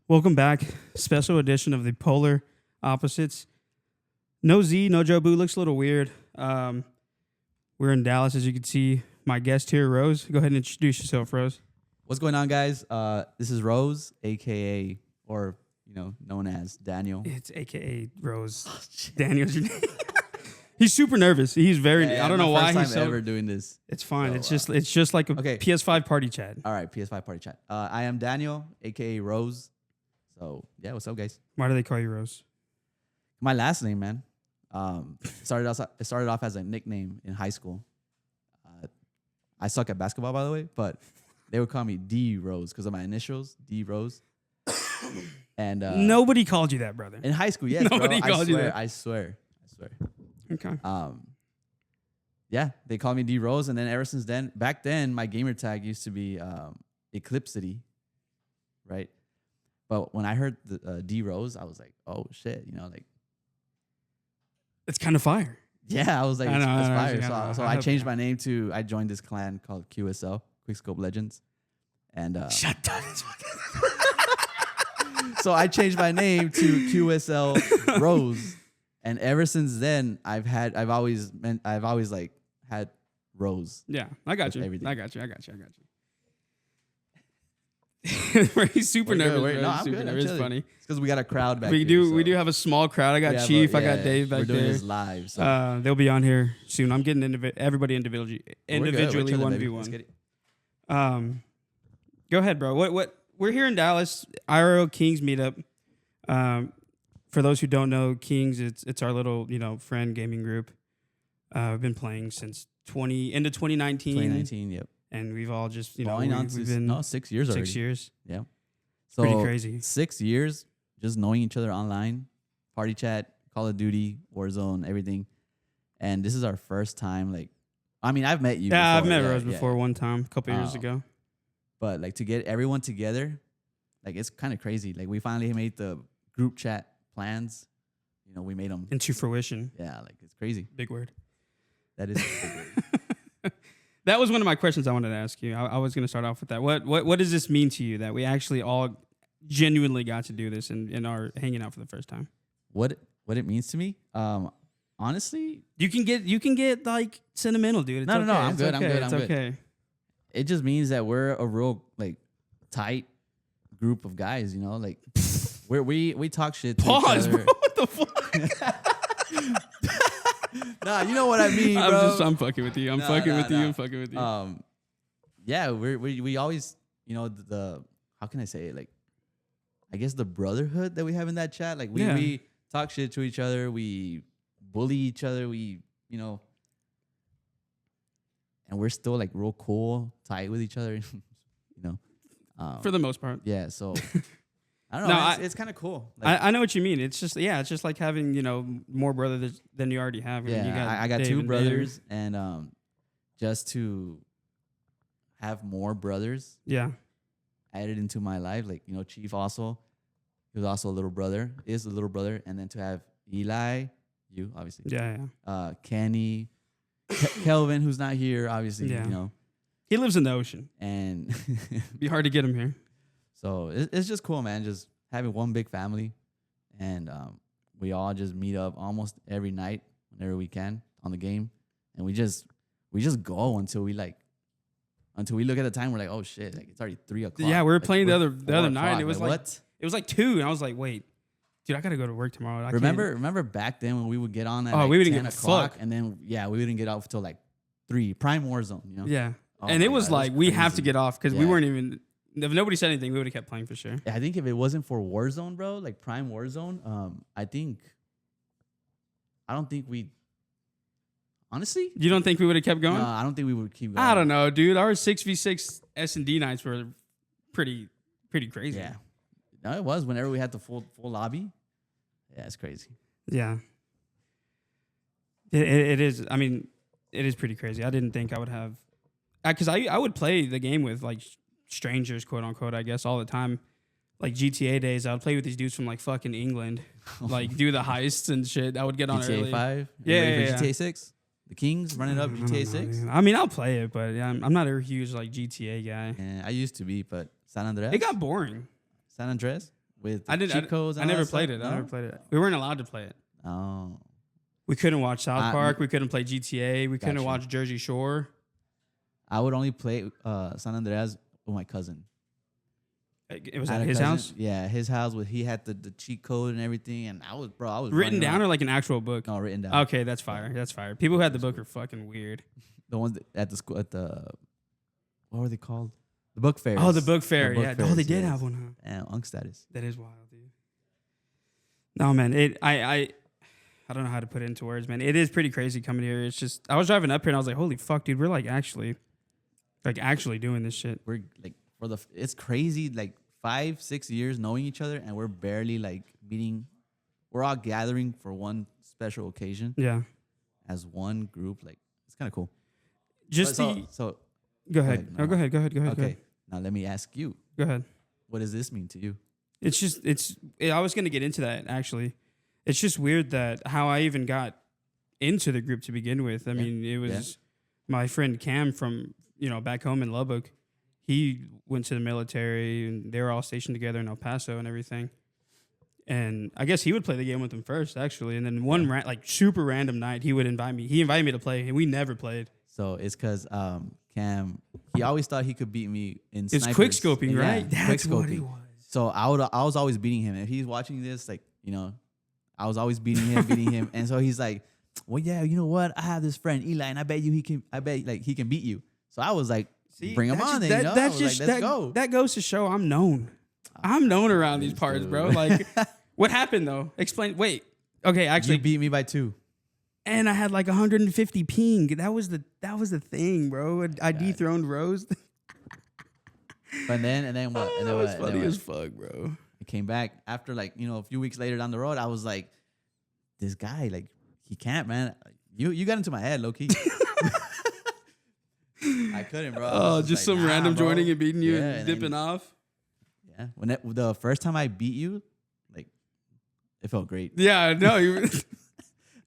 Welcome back. Special edition of the Polar Opposites. No Z, no Joe Boo. Looks a little weird. We're in Dallas, as you can see. My guest here, Rose. Go ahead and introduce yourself, Rose. What's going on, guys? This is Rose, a.k.a. or, known as Daniel. It's a.k.a. Rose. Daniel's your name. He's super nervous. He's very. I don't know why he's ever doing this. It's fine. So, it's just like a okay. PS5 party chat. All right, PS5 party chat. I am Daniel, a.k.a. Rose. So, yeah, what's up, guys? Why do they call you Rose? My last name, man. It started off as a nickname in high school. I suck at basketball, by the way, but they would call me D Rose because of my initials, D Rose. And nobody called you that, brother. In high school, yes, nobody bro. called you that. I swear. Okay. Yeah, they called me D Rose, and then ever since then, back then, my gamer tag used to be Eclipse City, right? But when I heard the D Rose, I was like, oh shit, It's kind of fire. Yeah, I was like, it's fire. So I changed my name I joined this clan called QSL, Quickscope Legends. And shut up. So I changed my name to QSL Rose. And ever since then, I've always like had Rose. Yeah, I got you. Everything. I got you. He's super nervous. No, I'm super good. nervous. It's funny. It's because we got a crowd back We here. We do have a small crowd. I got Chief. I got Dave back there. We're doing there. this live. So. They'll be on here soon. I'm getting everybody individually 1v1. Go ahead, bro. What? We're here in Dallas. IRL Kingz meetup. For those who don't know, Kingz, it's our little friend gaming group. We've been playing since into 2019. 2019, yep. And we've all just we've been 6 years already. 6 years. Yeah. So pretty crazy. 6 years just knowing each other online, party chat, Call of Duty, Warzone, everything. And this is our first time. I've met you. Yeah, before, I've met Rose before one time, a couple years ago. But to get everyone together, it's kind of crazy. We finally made the group chat plans. We made them into fruition. Yeah, it's crazy. Big word. That is a big word. That was one of my questions I wanted to ask you. I was going to start off with that. What does this mean to you that we actually all genuinely got to do this and are hanging out for the first time? What it means to me? Honestly, you can get sentimental, dude. It's no, I'm it's good. Okay. I'm good. It's I'm okay. Good. It just means that we're a real tight group of guys. We talk shit to each other. Bro. What the fuck? Nah, you know what I mean, bro. I'm fucking with you. I'm fucking with you. Yeah, we always, the how can I say it? I guess the brotherhood that we have in that chat. We talk shit to each other. We bully each other. And we're still real cool, tight with each other. For the most part. Yeah. So. I don't know. It's kind of cool. I know what you mean. It's just like having more brothers than you already have. Yeah, I got Dave 2 and brothers, and just to have more brothers, added into my life. Chief also, he was also a little brother, is a little brother, and then to have Eli, you obviously, Kenny, Kelvin, who's not here, obviously, he lives in the ocean, and be hard to get him here. So it's just cool, man. Just having one big family, and we all just meet up almost every night whenever we can on the game, and we just go until we look at the time. We're like, oh shit, it's already 3 o'clock. Yeah, we were playing the other night. It was what? It was 2, and I was like, wait, dude, I gotta go to work tomorrow. Remember back then when we would get on at we didn't 10 o'clock, and then we wouldn't get off until 3 Prime Warzone. Yeah, oh and it was we have to get off because we weren't even. If nobody said anything, we would have kept playing for sure. I think if it wasn't for Warzone, bro, Prime Warzone, I don't think we. Honestly, you don't think we would have kept going? No, I don't think we would keep going. I don't know, dude. Our 6v6 S&D nights were pretty crazy. Yeah, no, it was whenever we had the full lobby. Yeah, it's crazy. Yeah, it is. I mean, it is pretty crazy. I didn't think I would have, because I would play the game with strangers, quote unquote, I guess, all the time. GTA days, I would play with these dudes from fucking England, do the heists and shit. I would get on GTA early. 5? Yeah. GTA 6? The Kings running up GTA 6? I mean, I'll play it, but I'm not a huge GTA guy. Yeah, I used to be, but San Andreas? It got boring. San Andreas? with cheat codes. I never played it. No? I never played it. We weren't allowed to play it. Oh. We couldn't watch South Park. We couldn't play GTA. We couldn't watch Jersey Shore. I would only play San Andreas with my cousin. It was at his house? Yeah, his house. He had the cheat code and everything. And I was written down or like an actual book? No, written down. Okay, that's fire. That's fire. People who had the book are fucking weird. The ones at the school, what were they called? The book fairs. Oh, the book fair. Yeah. Oh, they did have one, huh? And Unk status. That is wild, dude. No, man. I don't know how to put it into words, man. It is pretty crazy coming here. It's just, I was driving up here and I was like, holy fuck, dude, we're like actually doing this shit. We're like, it's crazy, like 5-6 years knowing each other and we're barely like meeting. We're all gathering for one special occasion. Yeah. As one group. Like, it's kind of cool. Just so go ahead. No, go ahead. Okay. Now let me ask you. Go ahead. What does this mean to you? I was going to get into that actually. It's just weird that how I even got into the group to begin with. I mean, it was my friend Cam from, back home in Lubbock. He went to the military and they were all stationed together in El Paso and everything. And I guess he would play the game with him first, actually. And then one super random night, he would invite me. He invited me to play, and we never played. So it's because Cam, he always thought he could beat me in snipers. It's quick scoping, right? Yeah, That's what it was. So I was always beating him. If he's watching this, I was always beating him. And so he's like, well, yeah, you know what? I have this friend, Eli, and I bet he can beat you. So I was like, bring him on. Let's go. That goes to show I'm known. I'm known around these parts, bro. Like, what happened though? Explain. Wait. Okay, actually, you beat me by 2. And I had like 150 ping. That was the thing, bro. I dethroned Rose. But then what? And then was funny as fuck, bro. I came back after a few weeks later down the road. I was like, this guy, like, he can't, man. You got into my head, low key. I couldn't, bro. Oh, just some random joining and beating you and dipping off. Yeah, the first time I beat you, like, it felt great. Yeah, no,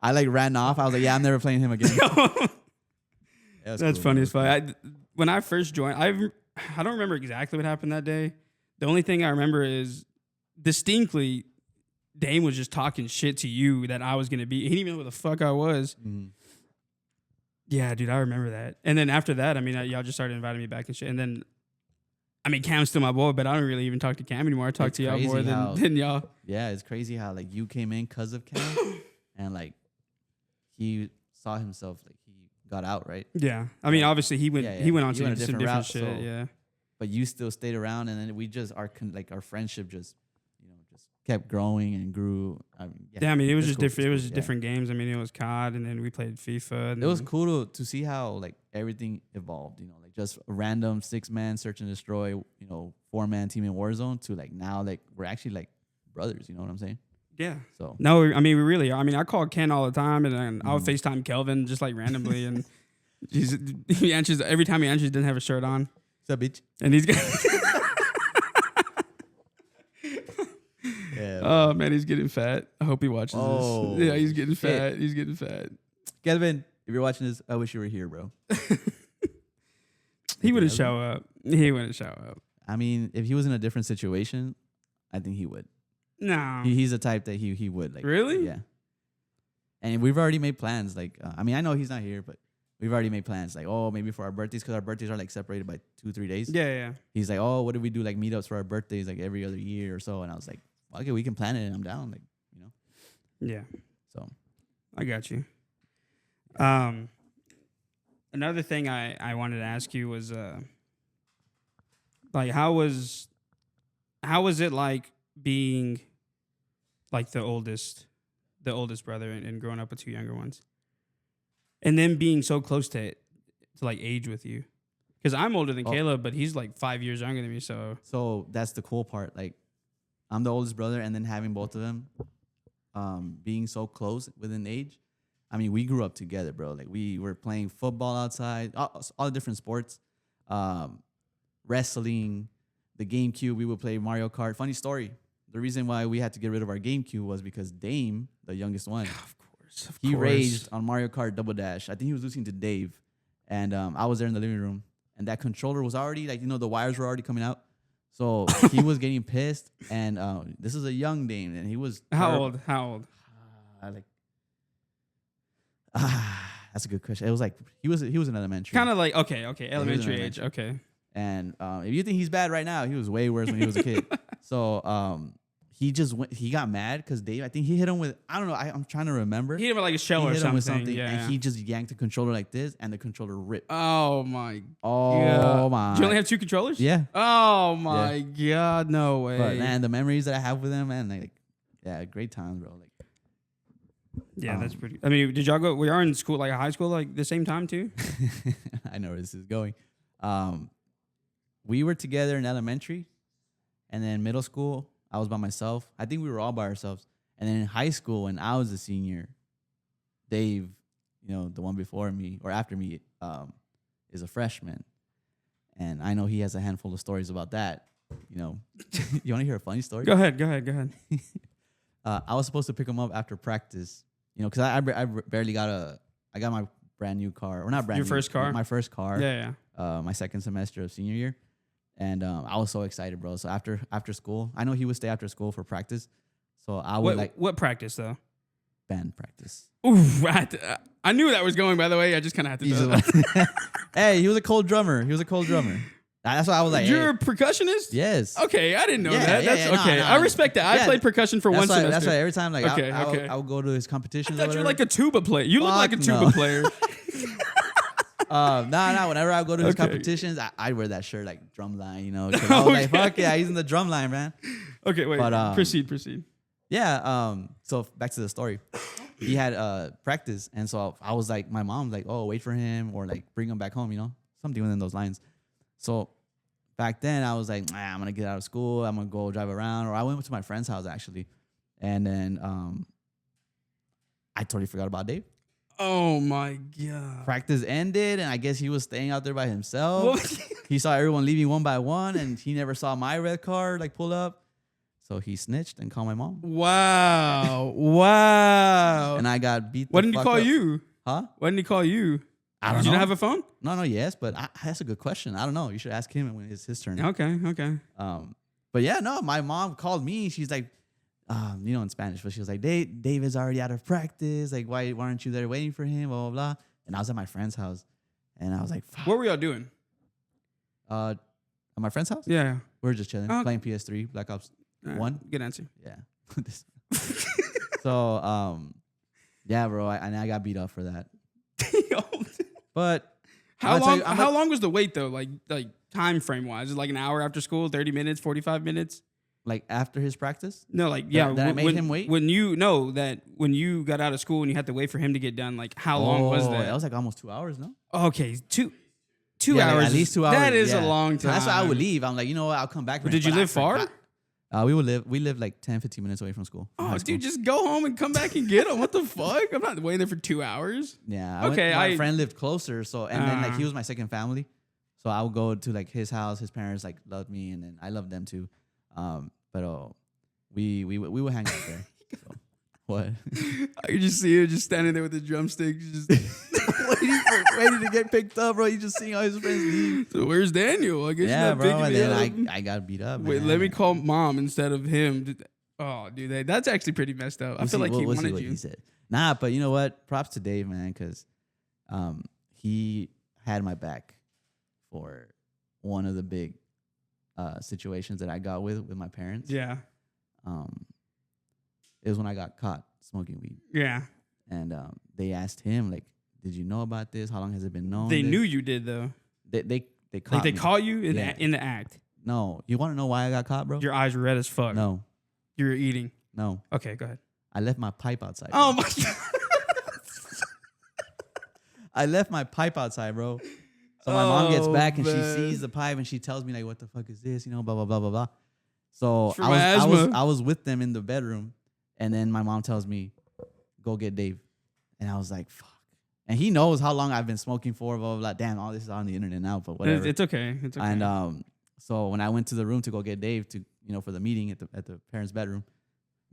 I like ran off. I was like, yeah, I'm never playing him again. That's cool, funny as fuck. When I first joined, I don't remember exactly what happened that day. The only thing I remember is distinctly, Dame was just talking shit to you that I was gonna beat. He didn't even know who the fuck I was. Mm-hmm. Yeah, dude, I remember that. And then after that, I mean, y'all just started inviting me back and shit. And then, I mean, Cam's still my boy, but I don't really even talk to Cam anymore. I talk to y'all more than y'all. Yeah, it's crazy how like you came in because of Cam, and like he saw himself, like he got out, right? Yeah, I mean, obviously he went on to some different route, shit. So, yeah, but you still stayed around, and then we just our friendship just kept growing and grew. I mean, it was just cool. different. It was just different games. I mean, it was COD, and then we played FIFA. And it was cool to see how like everything evolved. Like just a random 6-man search and destroy. 4-man team in Warzone to like now like we're actually like brothers. You know what I'm saying? Yeah. So no, I mean we really are. I mean I call Ken all the time, and then I'll FaceTime Kelvin just like randomly, and he answers every time he answers. He doesn't have a shirt on. What's up, bitch? And he's yeah, oh man, he's getting fat. I hope he watches this. Yeah, he's getting fat. He's getting fat. Kelvin, if you're watching this, I wish you were here, bro. He wouldn't show up. He wouldn't show up. I mean, if he was in a different situation, I think he would. No, he's the type that he would like. Really? Yeah. And we've already made plans. Like, I mean, I know he's not here, but we've already made plans. Like, maybe for our birthdays, because our birthdays are like separated by 2-3 days. Yeah. He's like, what do we do? Like meetups for our birthdays, like every other year or so. And I was like, okay, we can plan it, and I'm down. Like, Yeah. So, I got you. Another thing I wanted to ask you was, like, how was it like being like the oldest brother and growing up with 2 younger ones, and then being so close to like age with you? Because I'm older than Caleb, but he's like 5 years younger than me. So that's the cool part. Like, I'm the oldest brother, and then having both of them being so close within age. I mean, we grew up together, bro. Like, we were playing football outside, all the different sports, wrestling, the GameCube. We would play Mario Kart. Funny story. The reason why we had to get rid of our GameCube was because Dame, the youngest one, he raged on Mario Kart Double Dash. I think he was losing to Dave, and I was there in the living room, and that controller was already like, the wires were already coming out. So he was getting pissed, and this is a young Dane, and he was How old? How old? That's a good question. It was like he was in elementary. Kind of like okay, elementary age, okay. And if you think he's bad right now, he was way worse when he was a kid. So he just went. He got mad because Dave. I think he hit him with. I don't know. I'm trying to remember. He hit him with like a shell or something. Yeah, and he just yanked the controller like this, and the controller ripped. Oh my. Oh my. Do you only have 2 controllers? Yeah. Oh my god, no way. But man, the memories that I have with him, man, like, yeah, great times, bro. Like, yeah, that's pretty. I mean, did y'all go? We are in school, like high school, like the same time too. I know where this is going. We were together in elementary, and then middle school, I was by myself. I think we were all by ourselves. And then in high school, when I was a senior, Dave, the one before me or after me, is a freshman, and I know he has a handful of stories about that. You want to hear a funny story? Go ahead. I was supposed to pick him up after practice, because I barely got I got my brand new car, or not brand new. Your first car? My first car. Yeah. My second semester of senior year. And I was so excited, bro. So after school, I know he would stay after school for practice. So I would what practice though? Band practice. Ooh, I knew that was going. By the way, I just kind of had to know that. Hey, he was a cold drummer. That's why I was like, you're a percussionist? Yes. Okay, I didn't know that. That's okay. No. I respect that. I played percon for one semester. That's why every time, like, okay. I would go to his competitions. I thought you were like a tuba player. You look like a tuba player. Whenever I go to his competitions, I wear that shirt, like drumline, because I was like, fuck yeah, he's in the drumline, man. Okay, wait. But, proceed. Yeah. So back to the story. He had practice, and so I was like, my mom's like, oh, wait for him, or like bring him back home, something within those lines. So back then I was like, I'm gonna get out of school, I'm gonna go drive around, or I went to my friend's house actually, and then I totally forgot about Dave. Oh my god! Practice ended, and I guess he was staying out there by himself. He saw everyone leaving one by one, and he never saw my red car like pull up. So he snitched and called my mom. Wow! And I got beat. Why didn't he call you? Huh? Why didn't he call you? I don't know. Did you not have a phone? No, yes, but that's a good question. I don't know. You should ask him when it's his turn. Okay. But yeah, no, my mom called me. She's like, in Spanish, but she was like, Dave is already out of practice. Like, why aren't you there waiting for him? Blah, blah, blah. And I was at my friend's house, and I was like, fuck. What were y'all doing? At my friend's house? Yeah. We were just chilling, playing PS3, Black Ops 1. Good answer. Yeah. So, yeah, bro, I got beat up for that. But how long was the wait though? Like time frame wise, is it like an hour after school, 30 minutes, 45 minutes? Like after his practice? No, like yeah. That I made him wait? When you got out of school and you had to wait for him to get done, like how long was that? That was like almost 2 hours, no? Okay, two hours. Like at least 2 hours. That is a long time. So that's why I would leave. I'm like, you know what? I'll come back. But did you live far? We lived like 10, 15 minutes away from school. Oh, dude, just go home and come back and get him. What the fuck? I'm not waiting there for 2 hours. Yeah. My friend lived closer, and then like he was my second family, so I would go to like his house. His parents like loved me, and then I loved them too. But we would hang out there. So, what? I could just see him just standing there with the drumsticks, just waiting to get picked up, bro. You just seeing all his friends leave. So where's Daniel? I guess yeah, you're not bro. And then up. I got beat up. Wait, man. let me call mom instead of him. Oh, dude, that's actually pretty messed up. I feel like he wanted you. He said. Nah, but you know what? Props to Dave, man, because he had my back for one of the big situations that I got with my parents. Yeah. It was when I got caught smoking weed. Yeah. And they asked him, like, did you know about this? How long has it been known? They knew you did, though. They caught me. They caught you in the act. No. You want to know why I got caught, bro? Your eyes were red as fuck. No. You were eating. No. Okay, go ahead. I left my pipe outside. Oh, my God. I left my pipe outside, bro. So my mom gets back and she sees the pipe and she tells me, like, what the fuck is this? Blah, blah, blah, blah, blah. So I was with them in the bedroom, and then my mom tells me, go get Dave. And I was like, fuck. And he knows how long I've been smoking for, blah, blah, blah. Damn, all this is on the internet now, but whatever. It's okay. It's okay. And so when I went to the room to go get Dave to, for the meeting at the parents' bedroom,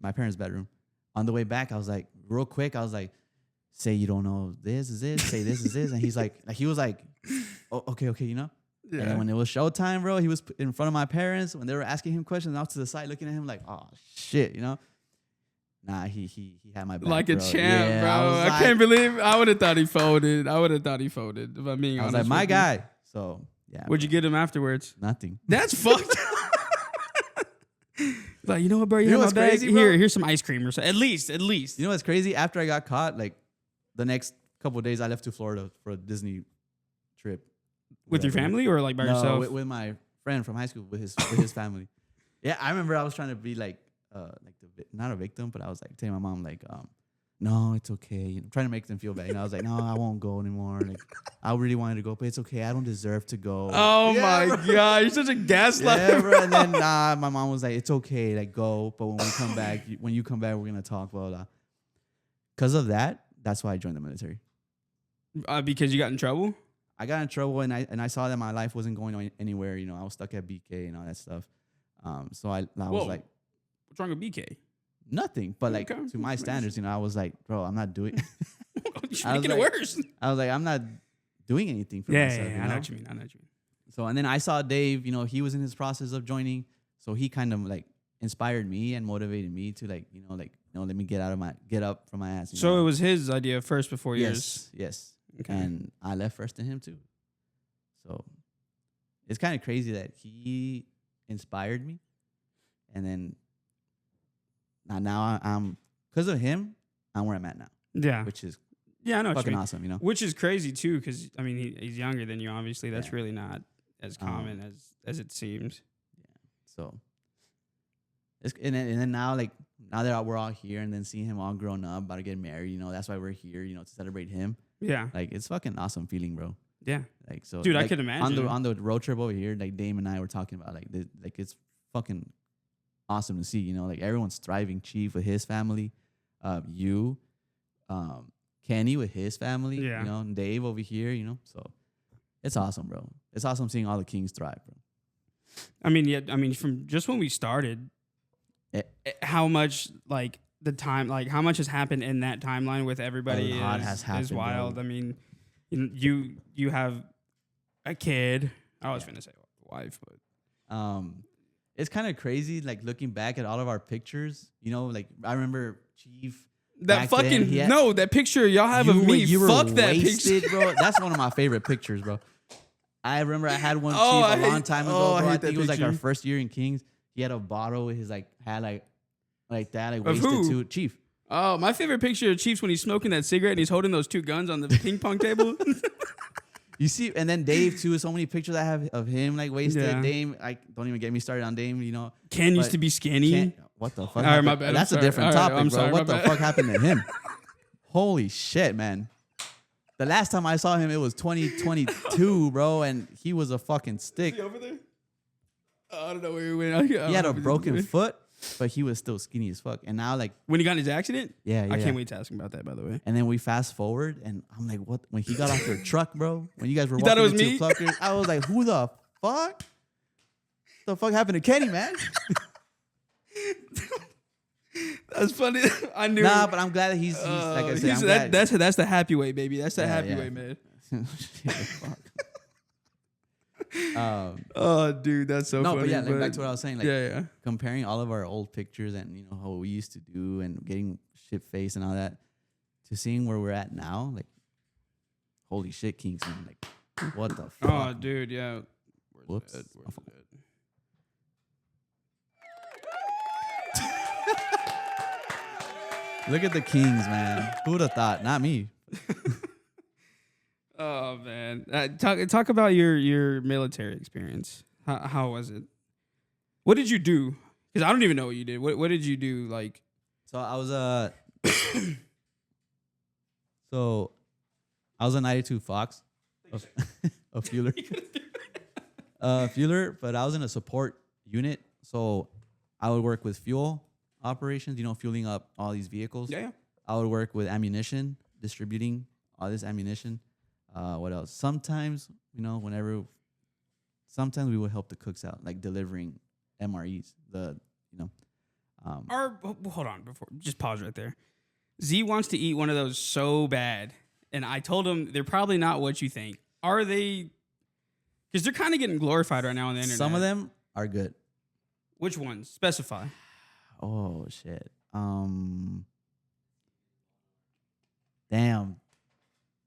my parents' bedroom, on the way back, I was like, real quick, I was like, say you don't know this is this, say this is this. And he's like he was like, oh, okay, Yeah. And then when it was showtime, bro, he was in front of my parents when they were asking him questions. I was to the side looking at him like, oh shit, you know. Nah, he had my back, like a bro. champ, yeah, bro. I can't believe I would have thought he folded. If I'm being honest, I was like, my guy. So yeah. What'd you get him afterwards? Nothing. That's fucked. Like, you know what, bro? You know what's my bag? Crazy, bro? Here's some ice cream or so. At least. You know what's crazy? After I got caught, like the next couple of days, I left to Florida for a Disney trip. With your family or like by yourself? With my friend from high school with his family. Yeah, I remember I was trying to be like not a victim, but I was like telling my mom like, no, it's okay. You know, trying to make them feel bad. You know, I was like, no, I won't go anymore. Like, I really wanted to go, but it's okay. I don't deserve to go. Oh my God, you're such a gaslight. Yeah, bro. And then my mom was like, it's okay, like go. But when you come back, we're gonna talk. Blah blah. Because of that, that's why I joined the military. Because you got in trouble. I got in trouble, and I saw that my life wasn't going anywhere. You know, I was stuck at BK and all that stuff. So I was like, what's wrong with BK? Nothing, but like to my standards, you know, I was like, bro, I'm not doing. You're making it worse. I was like, I'm not doing anything for myself. Yeah, I know what you mean. So and then I saw Dave. You know, he was in his process of joining, so he kind of like inspired me and motivated me to let me get up from my ass. So it was his idea first before yours. Yes. Okay. And I left first to him too. So it's kind of crazy that he inspired me, and then. Now I'm because of him, I'm where I'm at now. Yeah, which is I know fucking awesome, you know. Which is crazy too, because I mean he's younger than you. Obviously, that's really not as common as it seems. Yeah. So and then now that we're all here, and then seeing him all grown up, about to get married, you know, that's why we're here, you know, to celebrate him. Yeah, like it's fucking awesome feeling, bro. Yeah, like so, dude, like, I could imagine on the road trip over here, like Dame and I were talking about like it's fucking awesome to see, you know, like everyone's thriving. Chief with his family, Kenny with his family, you know, and Dave over here, you know. So it's awesome, bro. It's awesome seeing all the Kings thrive, bro. I mean, from just when we started, how much like the time, like how much has happened in that timeline with everybody is wild. Bro. I mean, you have a kid. I was gonna say wife, but it's kind of crazy, like looking back at all of our pictures. You know, like I remember Chief. That fucking that picture y'all have of me. Fuck that picture, bro. That's one of my favorite pictures, bro. I remember I had one Chief a long time ago, bro. I think it was like our first year in Kingz. He had a bottle with his hat like that, like wasted to Chief. Oh, my favorite picture of Chief's when he's smoking that cigarette and he's holding those two guns on the ping pong table. You see, and then Dave too. So many pictures I have of him like wasted. Yeah. Dame, like don't even get me started on Dame. You know, Ken used to be skinny. What the fuck? All right, my bad. That's a different topic, bro. What the fuck happened to him? Holy shit, man! The last time I saw him, it was 2022, bro, and he was a fucking stick. Is he over there? I don't know where he went. He had a broken foot, but he was still skinny as fuck. And now, like when he got in his accident, yeah, I can't wait to ask him about that. By the way. And then we fast forward, and I'm like, what? When he got off their truck, bro, when you guys were walking into me? Pluckers, I was like, who the fuck? The fuck happened to Kenny, man? That's funny. I knew. Nah, but I'm glad that he's like I said. That's the happy way, baby. That's the happy way, man. Oh, dude, that's so funny. But yeah, like, back to what I was saying. Like, comparing all of our old pictures and you know how we used to do and getting shit faced and all that to seeing where we're at now, like, holy shit, Kingz, man. Like, what the fuck? Oh, dude, yeah. Whoops. Where's it? Look at the Kings, man. Who'd have thought? Not me. Oh man, talk about your military experience. How was it? What did you do? Because I don't even know what you did. What did you do? Like, so I was a 92 Fox, a fueler, but I was in a support unit. So I would work with fuel operations, you know, fueling up all these vehicles. Yeah. I would work with ammunition, distributing all this ammunition. What else? Sometimes, you know, sometimes we would help the cooks out, like delivering MREs. Hold on, just pause right there. Z wants to eat one of those so bad, and I told him they're probably not what you think. Are they? Because they're kind of getting glorified right now on the internet. Some of them are good. Which ones? Specify. Oh shit. Damn.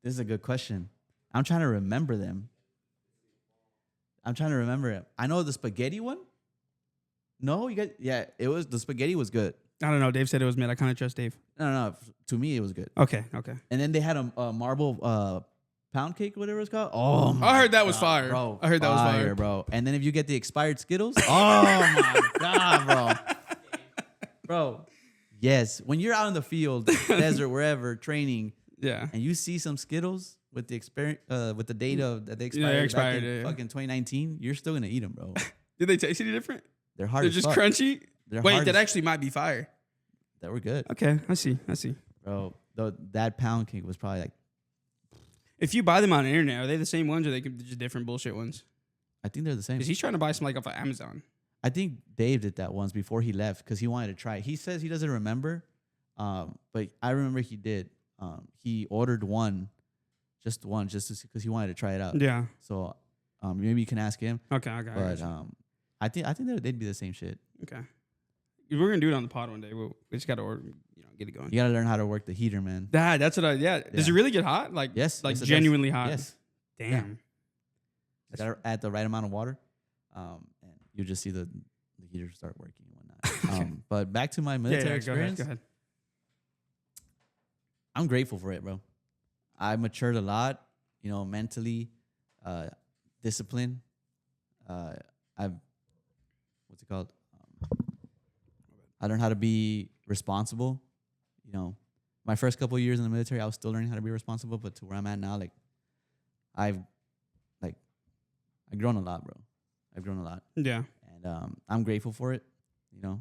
This is a good question. I'm trying to remember them. I'm trying to remember it. I know the spaghetti one. No, you got it was the spaghetti was good. I don't know. Dave said it was mid. I kind of trust Dave. No. To me, it was good. Okay. And then they had a marble pound cake, whatever it's called. Oh, my I heard that God, was fire, bro. I heard that was fire, bro. And then if you get the expired Skittles, oh my God, bro. Yes, when you're out in the field, desert, wherever, training, and you see some Skittles with the with the date of that they expired, back in fucking 2019, you're still gonna eat them, bro. Did they taste any different? They're hard. They're just crunchy. Wait, that actually might be fire. That were good. Okay, I see. Bro, that pound cake was probably like. If you buy them on the internet, are they the same ones or they could be just different bullshit ones? I think they're the same. Because he's trying to buy some like off of Amazon. I think Dave did that once before he left because he wanted to try it. He says he doesn't remember, but I remember he did. He ordered just because he wanted to try it out. Yeah. So maybe you can ask him. Okay. But I think they'd be the same shit. Okay. We're gonna do it on the pod one day. We just gotta order, get it going. You gotta learn how to work the heater, man. That's what Does it really get hot? Like yes, like genuinely hot. Yes. Damn. Yeah. You gotta add the right amount of water, and you just see the heater start working and whatnot. But back to my military experience. Go ahead. I'm grateful for it, bro. I matured a lot, mentally, discipline. What's it called? I learned how to be responsible. My first couple of years in the military, I was still learning how to be responsible, but to where I'm at now, I've grown a lot, bro. I've grown a lot. Yeah. And I'm grateful for it.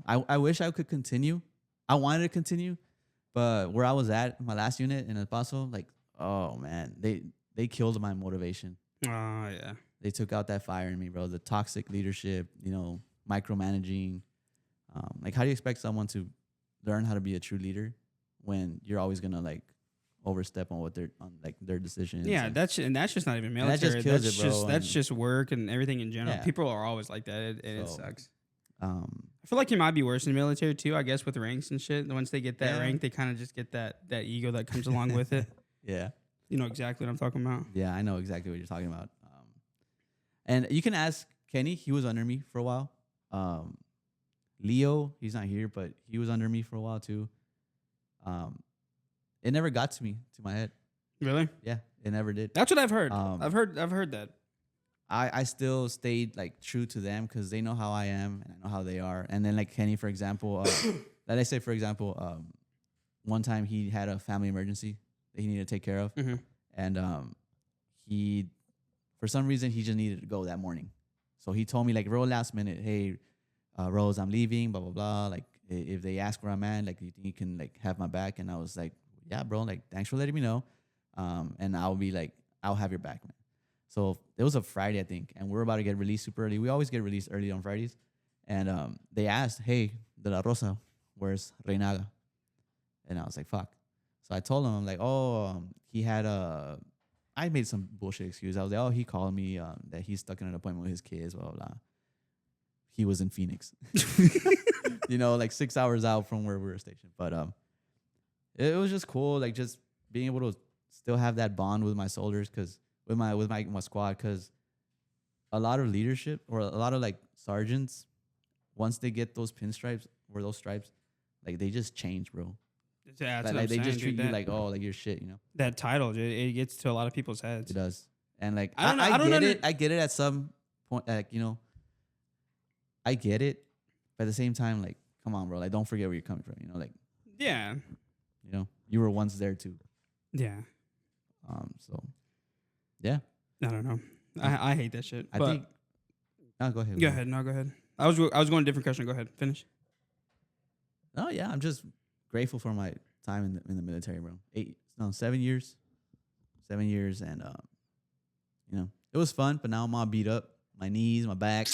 I wish I could continue. I wanted to continue, but where I was at, my last unit in El Paso, oh man, they killed my motivation. Oh yeah. They took out that fire in me, bro. The toxic leadership, micromanaging. How do you expect someone to learn how to be a true leader when you're always gonna overstep on what their decisions? Yeah, that's just not even military. That just kills it, bro. That's just work and everything in general. Yeah. People are always like that, and it sucks. I feel like it might be worse in the military too. I guess with ranks and shit. Once they get that rank, they kind of just get that ego that comes along with it. Yeah, you know exactly what I'm talking about. Yeah, I know exactly what you're talking about. And you can ask Kenny. He was under me for a while. Leo, he's not here, but he was under me for a while too. It never got to my head. Really? Yeah, it never did. That's what I've heard. I've heard that. I still stayed true to them because they know how I am and I know how they are. And then Kenny, for example, one time he had a family emergency that he needed to take care of, and he, for some reason, he just needed to go that morning. So he told me real last minute, hey, Rose, I'm leaving, blah blah blah. If they ask where I'm at, you think you can have my back? And I was like, yeah, bro. Thanks for letting me know. And I'll have your back, man. So it was a Friday, I think, and we're about to get released super early. We always get released early on Fridays. And they asked, hey, De La Rosa, where's Reinaga? And I was like, fuck. So I told him, he had I made some bullshit excuse. I was like, oh, he called me that he's stuck in an appointment with his kids, blah, blah, blah. He was in Phoenix. 6 hours out from where we were stationed. But it was just cool, just being able to still have that bond with my soldiers, because with my squad, because a lot of leadership or a lot of sergeants, once they get those pinstripes or those stripes, they just change, bro. Yeah, they just treat you you're shit, That title, dude, it gets to a lot of people's heads. It does. And I get it at some point, I get it, but at the same time, come on, bro, don't forget where you're coming from, yeah, you were once there too. Yeah. So yeah, I don't know. I hate that shit. I think. No, go ahead. Go ahead. No, go ahead. I was going a different question. Go ahead. Finish. Oh yeah, I'm just grateful for my time in the military, bro. 7 years, and it was fun. But now I'm all beat up, my knees, my back.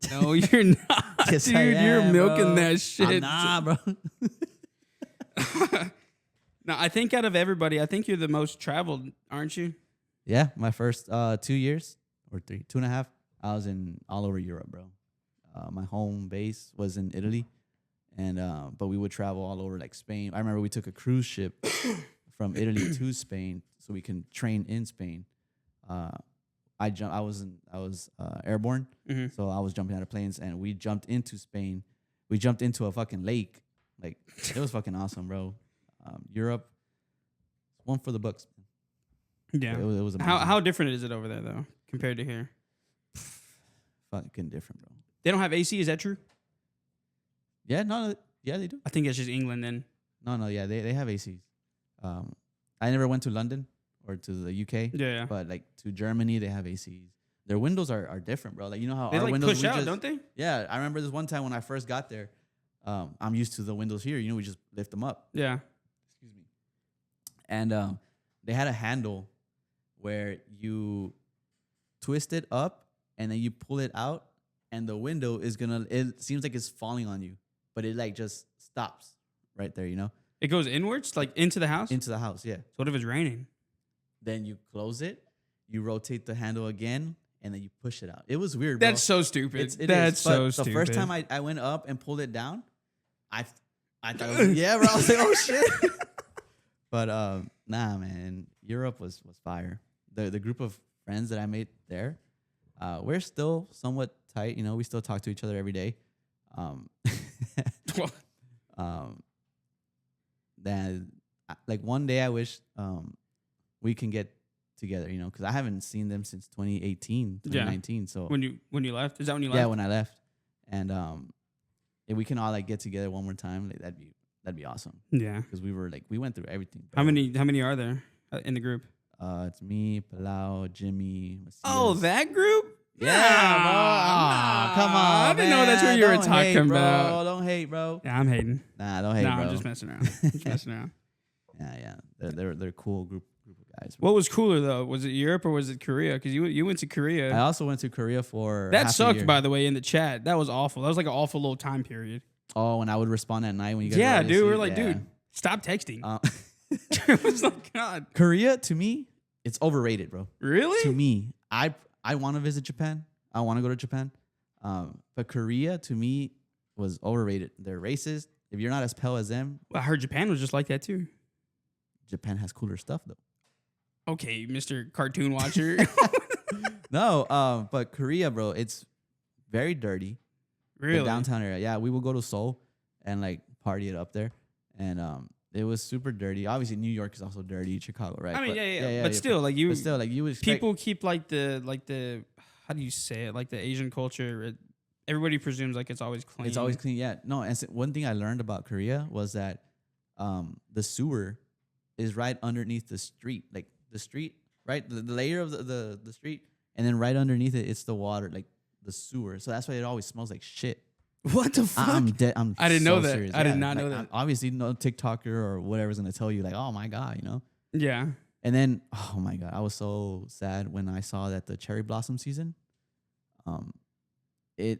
No, you're not, yes, dude. You're milking that shit. Nah, bro. No, I think out of everybody, I think you're the most traveled, aren't you? Yeah, my first 2 years or 3, 2.5. I was in all over Europe, bro. My home base was in Italy, and but we would travel all over like Spain. I remember we took a cruise ship from Italy to Spain so we can train in Spain. I was airborne, so I was jumping out of planes, and we jumped into Spain. We jumped into a fucking lake. Like, it was fucking awesome, bro. Europe, one for the books. Yeah. It was amazing. How different is it over there though compared to here? Fucking different, bro. They don't have AC. Is that true? Yeah, no, yeah, they do. I think it's just England then. No, yeah, they have ACs. I never went to London or to the UK. Yeah. But like to Germany, they have ACs. Their windows are different, bro. Like, you know how they our like windows push out, don't they? Yeah, I remember this one time when I first got there. I'm used to the windows here. You know, we just lift them up. Yeah. Excuse me. And they had a handle where you twist it up and then you pull it out, and the window is gonna. It seems like it's falling on you, but it like just stops right there. You know. It goes inwards, like into the house? Into the house, yeah. So what if it's raining? Then you close it, you rotate the handle again, and then you push it out. It was weird, bro. That's so stupid. That's so the stupid. The first time I went up and pulled it down, I thought, it was, yeah, bro. I was like, oh, shit. But, nah, man. Europe was fire. The group of friends that I made there, we're still somewhat tight. You know, we still talk to each other every day. That like one day I wish we can get together, you know, because I haven't seen them since 2019. So when you left, is that when you left? Yeah, when I left, and if we can all like get together one more time, like that'd be awesome. Yeah, because we went through everything. Bro. How many are there in the group? It's me, Palau, Jimmy. Macias. Oh, that group. Yeah, bro. Come on. I didn't know that's what you were talking about. Bro. Don't hate, bro. Yeah, I'm hating. Nah, don't hate, bro. I'm just messing around. Yeah. They're a cool group of guys. What was cooler though? Was it Europe or was it Korea? Because you went to Korea. I also went to Korea for that half sucked, a year. by the way, in the chat. That was awful. That was like an awful little time period. Oh, when I would respond at night when you guys. Yeah, dude. We're like, dude, stop texting. It was like, God. Korea, to me, it's overrated, bro. Really? To me, I want to visit Japan. I want to go to Japan. But Korea, to me, was overrated. They're racist. If you're not as pale as them. Well, I heard Japan was just like that, too. Japan has cooler stuff, though. Okay, Mr. Cartoon Watcher. No, but Korea, bro, it's very dirty. Really? The downtown area. Yeah, we will go to Seoul and, like, party it up there. And it was super dirty. Obviously, New York is also dirty. Chicago, right? I mean, yeah. But still, like, you would expect, people keep, like, the how do you say it? Like the Asian culture, everybody presumes like it's always clean. It's always clean, yeah. No, and one thing I learned about Korea was that the sewer is right underneath the street. Like the street, right? The layer of the street, and then right underneath it, it's the water, like the sewer. So that's why it always smells like shit. What the fuck? I didn't know that. Serious. I did not know that. Obviously, no TikToker or whatever's going to tell you like, oh my God, you know? Yeah. And then, oh my God, I was so sad when I saw that the cherry blossom season,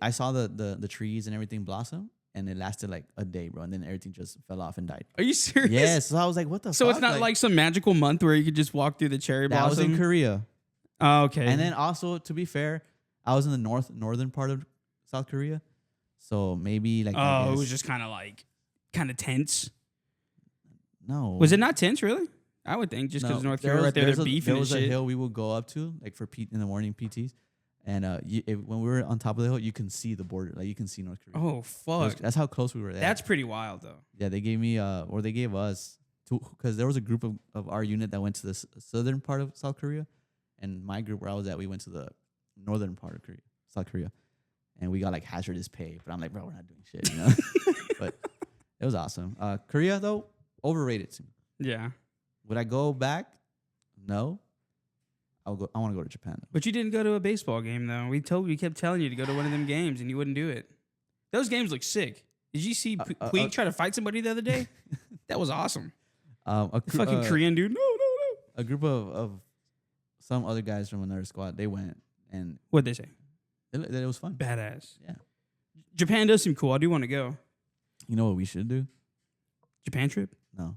I saw the trees and everything blossom, and it lasted like a day, bro. And then everything just fell off and died. Are you serious? Yeah. So I was like, what the fuck? So it's not like some magical month where you could just walk through the cherry blossom? That was in Korea. Oh, okay. And then also, to be fair, I was in the northern part of South Korea. So maybe like. Oh, it was just kind of tense. No. Was it not tense, really? I would think just because North Korea right there, they're beefing and shit. There was a hill we would go up to, like for in the morning PTs. And when we were on top of the hill, you can see the border. Like you can see North Korea. Oh, fuck. That's how close we were there. That's pretty wild, though. Yeah, they gave me, or they gave us, because there was a group of our unit that went to the southern part of South Korea. And my group where I was at, we went to the northern part of South Korea. And we got like hazardous pay. But I'm like, bro, we're not doing shit, you know? But it was awesome. Korea, though, overrated to me. Yeah. Would I go back? No. I want to go to Japan, though. But you didn't go to a baseball game, though. We kept telling you to go to one of them games, and you wouldn't do it. Those games look sick. Did you see Puig try to fight somebody the other day? That was awesome. A fucking Korean dude. No. A group of some other guys from another squad, they went. And what'd they say? It was fun. Badass. Yeah. Japan does seem cool. I do want to go. You know what we should do? Japan trip? No.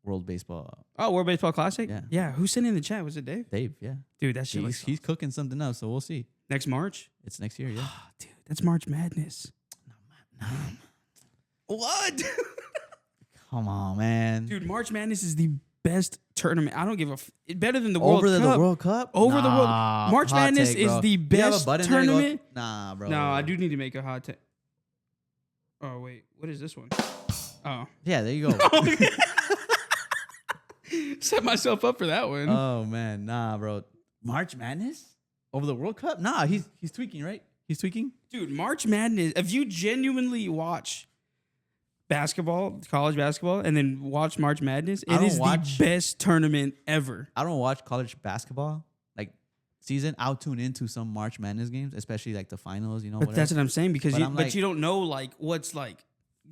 World Baseball. Oh, World Baseball Classic? Yeah. Yeah. Who sent in the chat? Was it Dave? Dave, yeah. Dude, that shit He's cooking something up, so we'll see. Next March? It's next year, yeah. Dude, that's March Madness. No. What? Come on, man. Dude, March Madness is the best tournament. I don't give a better than the World Cup. Over the World Cup? Over the World March Madness take, is the best tournament. Nah, bro. No, I do need to make a hot take. Oh, wait. What is this one? Oh. Yeah, there you go. Set myself up for that one. Oh, man. Nah, bro. March Madness? Over the World Cup? Nah, he's tweaking, right? He's tweaking? Dude, March Madness, if you genuinely watch basketball, college basketball, and then watch March Madness, it is the best tournament ever. I don't watch college basketball like season. I'll tune into some March Madness games, especially like the finals, you know. But that's what I'm saying, because you don't know like what's like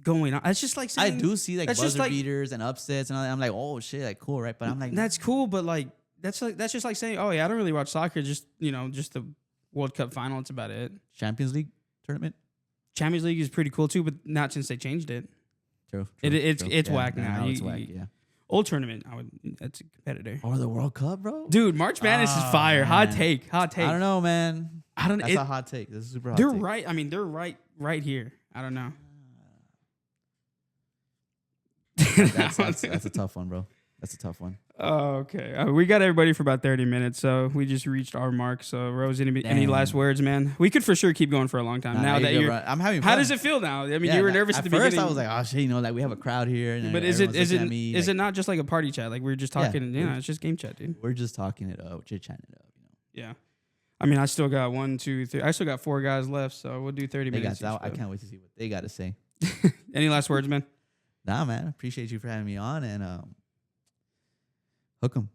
going on. It's just like saying, I do see like buzzer beaters and upsets and all that. I'm like, oh shit, like cool, right? But I'm like, that's cool, but like that's just like saying, oh yeah, I don't really watch soccer, just just the World Cup final. It's about it. Champions League tournament. Champions League is pretty cool too, but not since they changed it. True. It's whack now. It's whack. Yeah. Old tournament, that's a competitor. Or the World Cup, bro. Dude, March Madness is fire. Man. Hot take. I don't know, man. That's a hot take. This is super hot. They're right. I mean, they're right here. I don't know. That's a tough one, bro. That's a tough one. Oh, okay. We got everybody for about 30 minutes, so we just reached our mark. So, Rose, any last words, man? We could for sure keep going for a long time. Now that I'm having fun. How does it feel now? I mean, you were nervous at the beginning. At first, I was like, oh shit, like we have a crowd here. And but is it not just like a party chat? Like we're just talking. Yeah, it's just game chat, dude. We're just talking it up, chit chatting it up. Yeah. I mean, I still got 1, 2, 3. I still got 4 guys left, so we'll do 30 minutes. I can't wait to see what they got to say. Any last words, man? Nah, man. Appreciate you for having me on, and hook 'em.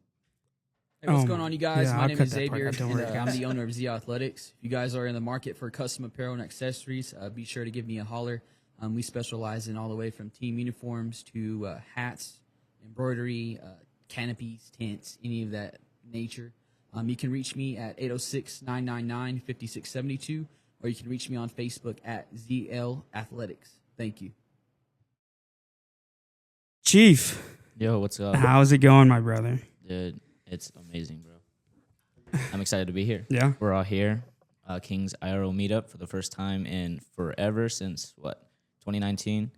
Hey, what's going on, you guys? My name is Xavier, and I'm the owner of Z Athletics. If you guys are in the market for custom apparel and accessories, be sure to give me a holler. We specialize in all the way from team uniforms to hats, embroidery, canopies, tents, any of that nature. You can reach me at 806-999-5672, or you can reach me on Facebook at ZL Athletics. Thank you. Chief. Yo, what's up? How's it going, my brother? Dude, it's amazing, bro. I'm excited to be here. Yeah. We're all here. Kingz IRL meetup for the first time in forever, since 2019.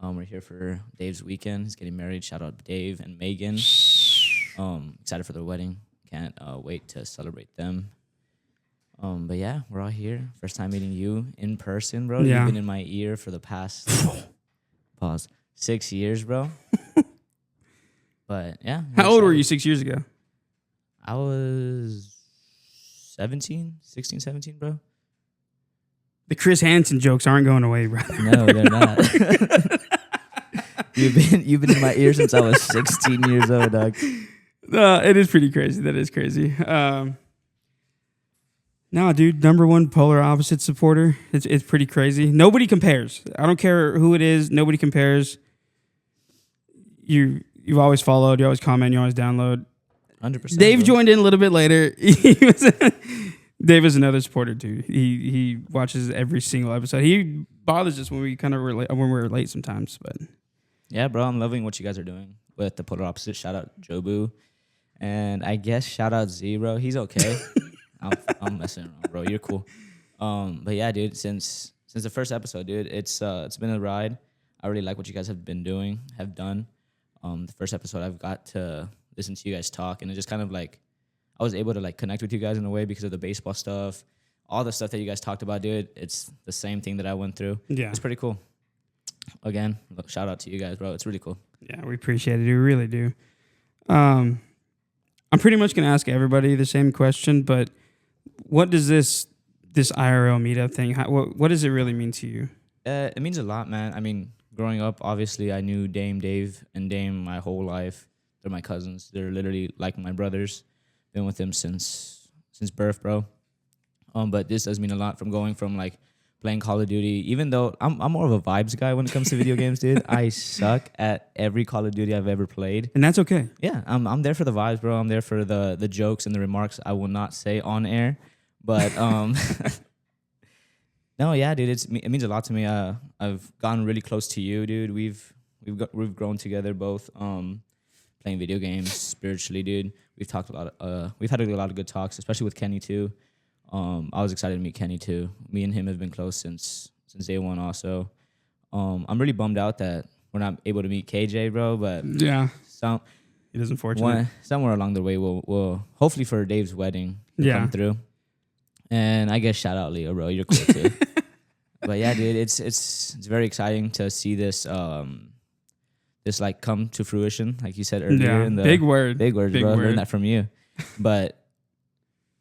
We're here for Dave's weekend. He's getting married. Shout out Dave and Megan. Excited for their wedding. Can't wait to celebrate them. But yeah, we're all here. First time meeting you in person, bro. Yeah. You've been in my ear for the past 6 years, bro. But yeah. How old were you 6 years ago? I was 16, 17, bro. The Chris Hansen jokes aren't going away, brother. No, they're not. You've been in my ear since I was 16 years old, dog. It is pretty crazy. That is crazy. No, dude, #1 polar opposite supporter. It's pretty crazy. Nobody compares. I don't care who it is. Nobody compares. You've always followed. You always comment. You always download. 100%. Dave joined in a little bit later. Dave is another supporter too. He watches every single episode. He bothers us when we kind of when we're late sometimes. But yeah, bro, I'm loving what you guys are doing with the polar opposite. Shout out Jobu, and I guess shout out Z, bro. He's okay. I'm messing around, bro. You're cool. But yeah, dude, since the first episode, dude, it's been a ride. I really like what you guys have done. The first episode, I've got to listen to you guys talk, and it just kind of like I was able to like connect with you guys in a way because of the baseball stuff, all the stuff that you guys talked about, dude. It's the same thing that I went through. Yeah, it's pretty cool. Again, shout out to you guys, bro. It's really cool. Yeah, we appreciate it. We really do. I'm pretty much gonna ask everybody the same question, but what does this IRL meetup thing? What does it really mean to you? It means a lot, man. I mean, growing up, obviously, I knew Dave and Dame my whole life. They're my cousins. They're literally like my brothers. Been with them since birth, bro. But this does mean a lot from going from like playing Call of Duty. Even though I'm more of a vibes guy when it comes to video games, dude. I suck at every Call of Duty I've ever played, and that's okay. Yeah, I'm there for the vibes, bro. I'm there for the jokes and the remarks I will not say on air. But no, yeah, dude, it means a lot to me. I've gotten really close to you, dude. We've grown together both. playing video games spiritually, dude. We've talked a lot. We've had a lot of good talks, especially with Kenny too. I was excited to meet Kenny too. Me and him have been close since day one. Also, I'm really bummed out that we're not able to meet KJ, bro. But yeah, it is unfortunate. Somewhere along the way, we'll hopefully for Dave's wedding come through. And I guess shout out Leo, bro. You're cool too. But yeah, dude, it's very exciting to see this this like come to fruition, like you said earlier. Yeah, big words, bro. I learned that from you. But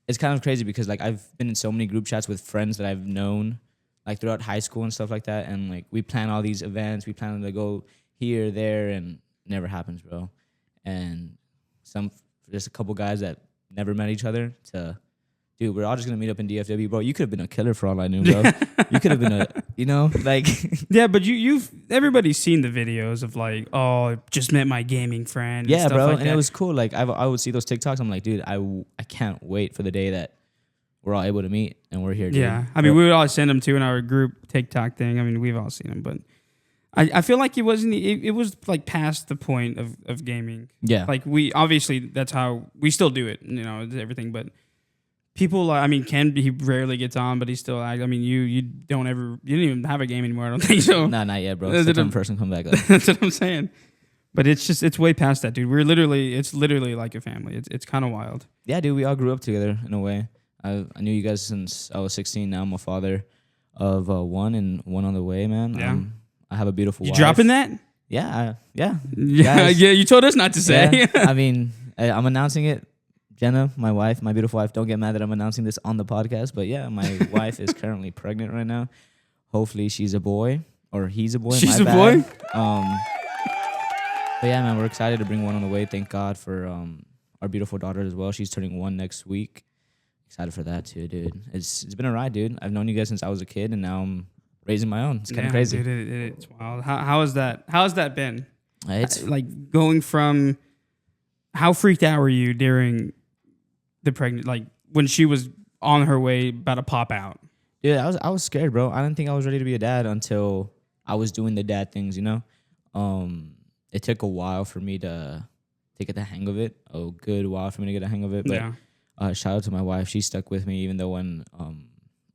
it's kind of crazy because like I've been in so many group chats with friends that I've known like throughout high school and stuff like that, and like we plan all these events, we plan to go here, there, and it never happens, bro. And just a couple guys that never met each other to, dude, we're all just gonna meet up in DFW, bro. You could have been a killer for all I knew, bro. You could have been like yeah, but everybody's seen the videos of like, oh, just met my gaming friend. Yeah, bro, like and it was cool. Like I would see those TikToks. I'm like, dude, I can't wait for the day that we're all able to meet and we're here. Dude. Yeah, I mean, we would all send them to in our group TikTok thing. I mean, we've all seen them, but I feel like it wasn't. It was like past the point of gaming. Yeah, like we obviously that's how we still do it. Everything, but. People, I mean, he rarely gets on, but he's still. I mean, you didn't even have a game anymore. I don't think so. Nah, not yet, bro. It's a person come back. That's what I'm saying. But it's way past that, dude. It's literally like a family. It's kind of wild. Yeah, dude. We all grew up together in a way. I knew you guys since I was 16. Now I'm a father of one and one on the way, man. Yeah. I have a beautiful wife. You dropping that? Yeah. Yeah. You told us not to say. Yeah. I mean, I'm announcing it. Jenna, my wife, my beautiful wife, don't get mad that I'm announcing this on the podcast, but yeah, my wife is currently pregnant right now. Hopefully she's a boy or he's a boy. She's a boy? But yeah, man, we're excited to bring one on the way. Thank God for our beautiful daughter as well. She's turning 1 next week. Excited for that too, dude. It's been a ride, dude. I've known you guys since I was a kid, and now I'm raising my own. It's kind of crazy. Dude, it's wild. How has that been? It's like going from how freaked out were you during the pregnant, like when she was on her way about to pop out? Yeah, I was scared, bro. I didn't think I was ready to be a dad until I was doing the dad things, It took a while for me to get the hang of it. A good while for me to get a hang of it. But shout out to my wife. She stuck with me even though when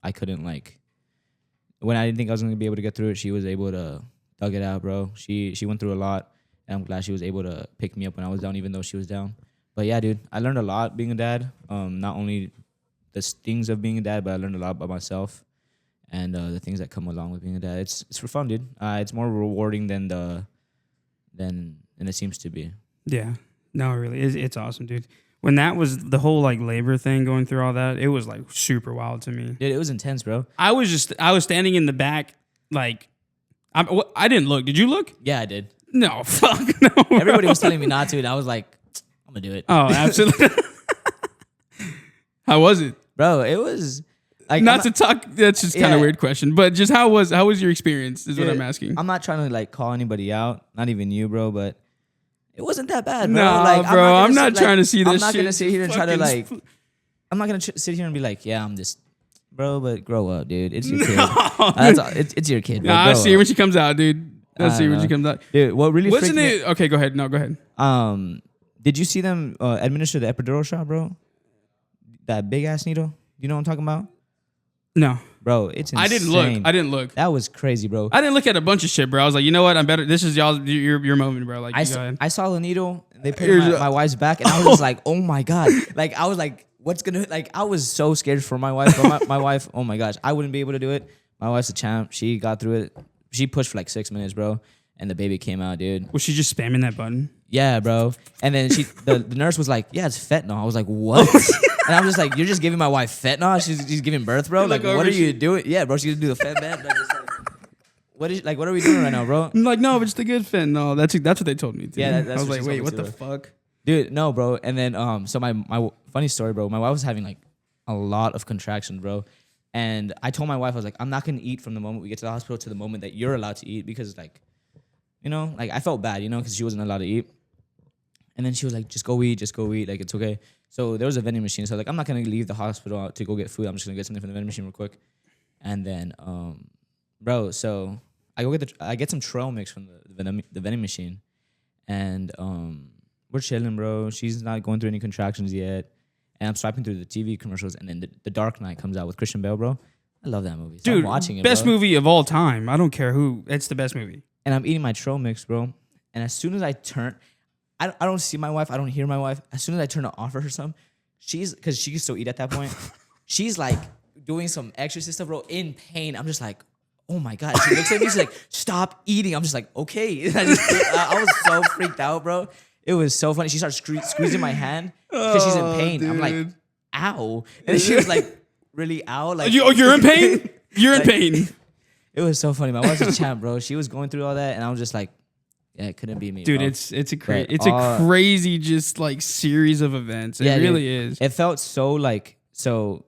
I couldn't when I didn't think I was going to be able to get through it, she was able to thug it out, bro. She went through a lot, and I'm glad she was able to pick me up when I was down, even though she was down. But yeah, dude, I learned a lot being a dad. Not only the things of being a dad, but I learned a lot about myself and the things that come along with being a dad. It's for fun, dude. It's more rewarding than it seems to be. Yeah, no, really, it's awesome, dude. When that was the whole like labor thing going through all that, it was like super wild to me. Dude, it was intense, bro. I was standing in the back, like I didn't look. Did you look? Yeah, I did. No, fuck no. Everybody was telling me not to, and I was like, I'm gonna do it. Oh, absolutely. How was it, bro? It was like not to talk. That's just kind of weird question, but just how was your experience? Is what I'm asking. I'm not trying to like call anybody out, not even you, bro, but it wasn't that bad, bro. No, bro, I'm not trying to see this. I'm not gonna sit here and try to like. I'm not gonna sit here and be like, yeah, I'm this, bro. But grow up, dude. It's your kid. It's your kid. Bro. I'll see her when she comes out, dude. I'll see her when she comes out. Dude, what really wasn't it? Okay, go ahead. No, go ahead. Did you see them administer the epidural shot, bro? That big ass needle. You know what I'm talking about? No, bro. It's insane. I didn't look. That was crazy, bro. I didn't look at a bunch of shit, bro. I was like, you know what? I'm better. This is your moment, bro. Like, I saw the needle. They put it in my wife's back, and I was just like, oh my god. Like I was like, what's gonna like? I was so scared for my wife. But my wife, oh my gosh, I wouldn't be able to do it. My wife's a champ. She got through it. She pushed for like 6 minutes, bro. And the baby came out, dude. Was she just spamming that button? Yeah, bro. And then the nurse was like, yeah, it's fentanyl. I was like, what? And I was just like, you're just giving my wife fentanyl? She's giving birth, bro? Like, what are you doing? Yeah, bro, she's gonna do the fentanyl. What are we doing right now, bro? I'm like, no, but it's the good fentanyl. That's what they told me to. Yeah, that's I was like, wait, what the fuck? Dude, no, bro. And then so my funny story, bro, my wife was having like a lot of contractions, bro. And I told my wife, I was like, I'm not gonna eat from the moment we get to the hospital to the moment that you're allowed to eat because like, like I felt bad, because she wasn't allowed to eat. And then she was like, just go eat, like it's okay. So there was a vending machine. So I was like, I'm not gonna leave the hospital to go get food. I'm just gonna get something from the vending machine real quick. And then, bro, so I get some trail mix from the vending machine. And we're chilling, bro. She's not going through any contractions yet. And I'm swiping through the TV commercials, and then the Dark Knight comes out with Christian Bale, bro. I love that movie. So dude, I'm watching it, best bro. movie of all time. I don't care who. It's the best movie. And I'm eating my trail mix, bro. And as soon as I turn, I don't see my wife. I don't hear my wife. As soon as I turn to offer her some, because she can still eat at that point. She's like doing some exorcist stuff, bro, in pain. I'm just like, oh my God. She looks at me, she's like, stop eating. I'm just like, okay. I was so freaked out, bro. It was so funny. She started squeezing my hand because she's in pain. Dude. I'm like, ow. And she was like, really ow? Like, you're in pain? You're in pain. It was so funny. My wife's a champ, bro. She was going through all that, and I was just like, yeah, it couldn't be me, dude. bro. It's a crazy just like series of events. It really is. It felt so like a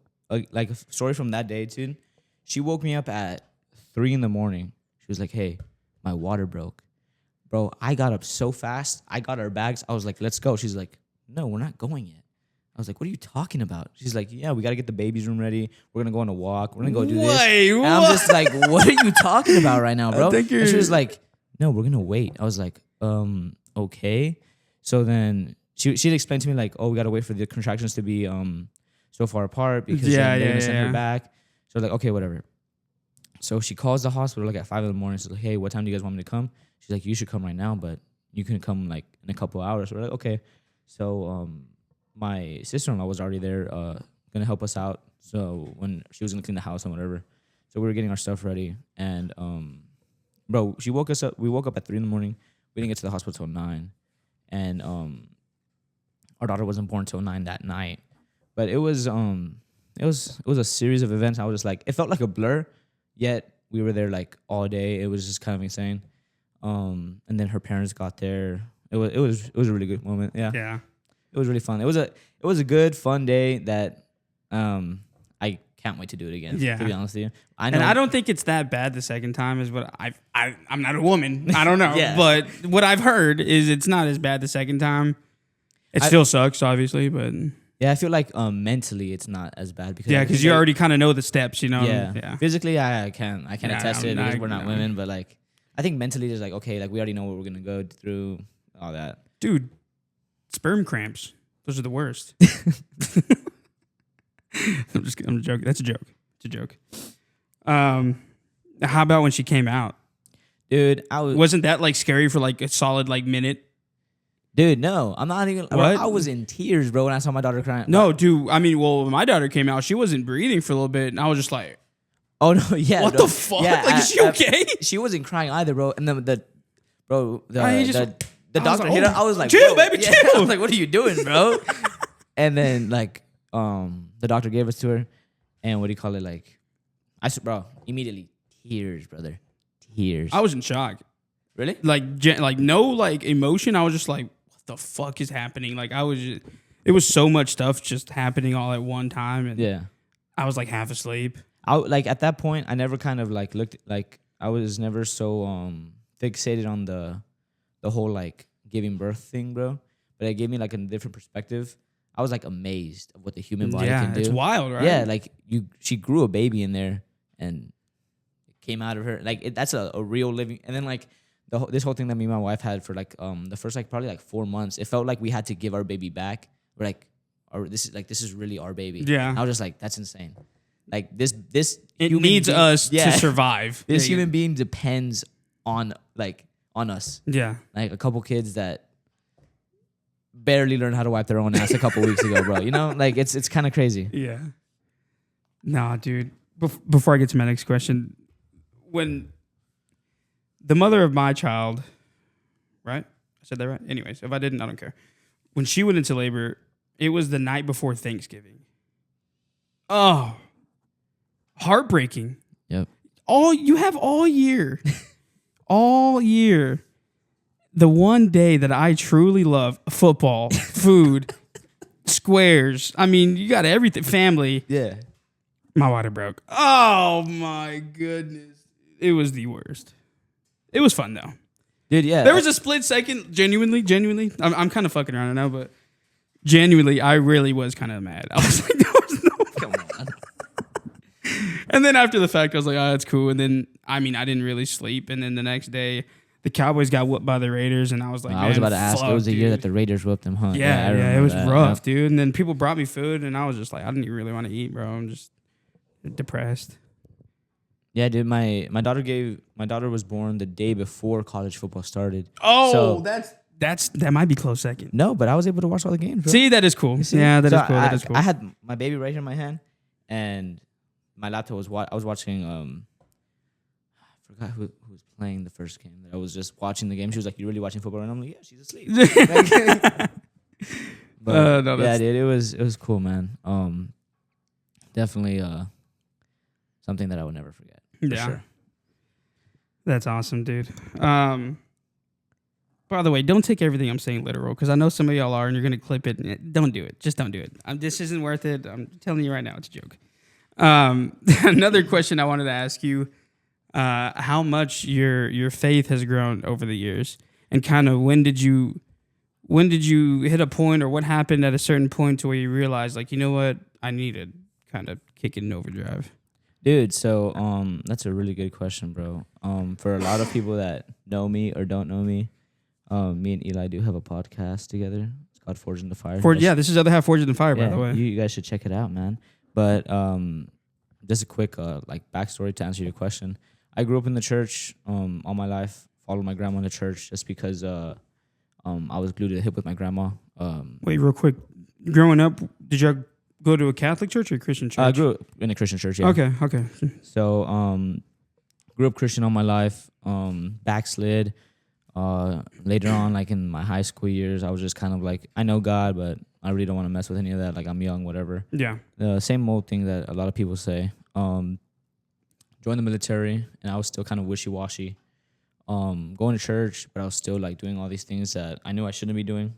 story from that day, dude. She woke me up at 3 a.m. She was like, hey, my water broke. Bro, I got up so fast. I got our bags. I was like, let's go. She's like, no, we're not going yet. I was like, what are you talking about? She's like, yeah, we got to get the baby's room ready. We're going to go on a walk. We're going to go do this. And I'm just like, what are you talking about right now, bro? And she was like, no, we're going to wait. I was like, okay. So then she'd explained to me like, oh, we got to wait for the contractions to be so far apart because they're going to send her back. So I was like, okay, whatever. So she calls the hospital like at 5 a.m. She's like, hey, what time do you guys want me to come? She's like, you should come right now, but you can come like in a couple hours. We're like, okay. So my sister-in-law was already there gonna help us out. So when she was gonna clean the house and whatever. So we were getting our stuff ready. And bro, she woke us up. We woke up at 3 a.m. We didn't get to the hospital till 9. And our daughter wasn't born till 9 that night. But it was a series of events. I was just like, it felt like a blur, yet we were there like all day. It was just kind of insane. And then her parents got there. It was a really good moment. Yeah. Yeah. It was really fun. It was a good, fun day that I can't wait to do it again. Yeah. To be honest with you. And I don't think it's that bad the second time is what I'm not a woman. I don't know. Yeah. But what I've heard is it's not as bad the second time. It still sucks, obviously, but yeah, I feel like mentally it's not as bad because you already kind of know the steps, you know. Yeah. Physically, I can't attest to it because we're not women, but like I think mentally there's like, okay, like we already know what we're gonna go through, all that. Dude, sperm cramps. Those are the worst. I'm joking. That's a joke. It's a joke. How about when she came out? Dude, wasn't that like scary for like a solid like minute? Dude, no, I'm not even. Bro, I was in tears, bro, when I saw my daughter crying. No, dude. I mean, well, when my daughter came out, she wasn't breathing for a little bit, and I was just like, "Oh no, yeah, what the fuck? Yeah, like, is she okay?" She wasn't crying either, bro. And then the doctor like, hit her. I was like, "Chill, baby, chill." I was like, "What are you doing, bro?" And then like, the doctor gave us to her, and what do you call it? Like, bro, immediately tears, brother, tears. I was in shock. Really? Like no like emotion. I was just like, the fuck is happening? Like it was so much stuff just happening all at one time, and yeah, I was like half asleep. Like at that point, I never kind of like looked like I was never so fixated on the whole like giving birth thing, bro. But it gave me like a different perspective. I was like amazed of what the human body can do. It's wild, right? Yeah, like she grew a baby in there and it came out of her. Like that's a real living. And then like this whole thing that me and my wife had for like the first like probably like 4 months, it felt like we had to give our baby back. We're like, this is really our baby. Yeah. And I was just like, that's insane. Like this it needs us to survive. This human being depends on us. Yeah. Like a couple kids that barely learned how to wipe their own ass a couple weeks ago, bro. You know, like it's kind of crazy. Yeah. Nah, dude. Before I get to my next question, when the mother of my child, right? I said that right? Anyways, if I didn't, I don't care. When she went into labor, it was the night before Thanksgiving. Oh, heartbreaking. Yep. You have all year. All year. The one day that I truly love, football, food, squares. I mean, you got everything. Family. Yeah. My water broke. Oh, my goodness. It was the worst. It was fun, though. Dude, yeah. There was a split second, genuinely. I'm kind of fucking around, I know, but genuinely, I really was kind of mad. I was like, there was no... Come on. And then after the fact, I was like, oh, that's cool. And then, I mean, I didn't really sleep. And then the next day, the Cowboys got whooped by the Raiders, and I was like, I was about to ask. It was the year that the Raiders whooped them, huh? Yeah, it was rough, dude. And then people brought me food, and I was just like, I didn't even really want to eat, bro. I'm just depressed. Yeah, dude. My daughter was born the day before college football started. Oh, so that might be close second. No, but I was able to watch all the games, bro. See, that is cool. Yeah, that is cool. I had my baby right here in my hand, and my laptop was I was watching. I forgot who was playing the first game. I was just watching the game. She was like, "You really watching football?" And I'm like, "Yeah, she's asleep." But yeah, dude, it was cool, man. Definitely something that I would never forget. Yeah, sure. That's awesome, dude. By the way, don't take everything I'm saying literal, because I know some of y'all are, and you're gonna clip it. Don't do it. Just don't do it. This isn't worth it. I'm telling you right now, it's a joke. Another question I wanted to ask you: how much your faith has grown over the years, and kind of when did you hit a point, or what happened at a certain point to where you realized, like, you know what, I need to kind of kick it in overdrive? Dude, so that's a really good question, bro. For a lot of people that know me or don't know me, me and Eli do have a podcast together. It's called Forged in the Fire. This is other half Forged in the Fire, by the way. You guys should check it out, man. But just a quick backstory to answer your question. I grew up in the church all my life. Followed my grandma in the church just because I was glued to the hip with my grandma. Wait, real quick. Growing up, did you go to a Catholic church or a Christian church? I grew up in a Christian church, yeah. Okay. So grew up Christian all my life. Backslid. Later on, like in my high school years, I was just kind of like, I know God, but I really don't want to mess with any of that. Like, I'm young, whatever. Yeah. The same old thing that a lot of people say. Joined the military, and I was still kind of wishy-washy. Going to church, but I was still like doing all these things that I knew I shouldn't be doing.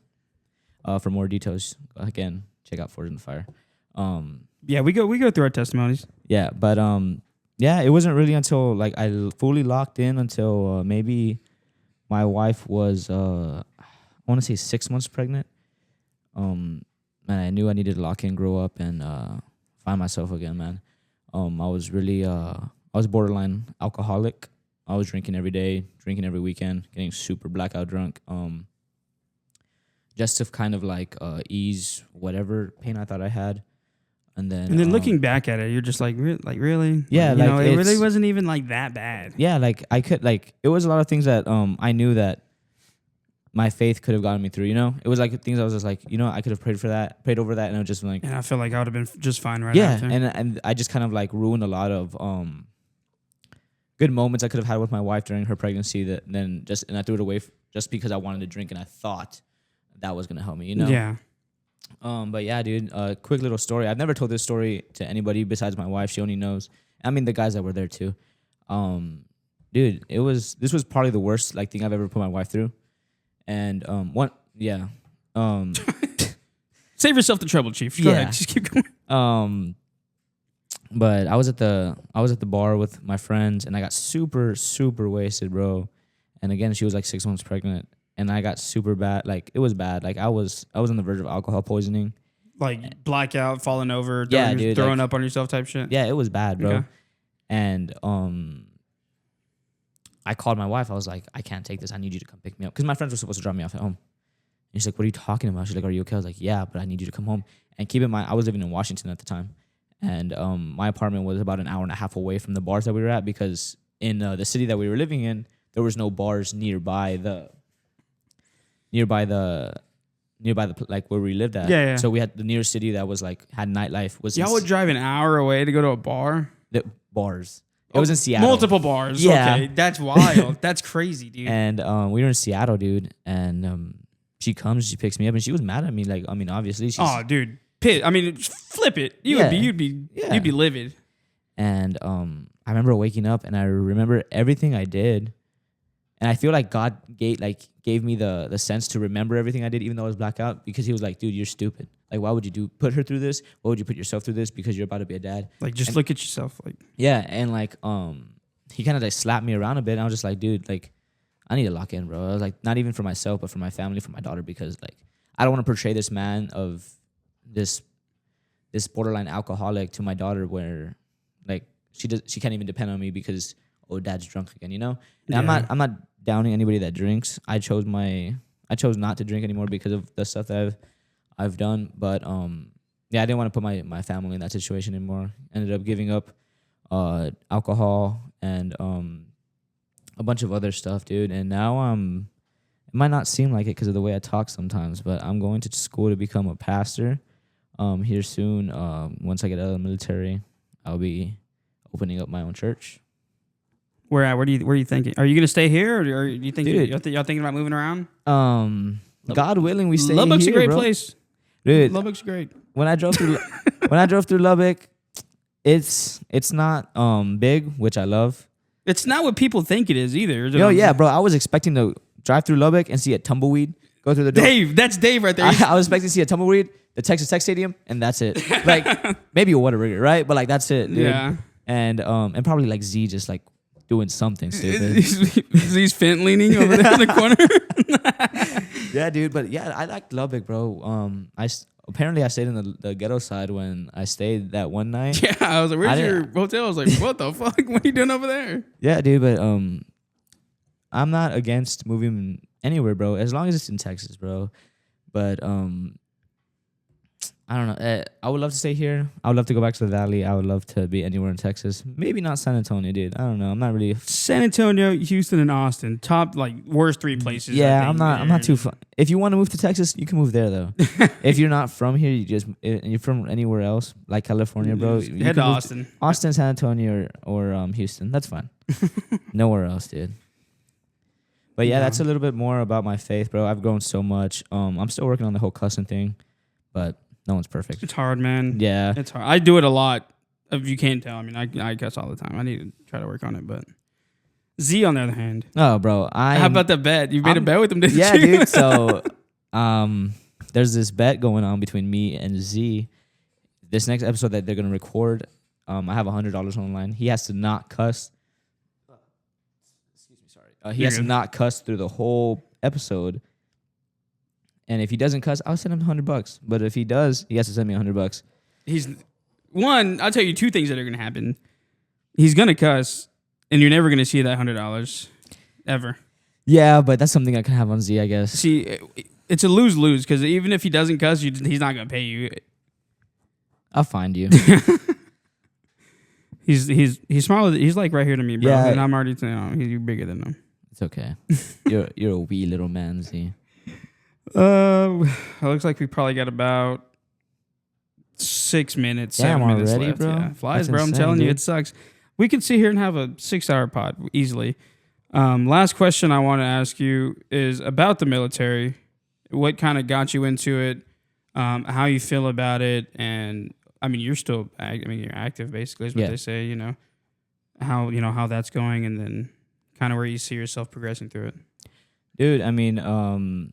For more details, again, check out Forged in the Fire. Yeah, we go through our testimonies. Yeah, but it wasn't really until like I fully locked in until maybe my wife was I want to say 6 months pregnant. And I knew I needed to lock in, grow up, and find myself again, man. I was borderline alcoholic. I was drinking every day, drinking every weekend, getting super blackout drunk. Just to kind of like ease whatever pain I thought I had. And then looking back at it, you're just like really? Yeah, like it really wasn't even like that bad. Yeah, like I could it was a lot of things that I knew that my faith could have gotten me through, you know? It was like things I was just like, you know, I could have prayed over that, and I was just like... And I feel like I would have been just fine after. And I just kind of like ruined a lot of good moments I could have had with my wife during her pregnancy and I threw it away just because I wanted to drink, and I thought that was going to help me, you know? Yeah. But yeah, dude, quick little story. I've never told this story to anybody besides my wife. She only knows. I mean, the guys that were there too. Dude, this was probably the worst like thing I've ever put my wife through. And save yourself the trouble, Chief. Go ahead, just keep going. But I was at the bar with my friends, and I got super, super wasted, bro. And again, she was like 6 months pregnant, and I got super bad. Like, it was bad. Like, I was on the verge of alcohol poisoning. Like blackout, falling over, throwing up on yourself type shit. Yeah, it was bad, bro. Okay. And I called my wife. I was like, I can't take this. I need you to come pick me up. Because my friends were supposed to drop me off at home. And she's like, what are you talking about? She's like, are you okay? I was like, yeah, but I need you to come home. And keep in mind, I was living in Washington at the time. And my apartment was about an hour and a half away from the bars that we were at, because in the city that we were living in, there was no bars nearby the like where we lived at. Yeah. So we had the nearest city that was like had nightlife was. Y'all would drive an hour away to go to a bar? The bars. It was in Seattle. Multiple bars. Yeah. Okay, that's wild. That's crazy, dude. And we were in Seattle, dude. And she comes, she picks me up, and she was mad at me. Like, I mean, obviously, she's... Oh, dude. I mean, flip it. You'd be livid. And I remember waking up, and I remember everything I did. And I feel like God gave me the sense to remember everything I did, even though I was blackout, because he was like, dude, you're stupid. Like, why would you put her through this? Why would you put yourself through this? Because you're about to be a dad. Like, just look at yourself. Like, yeah. And like, he kind of like slapped me around a bit. And I was just like, dude, like, I need to lock in, bro. I was like, not even for myself, but for my family, for my daughter, because like, I don't want to portray this man of this borderline alcoholic to my daughter, where like she can't even depend on me because dad's drunk again, you know? And yeah. I'm not downing anybody that drinks. I chose not to drink anymore because of the stuff that I've done. But yeah, I didn't want to put my family in that situation anymore. Ended up giving up alcohol and a bunch of other stuff, dude. And now it might not seem like it because of the way I talk sometimes, but I'm going to school to become a pastor here soon. Once I get out of the military, I'll be opening up my own church. Where are you thinking? Are you gonna stay here, or are you thinking y'all thinking about moving around? God willing, we stay Lubbock's here, a great bro. place, dude. Lubbock's great. When I drove through Lubbock, it's not big, which I love. It's not what people think it is either. Yeah, bro. I was expecting to drive through Lubbock and see a tumbleweed go through the door. Dave, that's Dave right there. I was expecting to see a tumbleweed, the Texas Tech Stadium, and that's it. Like maybe a Whataburger, right? But like that's it, dude. Yeah. And probably like Z just like doing something stupid. Z's Fent leaning over there in the corner. Yeah, dude. But yeah, I like Lubbock, bro. Apparently I stayed in the ghetto side when I stayed that one night. Yeah, I was like, "Where's your hotel?" I was like, "What the fuck? What are you doing over there?" Yeah, dude. But I'm not against moving anywhere, bro, as long as it's in Texas, bro. But I don't know. I would love to stay here. I would love to go back to the Valley. I would love to be anywhere in Texas. Maybe not San Antonio, dude. I don't know. I'm not really San Antonio, Houston, and Austin. Top worst 3 places. Yeah, I'm not too fun. If you want to move to Texas, you can move there though. If you're not from here, you're from anywhere else, like California, bro. You head to Austin. Austin, San Antonio, or Houston. That's fine. Nowhere else, dude. But yeah, that's a little bit more about my faith, bro. I've grown so much. I'm still working on the whole cussing thing, but no one's perfect. It's hard, man. Yeah. It's hard. I do it a lot. If you can't tell, I mean, I cuss all the time. I need to try to work on it, but Z, on the other hand. Oh, bro. How about the bet? You made a bet with him, didn't you? Yeah, dude. So there's this bet going on between me and Z. This next episode that they're going to record, I have $100 online. He has to not cuss. Excuse me, sorry. He has to not cuss through the whole episode. And if he doesn't cuss, I'll send him $100. But if he does, he has to send me $100. I'll tell you 2 things that are going to happen. He's going to cuss, and you're never going to see that $100 ever. Yeah, but that's something I can have on Z, I guess. See, it's a lose-lose because even if he doesn't cuss, he's not going to pay you. I'll find you. He's smaller. He's like right here to me, bro. Yeah. And I'm already saying, you're bigger than him. It's okay. You're a wee little man, Z. It looks like we probably got about 6 minutes. Damn, 7 minutes already, left. bro. Yeah. Flies, That's bro. I'm insane, telling you, dude. it sucks. We could sit here and have a 6-hour pod easily. Last question I want to ask you is about the military. What kind of got you into it? How you feel about it? And I mean, you're still, you're active basically is what they say. You know how that's going, and then kind of where you see yourself progressing through it. Dude, I mean,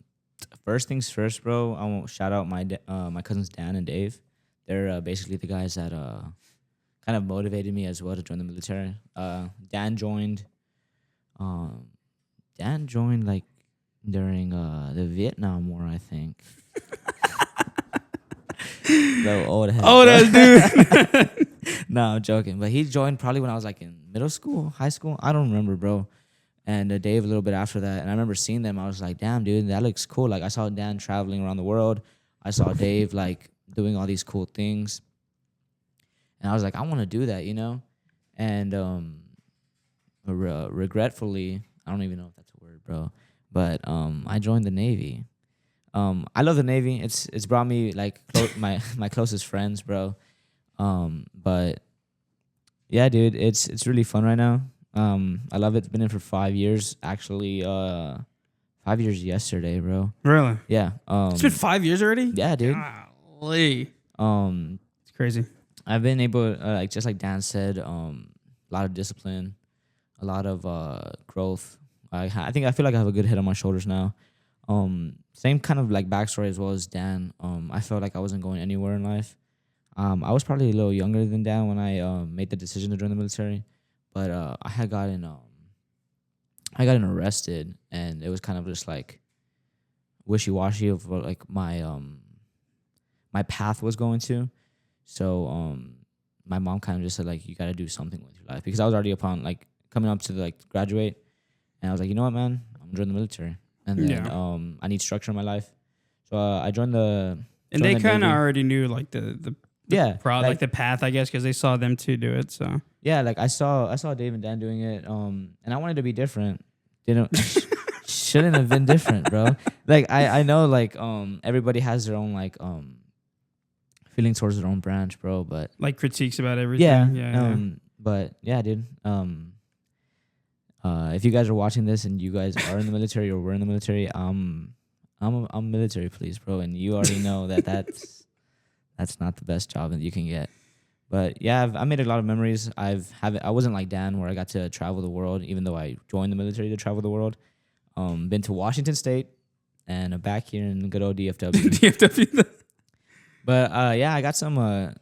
first things first, bro. I want to shout out my cousins Dan and Dave. They're basically the guys that kind of motivated me as well to join the military. Dan joined like during the Vietnam War, I think. So old head. Oh, that dude. No, I'm joking. But he joined probably when I was like in middle school, high school. I don't remember, bro. And Dave a little bit after that. And I remember seeing them. I was like, damn, dude, that looks cool. Like I saw Dan traveling around the world. I saw Dave like doing all these cool things. And I was like, I want to do that, you know? And regretfully, I don't even know if that's a word, bro. But I joined the Navy. I love the Navy. It's brought me like my closest friends, bro. But yeah, dude, it's really fun right now. I love it. It's been in for 5 years. Actually, 5 years yesterday, bro. Really? Yeah. It's been 5 years already? Yeah, dude. Golly. It's crazy. I've been able, like just like Dan said, a lot of discipline, a lot of growth. I feel like I have a good head on my shoulders now. Same kind of like backstory as well as Dan. I felt like I wasn't going anywhere in life. I was probably a little younger than Dan when I made the decision to join the military, but I had gotten arrested, and it was kind of just like wishy-washy of what like my path was going to. So my mom kind of just said like, you got to do something with your life, because I was already coming up to like graduate. And I was like, you know what, man, I'm gonna join the military. And then I need structure in my life, so I joined the. And they kind of already knew like the like the path, I guess, because they saw them two do it. So yeah, like I saw Dave and Dan doing it, and I wanted to be different. Shouldn't have been different, bro. Like I know like everybody has their own like feeling towards their own branch, bro. But like critiques about everything. Yeah. But yeah, dude. If you guys are watching this and you guys are in the military or were in the military, I'm military police, bro, and you already know that's not the best job that you can get. But yeah, I made a lot of memories. I wasn't like Dan where I got to travel the world, even though I joined the military to travel the world. Been to Washington State and back here in good old DFW. DFW. But yeah, I got some. My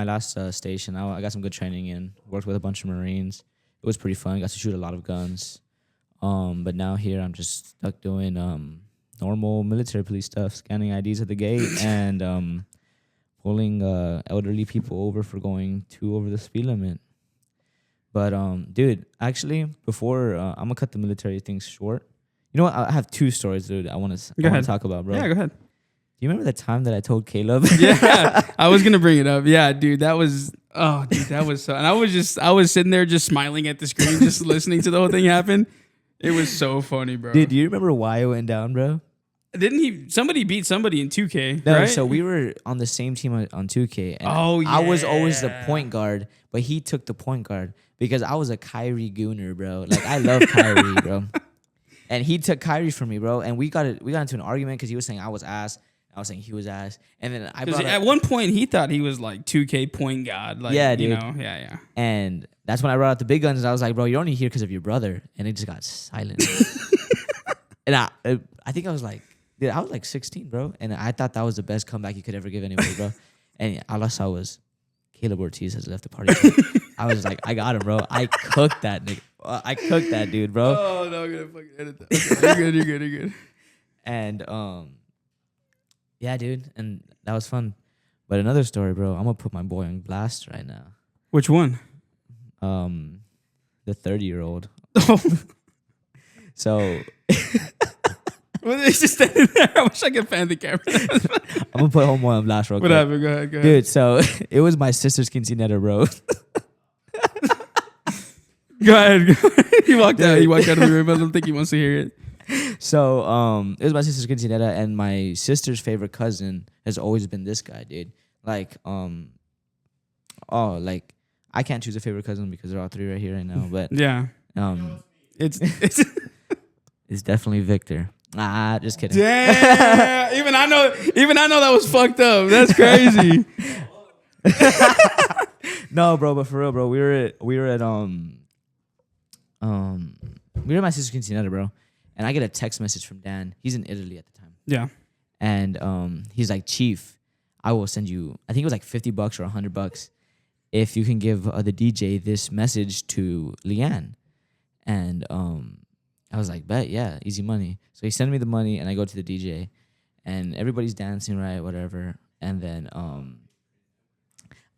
last station, I got some good training in. Worked with a bunch of Marines. It was pretty fun. Got to shoot a lot of guns. But now here I'm just stuck doing normal military police stuff, scanning IDs at the gate and pulling elderly people over for going over the speed limit. But dude, actually, before I'm gonna cut the military things short. You know what? I have two stories, dude. I want to talk about, bro. Yeah, go ahead. Do you remember the time that I told Caleb? Yeah, I was gonna bring it up. Yeah, dude, that was so. And I was sitting there just smiling at the screen, just listening to the whole thing happen. It was so funny, bro. Dude, do you remember why it went down, bro? Didn't somebody beat somebody in 2K? No, right? So we were on the same team on 2K. And I was always the point guard, but he took the point guard because I was a Kyrie gooner, bro. Like I love Kyrie, bro. And he took Kyrie from me, bro. And we got into an argument because he was saying I was ass. I was saying he was ass. And then at one point he thought he was like 2K point god. Like, yeah, dude. You know, yeah. And that's when I brought out the big guns. And I was like, bro, you're only here because of your brother. And it just got silent. And I think I was like, dude, I was like 16, bro. And I thought that was the best comeback you could ever give anybody, bro. And all I saw was Caleb Ortiz has left the party. I was like, I got him, bro. I cooked that nigga. I cooked that dude, bro. Oh, no, I'm going to fucking edit that. Okay, you're good. And, yeah, dude. And that was fun. But another story, bro. I'm going to put my boy on blast right now. Which one? The 30-year-old. Oh. So... Well, it's just standing there. I wish I could fan the camera. I'm going to put homeboy on blast real quick. Whatever, go ahead. Dude, so it was my sister's quinceanera, bro. Go ahead. He walked out. He walked out of the room. I don't think he wants to hear it. So it was my sister's quinceanera, and my sister's favorite cousin has always been this guy, dude. Like, like I can't choose a favorite cousin because they're all three right here right now. But yeah, it's definitely Victor. Just kidding. Damn. Even I know that was fucked up. That's crazy. No, bro, but for real, bro, we were at my sister's quinceanera, bro, and I get a text message from Dan. He's in Italy at the time. Yeah. And he's like, Chief, I will send you, I think it was like $50 or $100 if you can give the DJ this message to Leanne. And I was like, bet, yeah, easy money. So he sent me the money, and I go to the DJ, and everybody's dancing, right, whatever. And then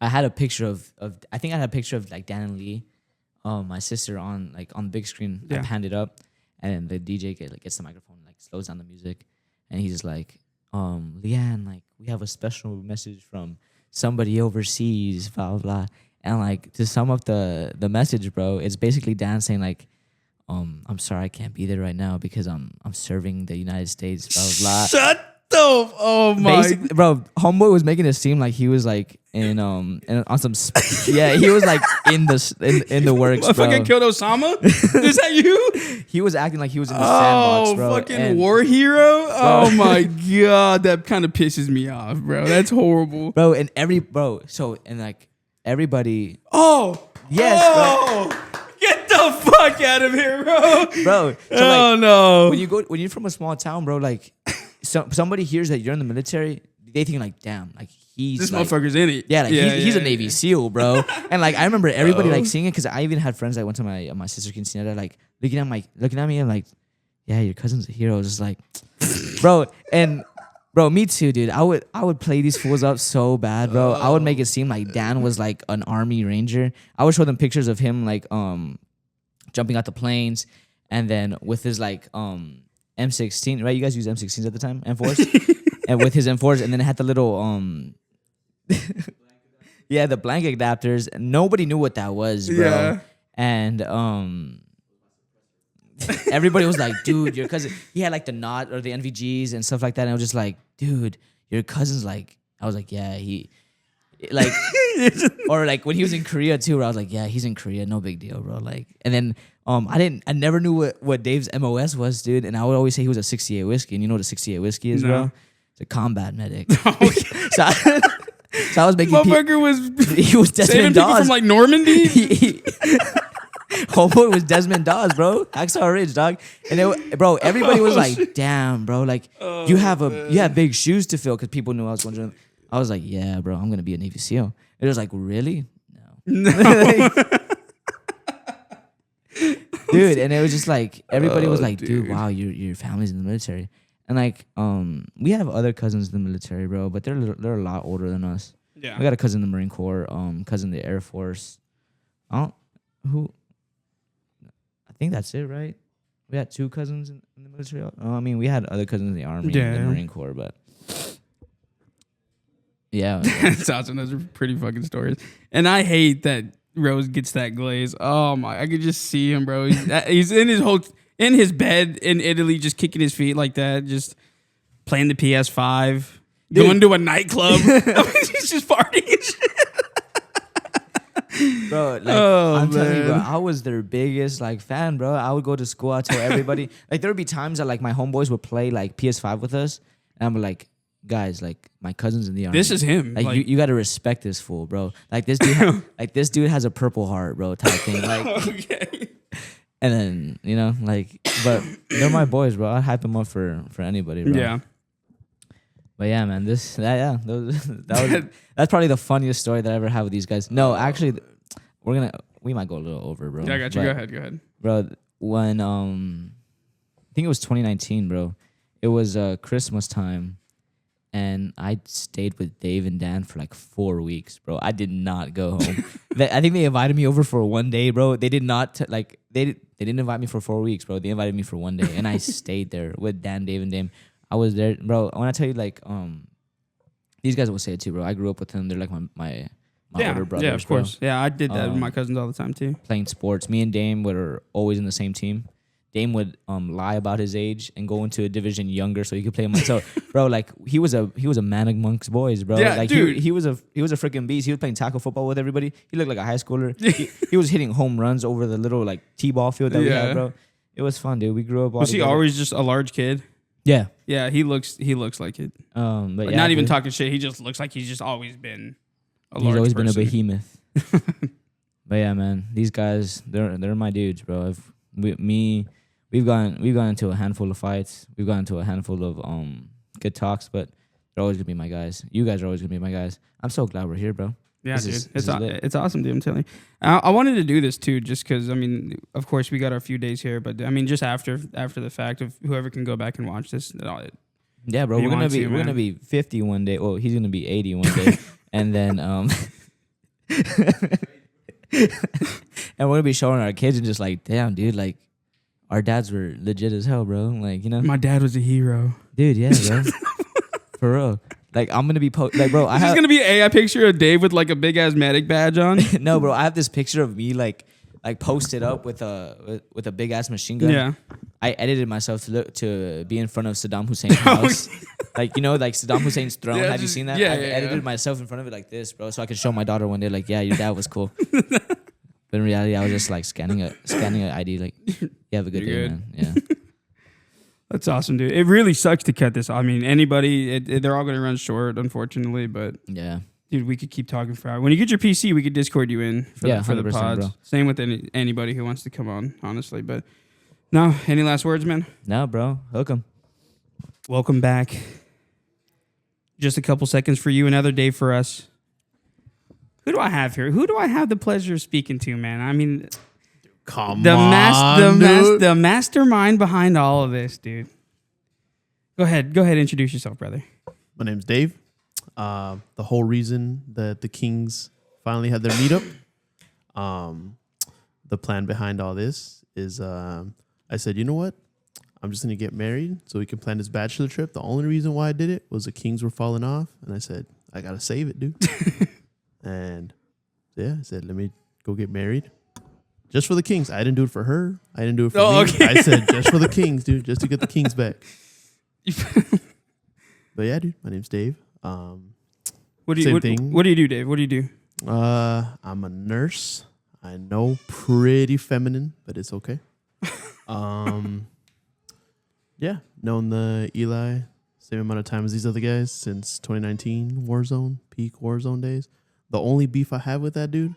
I had a picture of I think I had a picture of like Dan and Lee, my sister on the big screen. Yeah. I panned it up, and the DJ gets the microphone, like slows down the music, and he's just like, Leanne, like we have a special message from somebody overseas, blah blah blah. And like to sum up the message, bro, it's basically Dan saying like, I'm sorry I can't be there right now because I'm serving the United States, blah blah blah. Shut the oh my bro, homeboy was making it seem like he was like in on some yeah, he was like in the works, bro. Fucking killed Osama? Is that you? He was acting like he was in the sandbox, bro. Fucking war hero? Bro. Oh my god, that kind of pisses me off, bro. That's horrible. Bro, and like everybody. Oh yes, bro. Get the fuck out of here, bro. Bro. So no. When you're from a small town, bro, like somebody hears that you're in the military, they think like, damn, like this motherfucker's in it. Yeah, like he's a Navy SEAL, bro. And like I remember everybody like seeing it because I even had friends that went to my sister's quinceanera, like looking at me and like, yeah, your cousin's a hero. I was just like, bro, me too, dude. I would play these fools up so bad, bro. I would make it seem like Dan was like an Army Ranger. I would show them pictures of him like jumping out the planes And then with his like M16, right? You guys use M16s at the time, M4s, and with his M4s, and then it had the little yeah, the blanket adapters. Nobody knew what that was, bro. Yeah. And everybody was like, dude, your cousin. He had like the NOT or the NVGs and stuff like that. And I was just like, dude, your cousin's like. I was like, yeah, he like, or like when he was in Korea too, where I was like, yeah, he's in Korea, no big deal, bro. Like, and then I never knew what Dave's MOS was, dude. And I would always say he was a 68 whiskey, and you know what a 68 whiskey is, bro? It's a combat medic. So I was making. Motherfucker he was Desmond saving people Dawes from like Normandy. Homeboy was Desmond Dawes, bro. Hacksaw Ridge, dog. And everybody was like, "Damn, bro! Like you have big shoes to fill," because people knew I was going to. I was like, "Yeah, bro, I'm gonna be a Navy SEAL." It was like, "Really? No." Dude, and it was just like everybody was like, dude, wow, your family's in the military. And like, we have other cousins in the military, bro, but they're a lot older than us. Yeah. We got a cousin in the Marine Corps, cousin in the Air Force. I think that's it, right? We had 2 cousins in the military. I mean, we had other cousins in the Army and the Marine Corps, but yeah. That's awesome. Those are pretty fucking stories. And I hate that Rose gets that glaze. Oh my! I could just see him, bro. He's in his bed in Italy, just kicking his feet like that, just playing the PS5, going to a nightclub. He's just partying and shit. Bro, like, I'm telling you, bro, I was their biggest like fan, bro. I would go to school, I tell everybody. Like there would be times that like my homeboys would play like PS5 with us, and I'm like, guys, like my cousin's in the Army. This is him. Like you got to respect this fool, bro. Like this dude, has a Purple Heart, bro, type thing. Like, okay. And then but they're my boys, bro. I hype them up for anybody, bro. Yeah. But yeah, man, that's probably the funniest story that I ever had with these guys. No, actually, we might go a little over, bro. Yeah, I got you. Go ahead. Bro, when I think it was 2019, bro. It was Christmas time, and I stayed with Dave and Dan for like 4 weeks, bro. I did not go home. I think they invited me over for 1 day, bro. They did not they didn't invite me for 4 weeks, bro. They invited me for 1 day, and I stayed there with Dan, Dave, and Dave. I was there, bro. When I tell you, like, these guys will say it too, bro. I grew up with them. They're like my older brothers. Yeah, of course. Bro. Yeah, I did that with my cousins all the time too. Playing sports. Me and Dame were always in the same team. Dame would lie about his age and go into a division younger so he could play him. So, bro, like he was a man amongst boys, bro. Yeah, like dude. He was a freaking beast. He was playing tackle football with everybody. He looked like a high schooler. he was hitting home runs over the little like t-ball field that we had, bro. It was fun, dude. We grew up. Was he always just a large kid? Yeah. Yeah, he looks like it. But like yeah, not even talking shit. He just looks like he's just always been a large He's always person. been a behemoth. But yeah, man, these guys, they're my dudes, bro. We've gone into a handful of fights. We've gone into a handful of good talks, but they're always gonna be my guys. You guys are always gonna be my guys. I'm so glad we're here, bro. Yeah, dude. It's awesome, dude. I'm telling you. I wanted to do this too, just because, I mean, of course, we got our few days here, but I mean, just after the fact of whoever can go back and watch this. Yeah, bro. We're gonna be 50 one day. Well, he's gonna be 80 one day, and then and we're gonna be showing our kids and just like, damn, dude, like our dads were legit as hell, bro. Like, you know, my dad was a hero, dude. Yeah, bro. For real. Like, I'm gonna be like, bro. This is gonna be an AI picture of Dave with like a big ass medic badge on. No, bro. I have this picture of me like posted up with a big ass machine gun. Yeah. I edited myself to be in front of Saddam Hussein's house. Like, you know, like Saddam Hussein's throne. Yeah, have you seen that? Yeah, I edited myself in front of it like this, bro, so I could show my daughter one day, like, yeah, your dad was cool. But in reality, I was just like scanning an ID, like, you have a good day, man. Yeah. That's awesome, dude. It really sucks to cut this. I mean, anybody, they're all going to run short, unfortunately. But yeah, dude, we could keep talking for hours. When you get your PC, we could Discord you in for the pods. Bro. Same with anybody who wants to come on, honestly. But no, any last words, man? No, bro. Hook 'em. Welcome back. Just a couple seconds for you. Another day for us. Who do I have here? Who do I have the pleasure of speaking to, man? I mean, the mastermind behind all of this, dude. Go ahead, introduce yourself, brother. My name's Dave. The whole reason that the Kingz finally had their meetup, the plan behind all this is I said, you know what? I'm just going to get married so we can plan this bachelor trip. The only reason why I did it was the Kings were falling off. And I said, I got to save it, dude. And yeah, I said, let me go get married. Just for the Kings. I didn't do it for her. I didn't do it for me. Okay. I said, just for the Kings, dude. Just to get the Kings back. But yeah, dude, my name's Dave. What do you do, Dave? What do you do? I'm a nurse. I know, pretty feminine, but it's okay. Yeah, known the Eli same amount of time as these other guys since 2019 Warzone, peak Warzone days. The only beef I have with that dude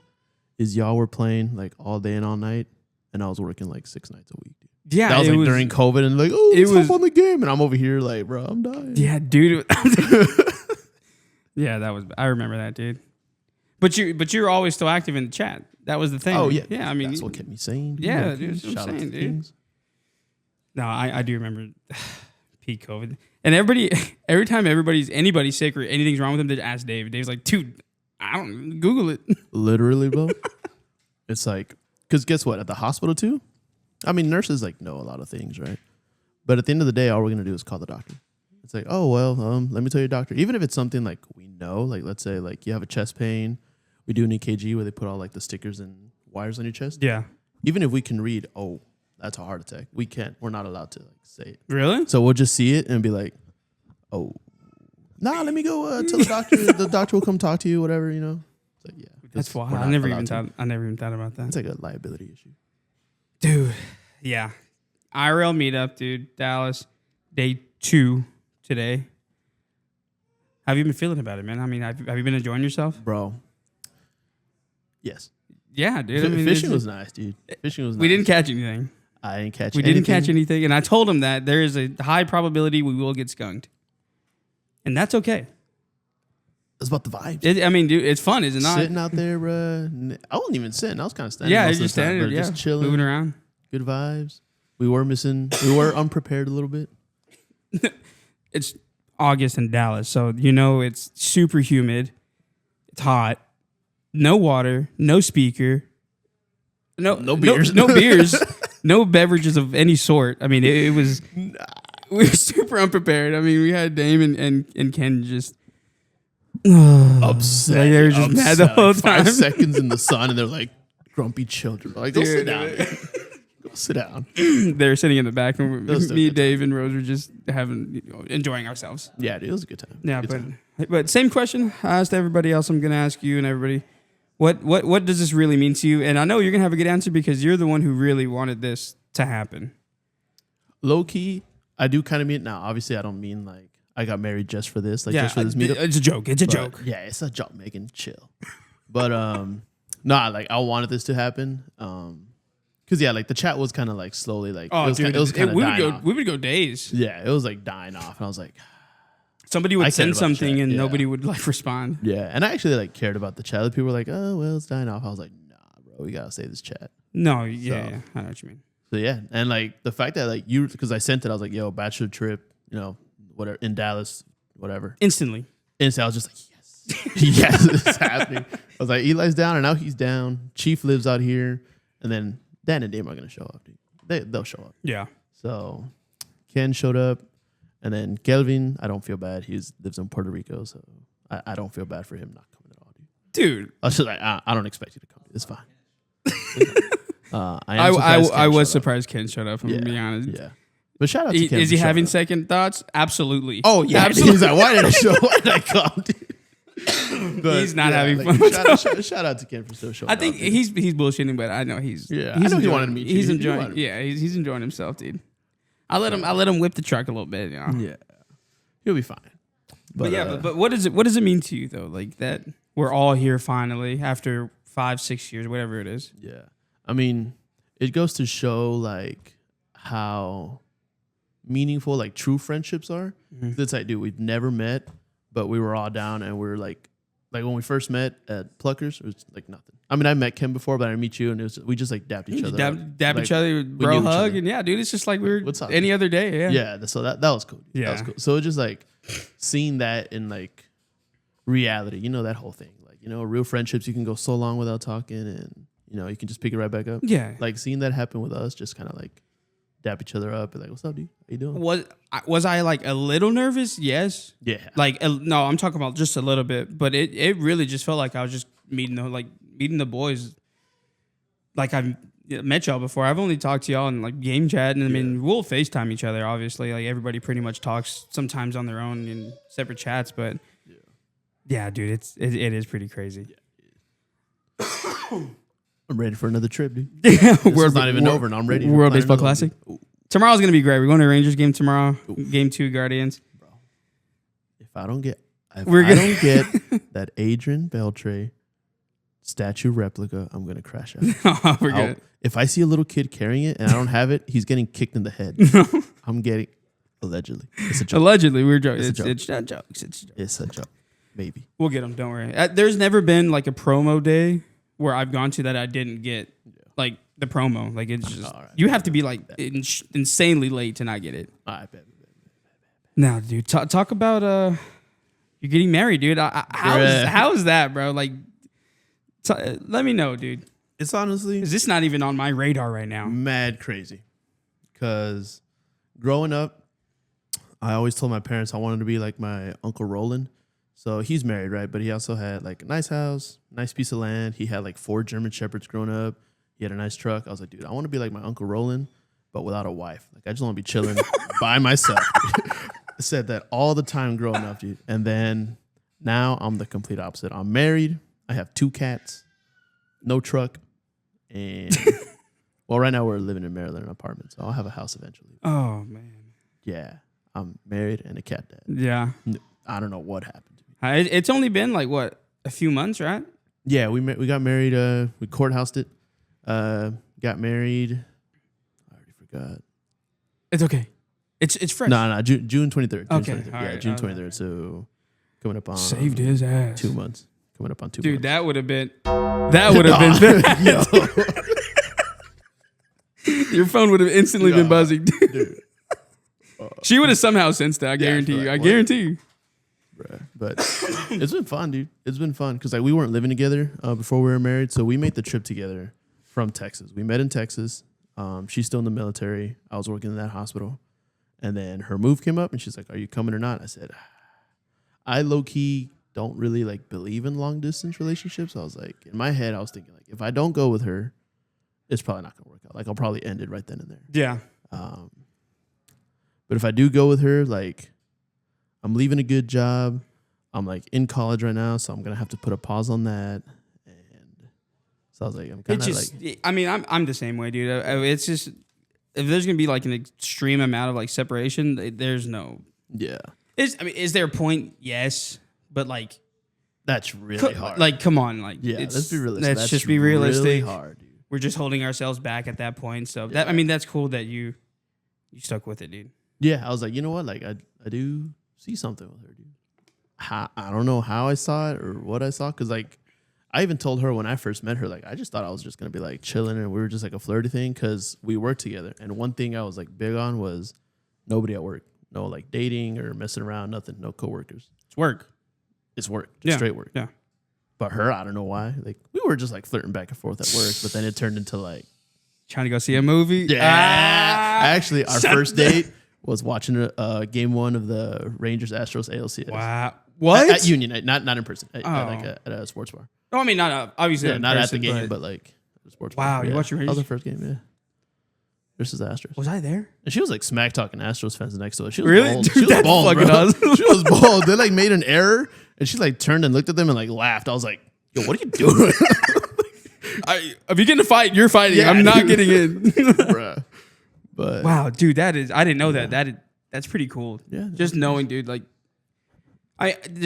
is y'all were playing like all day and all night, and I was working like 6 nights a week. Dude. Yeah, that was like during COVID, and like, oh, let's hop on the game, and I'm over here like, bro, I'm dying. Yeah, dude. Yeah, that was. I remember that, dude. But you're always still active in the chat. That was the thing. Oh yeah, yeah. I mean, that's what kept me sane. Dude. Yeah, dude. That's what Shout I'm out saying, to dude. Kings. No, I do remember peak COVID, and every time anybody's sick or anything's wrong with them, they just ask Dave. Dave's like, dude, I don't Google it. Literally, bro. It's like, because guess what? At the hospital too. I mean, nurses like know a lot of things, right? But at the end of the day, all we're gonna do is call the doctor. It's like, oh well, let me tell your doctor. Even if it's something like we know, like let's say like you have a chest pain, we do an EKG where they put all like the stickers and wires on your chest. Yeah. Even if we can read, oh, that's a heart attack. We can't. We're not allowed to like say it. Really? So we'll just see it and be like, oh, nah, let me go tell the doctor. The doctor will come talk to you, whatever, you know. It's like, yeah. That's wild. I never even thought about that. It's like a liability issue. Dude, yeah. IRL meetup, dude. Dallas, day 2 today. How have you been feeling about it, man? I mean, have you been enjoying yourself? Bro. Yes. Yeah, dude. I mean, fishing was nice, dude. Fishing was nice. We didn't catch anything. I didn't catch anything. We didn't catch anything. And I told him that there is a high probability we will get skunked. And that's okay. It's about the vibes. I mean, dude, it's fun, is it not? Sitting out there, bro. I wasn't even sitting. I was kind of standing. Yeah, just standing. Yeah, just chilling. Moving around. Good vibes. We were unprepared a little bit. It's August in Dallas, so you know it's super humid. It's hot. No water, no speaker, no beers, no beers, no beverages of any sort. I mean, it was we were super unprepared. I mean, we had Dame and Ken just upset. Like they were just mad the whole time. 5 seconds in the sun, and they're like grumpy children. Like, go sit down. Go sit down. They were sitting in the back, and me, Dave, and Rose were just enjoying ourselves. Yeah, dude, it was a good time. Yeah, but same question I asked everybody else. I'm gonna ask you and everybody. What does this really mean to you? And I know you're going to have a good answer because you're the one who really wanted this to happen. Low key, I do kind of mean, now obviously I don't mean like I got married just for this, like just for this meetup. It's a joke. It's a joke. Yeah, it's a joke, Megan. Chill. But like I wanted this to happen. Cause yeah, like the chat was kind of like slowly like it was kind of dying off. We would go days. Yeah, it was like dying off. And I was like, somebody would send something and nobody would like respond. Yeah, and I actually like cared about the chat. People were like, "Oh, well, it's dying off." I was like, "Nah, bro, we gotta save this chat." No, yeah, I know what you mean. So yeah, and like the fact that like because I sent it, I was like, "Yo, bachelor trip, you know, whatever in Dallas, whatever." Instantly, I was just like, "Yes, yes, it's happening." I was like, "Eli's down, and now he's down. Chief lives out here, and then Dan and Dame are gonna show up. Dude. They'll show up." Yeah. So Ken showed up. And then Kelvin, I don't feel bad. He lives in Puerto Rico, so I don't feel bad for him not coming at all, dude. I was just like, I don't expect you to come. It's fine. I was surprised Ken showed up. I'm gonna be honest. Yeah, but shout out to Ken. Is he having second thoughts? Absolutely. Oh yeah, absolutely. He's like, why did I show? Why did I come, dude? But he's not having fun. Shout out to Ken for still showing. I think he's bullshitting, but I know he's. Yeah, I know he wanted to meet you. He's enjoying. Yeah, he's enjoying himself, dude. I let him whip the truck a little bit, you know. Yeah, he'll be fine. But what does it mean to you though? Like that we're all here finally after 5-6 years, whatever it is. Yeah, I mean, it goes to show like how meaningful like true friendships are. Mm-hmm. It's like, dude, we've never met, but we were all down and we're like when we first met at Pluckers, it was like nothing. I mean, I met Kim before, but I meet you, and we just like dapped each other. Dap each other, bro, hug, and yeah, dude, it's just like we were any other day. Yeah, yeah. So that was cool. Yeah, that was cool. So it's just like seeing that in like reality, you know, that whole thing. Like, you know, real friendships, you can go so long without talking, and you know, you can just pick it right back up. Yeah, like seeing that happen with us, just kind of like dap each other up, and like, what's up, dude? How you doing? Was I like a little nervous? Yes. Yeah. Like no, I'm talking about just a little bit, but it really just felt like I was just meeting the boys. Like I've met y'all before. I've only talked to y'all in like game chat, and I mean we'll FaceTime each other. Obviously, like everybody pretty much talks sometimes on their own in separate chats, but yeah, dude, it is pretty crazy. Yeah. I'm ready for another trip, dude. We're not even over, and I'm ready. World Baseball Classic. Tomorrow's gonna be great. We're going to a Rangers game tomorrow. Oof. Game 2, Guardians. Bro, if I don't get that Adrian Beltre statue replica, I'm gonna crash out. We're good. If I see a little kid carrying it and I don't have it, he's getting kicked in the head. I'm getting allegedly. It's a joke. Allegedly, we're joking. It's not jokes. It's a joke. Maybe we'll get them. Don't worry. There's never been like a promo day where I've gone to that I didn't get like the promo. Like it's just you have to be like insanely late to not get it. All right, bet. Now, dude, talk about you're getting married, dude. How is that, bro? Like, let me know, dude. It's honestly, is this not even on my radar right now? Mad crazy. Because growing up, I always told my parents I wanted to be like my Uncle Roland. So he's married, right? But he also had like a nice house, nice piece of land. He had like 4 German Shepherds growing up. He had a nice truck. I was like, dude, I want to be like my Uncle Roland, but without a wife. Like, I just want to be chilling by myself. I said that all the time growing up, dude. And then now I'm the complete opposite. I'm married. I have 2 cats, no truck. And well, right now we're living in Maryland in an apartment, so I'll have a house eventually. Oh, man. Yeah. I'm married and a cat dad. Yeah. I don't know what happened. It's only been like what, a few months, right? Yeah, we got married. We courthoused it. Got married. I already forgot. It's okay. It's fresh. No, June 23rd. Okay, 23rd. all Yeah, right, June 23rd. So coming up on saved his ass. 2 months. Coming up on 2 Dude, months. that would have been bad. Your phone would have instantly been buzzing, dude. She would have somehow sensed that. I guarantee you. I guarantee you. But it's been fun, dude. It's been fun because like we weren't living together before we were married, so we made the trip together from Texas. We met in Texas. She's still in the military. I was working in that hospital, and then her move came up, and she's like, "Are you coming or not?" I said, "I low key don't really like believe in long distance relationships." I was like, in my head, I was thinking like, if I don't go with her, it's probably not gonna work out. Like I'll probably end it right then and there. Yeah. But if I do go with her, like, I'm leaving a good job. I'm like in college right now, so I'm gonna have to put a pause on that. And so I was like, I'm kind of like, I mean, I'm the same way, dude. It's just if there's gonna be like an extreme amount of like separation, there's no. Yeah. Is there a point? Yes, but like that's really hard. Like, come on, like yeah. Let's be realistic. Let's just be realistic. Really hard, dude. We're just holding ourselves back at that point. So that I mean, that's cool that you stuck with it, dude. Yeah, I was like, you know what? Like, I do see something with her, dude. I don't know how I saw it or what I saw, because like I even told her when I first met her, like I just thought I was just gonna be like chilling and we were just like a flirty thing because we worked together. And one thing I was like big on was nobody at work, no like dating or messing around, nothing, no coworkers. It's work. It's work, just straight work. Yeah. But her, I don't know why. Like we were just like flirting back and forth at work, but then it turned into like trying to go see a movie. Yeah. Actually, our first date was watching game 1 of the Rangers Astros ALCS. Wow. What? At Union, not in person. At a sports bar. Oh, I mean, not obviously. Yeah, not person, at the game, but like a sports bar. Wow, you watched your Rangers? That was the first game, yeah. Versus the Astros. Was I there? And she was like smack talking Astros fans next to her. She was really? bold. Dude, she was bold, fucking awesome. She was bold. They like made an error, and she like turned and looked at them and like laughed. I was like, "Yo, what are you doing?" If you get in a fight, you're fighting. Yeah, I'm not getting in. Bruh. But wow, dude, I didn't know that. That's pretty cool. Yeah, just knowing, dude. Like,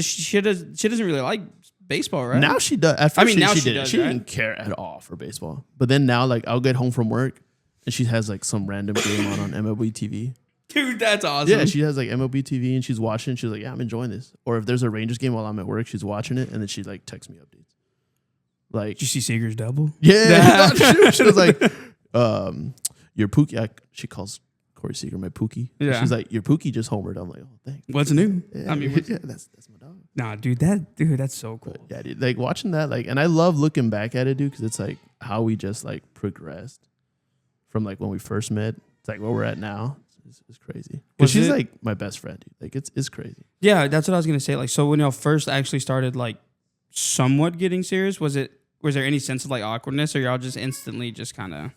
she doesn't really like baseball, right? Now she does. At first, now she she did. does. She didn't care at all for baseball. But then now, like, I'll get home from work and she has like some random game on MLB TV. Dude, that's awesome. Yeah, she has like MLB TV and she's watching. And she's like, "Yeah, I'm enjoying this." Or if there's a Rangers game while I'm at work, she's watching it and then she like texts me updates. Like, did you see Seager's double? Yeah, she was like, "Your Pookie." She calls Corey Seager my Pookie. Yeah, she's like, "Your Pookie just homered." I'm like, "Oh, thanks." What's new? Yeah, I mean, yeah, that's my dog. Nah, dude, that's so cool. But yeah, dude, like watching that, like, and I love looking back at it, dude, because it's like how we just like progressed from like when we first met It's like where we're at now. It's crazy. Because she's like my best friend, dude. Like it's crazy. Yeah, that's what I was gonna say. Like, so when y'all first actually started like somewhat getting serious, was there any sense of like awkwardness, or y'all just instantly just kind of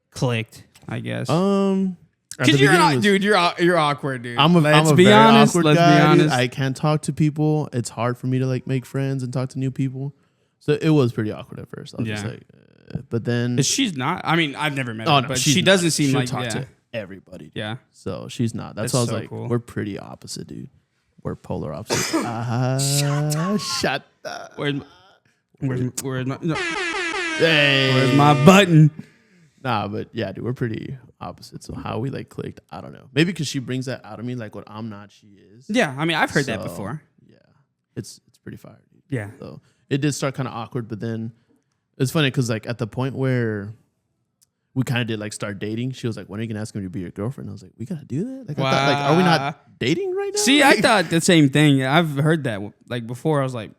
clicked? I guess. Because you're not, dude. You're awkward, dude. I'm a very awkward guy. Dude. I can't talk to people. It's hard for me to like make friends and talk to new people. So it was pretty awkward at first. I was just like, but then she's not. I mean, I've never met her, but she doesn't seem She'll like talk to everybody. Dude. Yeah. So she's not. That's why I was like, cool. We're pretty opposite, dude. We're polar opposites. Shut up. Where's my button? Nah, but yeah, dude, we're pretty opposite. So how we like clicked, I don't know. Maybe because she brings that out of me, like what I'm not, she is. Yeah, I mean, I've heard that before. Yeah, it's pretty fire, dude. Yeah. So it did start kind of awkward, but then it's funny because like at the point where we kind of did like start dating, she was like, "When are you gonna ask me to be your girlfriend?" I was like, "We gotta do that." Like, wow. I thought, like, are we not dating right now? See, I thought the same thing. I've heard that like before. I was like.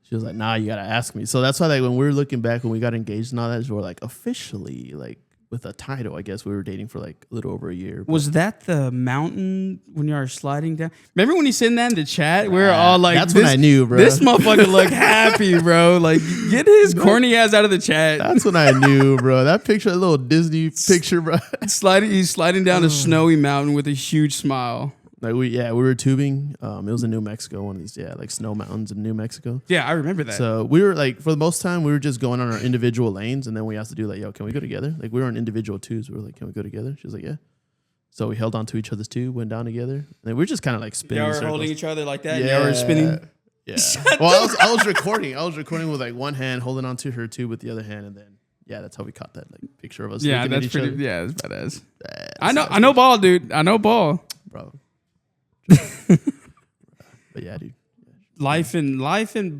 She was like, "Nah, you gotta ask me." So that's why, like, when we were looking back, when we got engaged and all that, we were like officially, like, with a title. I guess we were dating for like a little over a year. Was that the mountain when you were sliding down? Remember when you sent that in the chat? We were all like, "That's when I knew, bro." This motherfucker looked happy, bro. Like, get his corny ass out of the chat. That's when I knew, bro. That picture, a little Disney picture, bro. He's sliding down a snowy mountain with a huge smile. Like we were tubing. It was in New Mexico, one of these, like snow mountains in New Mexico. Yeah, I remember that. So we were like, for the most time, we were just going on our individual lanes, and then we asked to do like, "Yo, can we go together?" Like we were on individual twos. We were like, "Can we go together?" She was like, "Yeah." So we held on to each other's tube, went down together, and then we were just kind of like spinning. Y'all were holding each other like that. Yeah, y'all were spinning. Yeah. Well, I was recording. I was recording with like one hand, holding on to her tube with the other hand, and then that's how we caught that like picture of us. Yeah, that's pretty. Other. Yeah, that's badass. I know ball, dude. I know ball, bro. But yeah, dude. Life in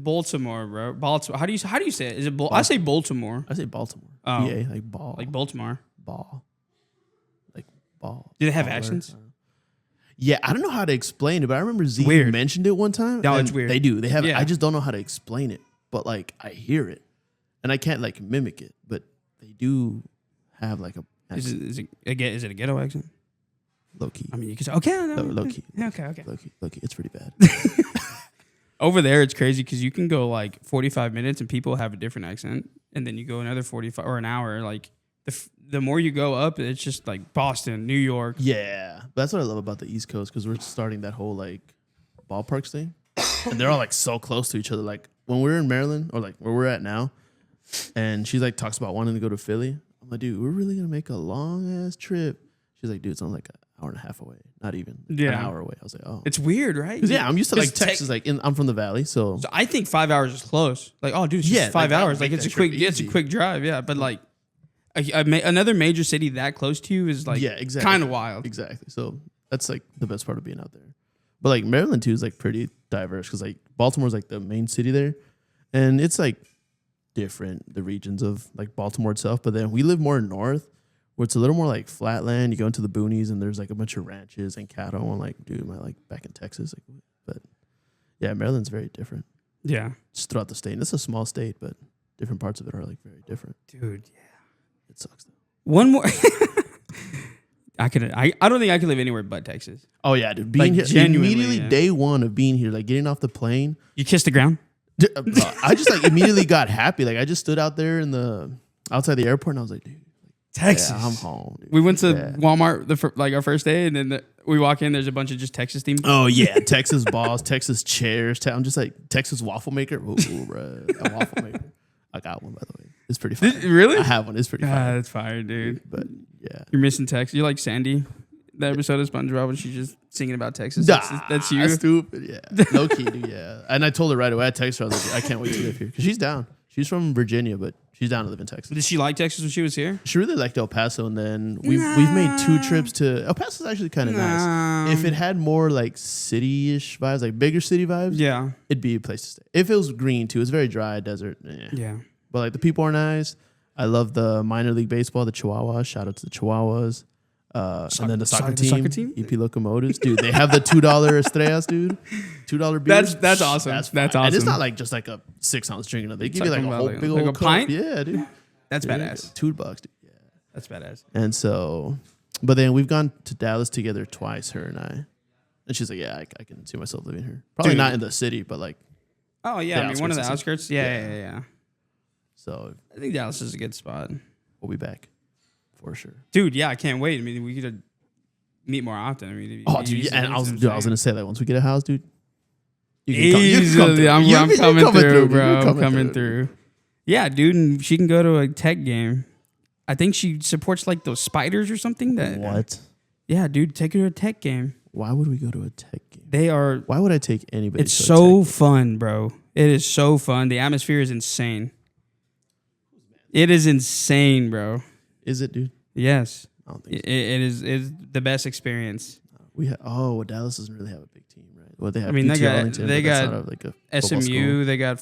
Baltimore, bro. Baltimore. How do you say it? Is it I say Baltimore. I say Baltimore. Oh. BA, like ball. Like Baltimore. Ball. Like ball. Do they have accents? Yeah, I don't know how to explain it, but I remember Z mentioned it one time. No, it's weird. They do. They have I just don't know how to explain it. But like I hear it. And I can't like mimic it, but they do have like a accent. Is it a ghetto accent? Low key. I mean, you can say, okay. Low key. Yeah, okay. Low key. It's pretty bad. Over there, it's crazy because you can go like 45 minutes and people have a different accent. And then you go another 45 or an hour. Like the more you go up, it's just like Boston, New York. Yeah. That's what I love about the East Coast because we're starting that whole like ballparks thing. And they're all like so close to each other. Like when we're in Maryland or like where we're at now, and she like talks about wanting to go to Philly. I'm like, dude, we're really going to make a long ass trip. She's like, dude, it's only like an hour and a half away. Not even an hour away. I was like, oh. It's weird, right? Yeah, I'm used to like Texas. I'm from the Valley, so I think 5 hours is close. Like, oh, dude, it's just 5 hours. Like, it's a quick drive. Yeah, but like another major city that close to you is like kind of wild. Exactly. So that's like the best part of being out there. But like Maryland too is like pretty diverse because like Baltimore's like the main city there, and it's like different the regions of like Baltimore itself. But then we live more north, where it's a little more like flat land. You go into the boonies and there's like a bunch of ranches and cattle. And like, dude, am I like back in Texas? Like, but yeah, Maryland's very different. Yeah, just throughout the state. And it's a small state, but different parts of it are like very different. Dude, yeah, it sucks though. One more. I don't think I could live anywhere but Texas. Oh yeah, dude. Being like, here immediately day one of being here, like getting off the plane. You kissed the ground? I just like immediately got happy. Like I just stood out there outside the airport and I was like, dude, Texas. Yeah, I'm home. Dude. We went to Walmart like our first day, and then we walk in. There's a bunch of just Texas themed. Oh yeah, Texas balls, Texas chairs. I'm just like Texas waffle maker. Ooh, bro, a waffle maker. I got one by the way. It's pretty fire. Really? I have one. It's pretty fire. That's fire, dude. But yeah, you're missing Texas. You're like Sandy. That episode of SpongeBob when she's just singing about Texas. That's you. That's stupid. Yeah, low key, dude. Yeah, and I told her right away. I texted her. I was like, I can't wait to live here because she's down. She's from Virginia, but she's down to live in Texas. Did she like Texas when she was here? She really liked El Paso, and then we've made 2 trips to El Paso's actually kind of nice. If it had more like city-ish vibes, like bigger city vibes, yeah, it'd be a place to stay. If it was green too, it's very dry desert. Yeah, but like the people are nice. I love the minor league baseball, the Chihuahuas. Shout out to the Chihuahuas. And then the soccer team, EP Locomotives, dude. They have the $2 estrellas, dude. $2 beers. That's awesome. That's awesome. And it's not like just like a 6-ounce drink. They give you like a whole big old pint. Yeah, dude. That's badass. $2, dude. Yeah, that's badass. And so, But then we've gone to Dallas together twice, her and I. And she's like, yeah, I can see myself living here. Probably not in the city, but like. Oh, yeah. I mean, one of the outskirts. Yeah. So I think Dallas is a good spot. We'll be back for sure. Dude, yeah, I can't wait. I mean, we could meet more often. I mean, dude, and I was going to say that once we get a house, dude. Easily. I'm coming through, bro. I'm coming through. Yeah, dude, and she can go to a tech game. I think she supports like those spiders or something. What? Yeah, dude, take her to a tech game. Why would we go to a tech game? Why would I take anybody? It's so fun, bro. It is so fun. The atmosphere is insane. It is insane, bro. Is it, dude? Yes. I don't think so. It is the best experience. Dallas doesn't really have a big team, right? Well, they have. I mean, they got SMU. School. They got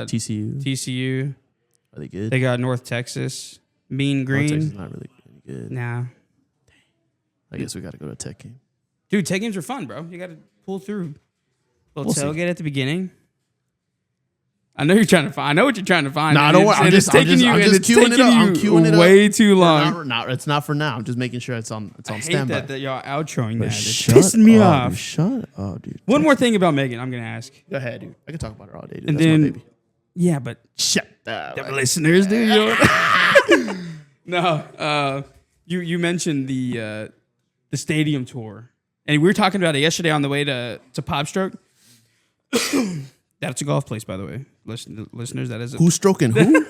TCU. Are they good? They got North Texas. Mean Green. North Texas is not really good. Nah. I guess we got to go to a tech game. Dude, tech games are fun, bro. You got to pull through. Little tailgate at the beginning. I know what you're trying to find. No, I don't want. I'm just queuing it up. I'm queuing it up. Way too long. It's not for now. I'm just making sure it's on standby. I hate that y'all outroing that. It's pissing me off. Dude, shut up, dude. One more thing about Megan, I'm gonna ask. Go ahead, dude. I can talk about her all day. Dude. And That's then, my baby. Yeah, but shut up, the listeners, dude. No, you mentioned the stadium tour, and we were talking about it yesterday on the way to Pop Stroke. That's a golf place, by the way. Listeners, that is who's stroking who?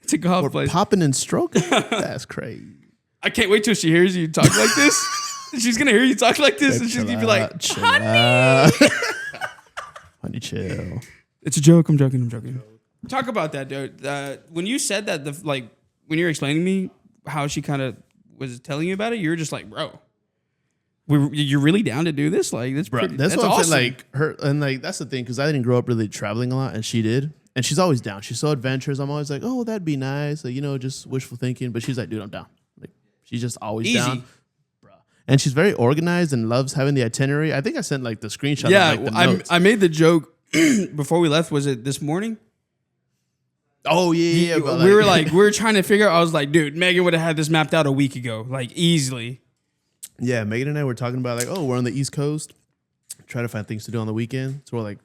It's a golf place. Popping and stroking? That's crazy. I can't wait till she hears you talk like this. She's going to hear you talk like this, and she's going to be like, honey. Honey, chill. It's a joke. I'm joking. Talk about that, dude. When you said that, when you were explaining to me how she kind of was telling you about it, you were just like, bro. You're really down to do this? Like that's pretty, that's what awesome. I'm saying, like her, and like that's the thing because I didn't grow up really traveling a lot, and she did, and she's always down. She's so adventurous. I'm always like, oh, that'd be nice, like just wishful thinking. But she's like, dude, I'm down. Like she's just always down, bro. And she's very organized and loves having the itinerary. I think I sent like the screenshot. Yeah, of, like, the notes. I made the joke before we left. Was it this morning? Oh yeah. We were trying to figure out. I was like, dude, Megan would have had this mapped out a week ago, like easily. Yeah, Megan and I were talking about like, we're on the East Coast, try to find things to do on the weekend. So we're like,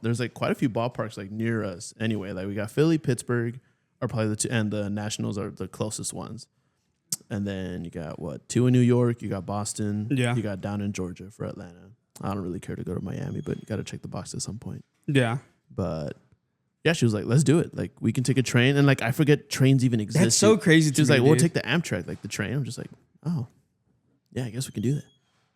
there's like quite a few ballparks like near us. Anyway, like we got Philly, Pittsburgh are probably the two, and the Nationals are the closest ones. And then you got 2 in New York, you got Boston, you got down in Georgia for Atlanta. I don't really care to go to Miami, but you got to check the box at some point. Yeah, but yeah, she was like, let's do it. Like we can take a train, and like I forget trains even exist. That's so crazy. She was like, we'll take the Amtrak, like the train. I'm just like, oh. Yeah, I guess we can do that.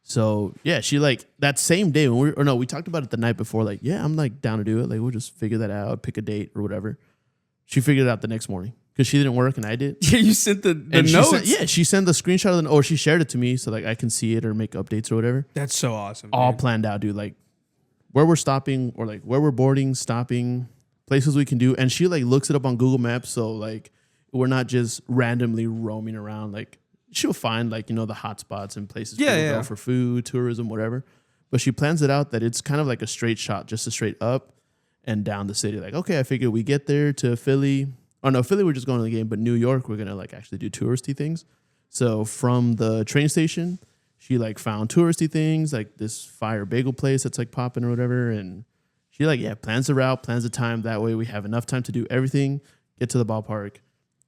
So yeah, she like that same day when we talked about it the night before. Like, yeah, I'm like down to do it. Like, we'll just figure that out, pick a date or whatever. She figured it out the next morning because she didn't work and I did. Yeah, you sent the notes. She sent the screenshot or she shared it to me so like I can see it or make updates or whatever. That's so awesome. All planned out, dude. Like where we're stopping or like where we're boarding, stopping, places we can do, and she like looks it up on Google Maps. So like we're not just randomly roaming around like. She'll find like, the hot spots and places people go for food, tourism, whatever. But she plans it out that it's kind of like a straight shot, just a straight up and down the city. Like, okay, I figure we get there to Philly. Oh no, Philly, we're just going to the game. But New York, we're going to like actually do touristy things. So from the train station, she like found touristy things like this fire bagel place that's like popping or whatever. And she like, plans the route, plans the time. That way we have enough time to do everything, get to the ballpark,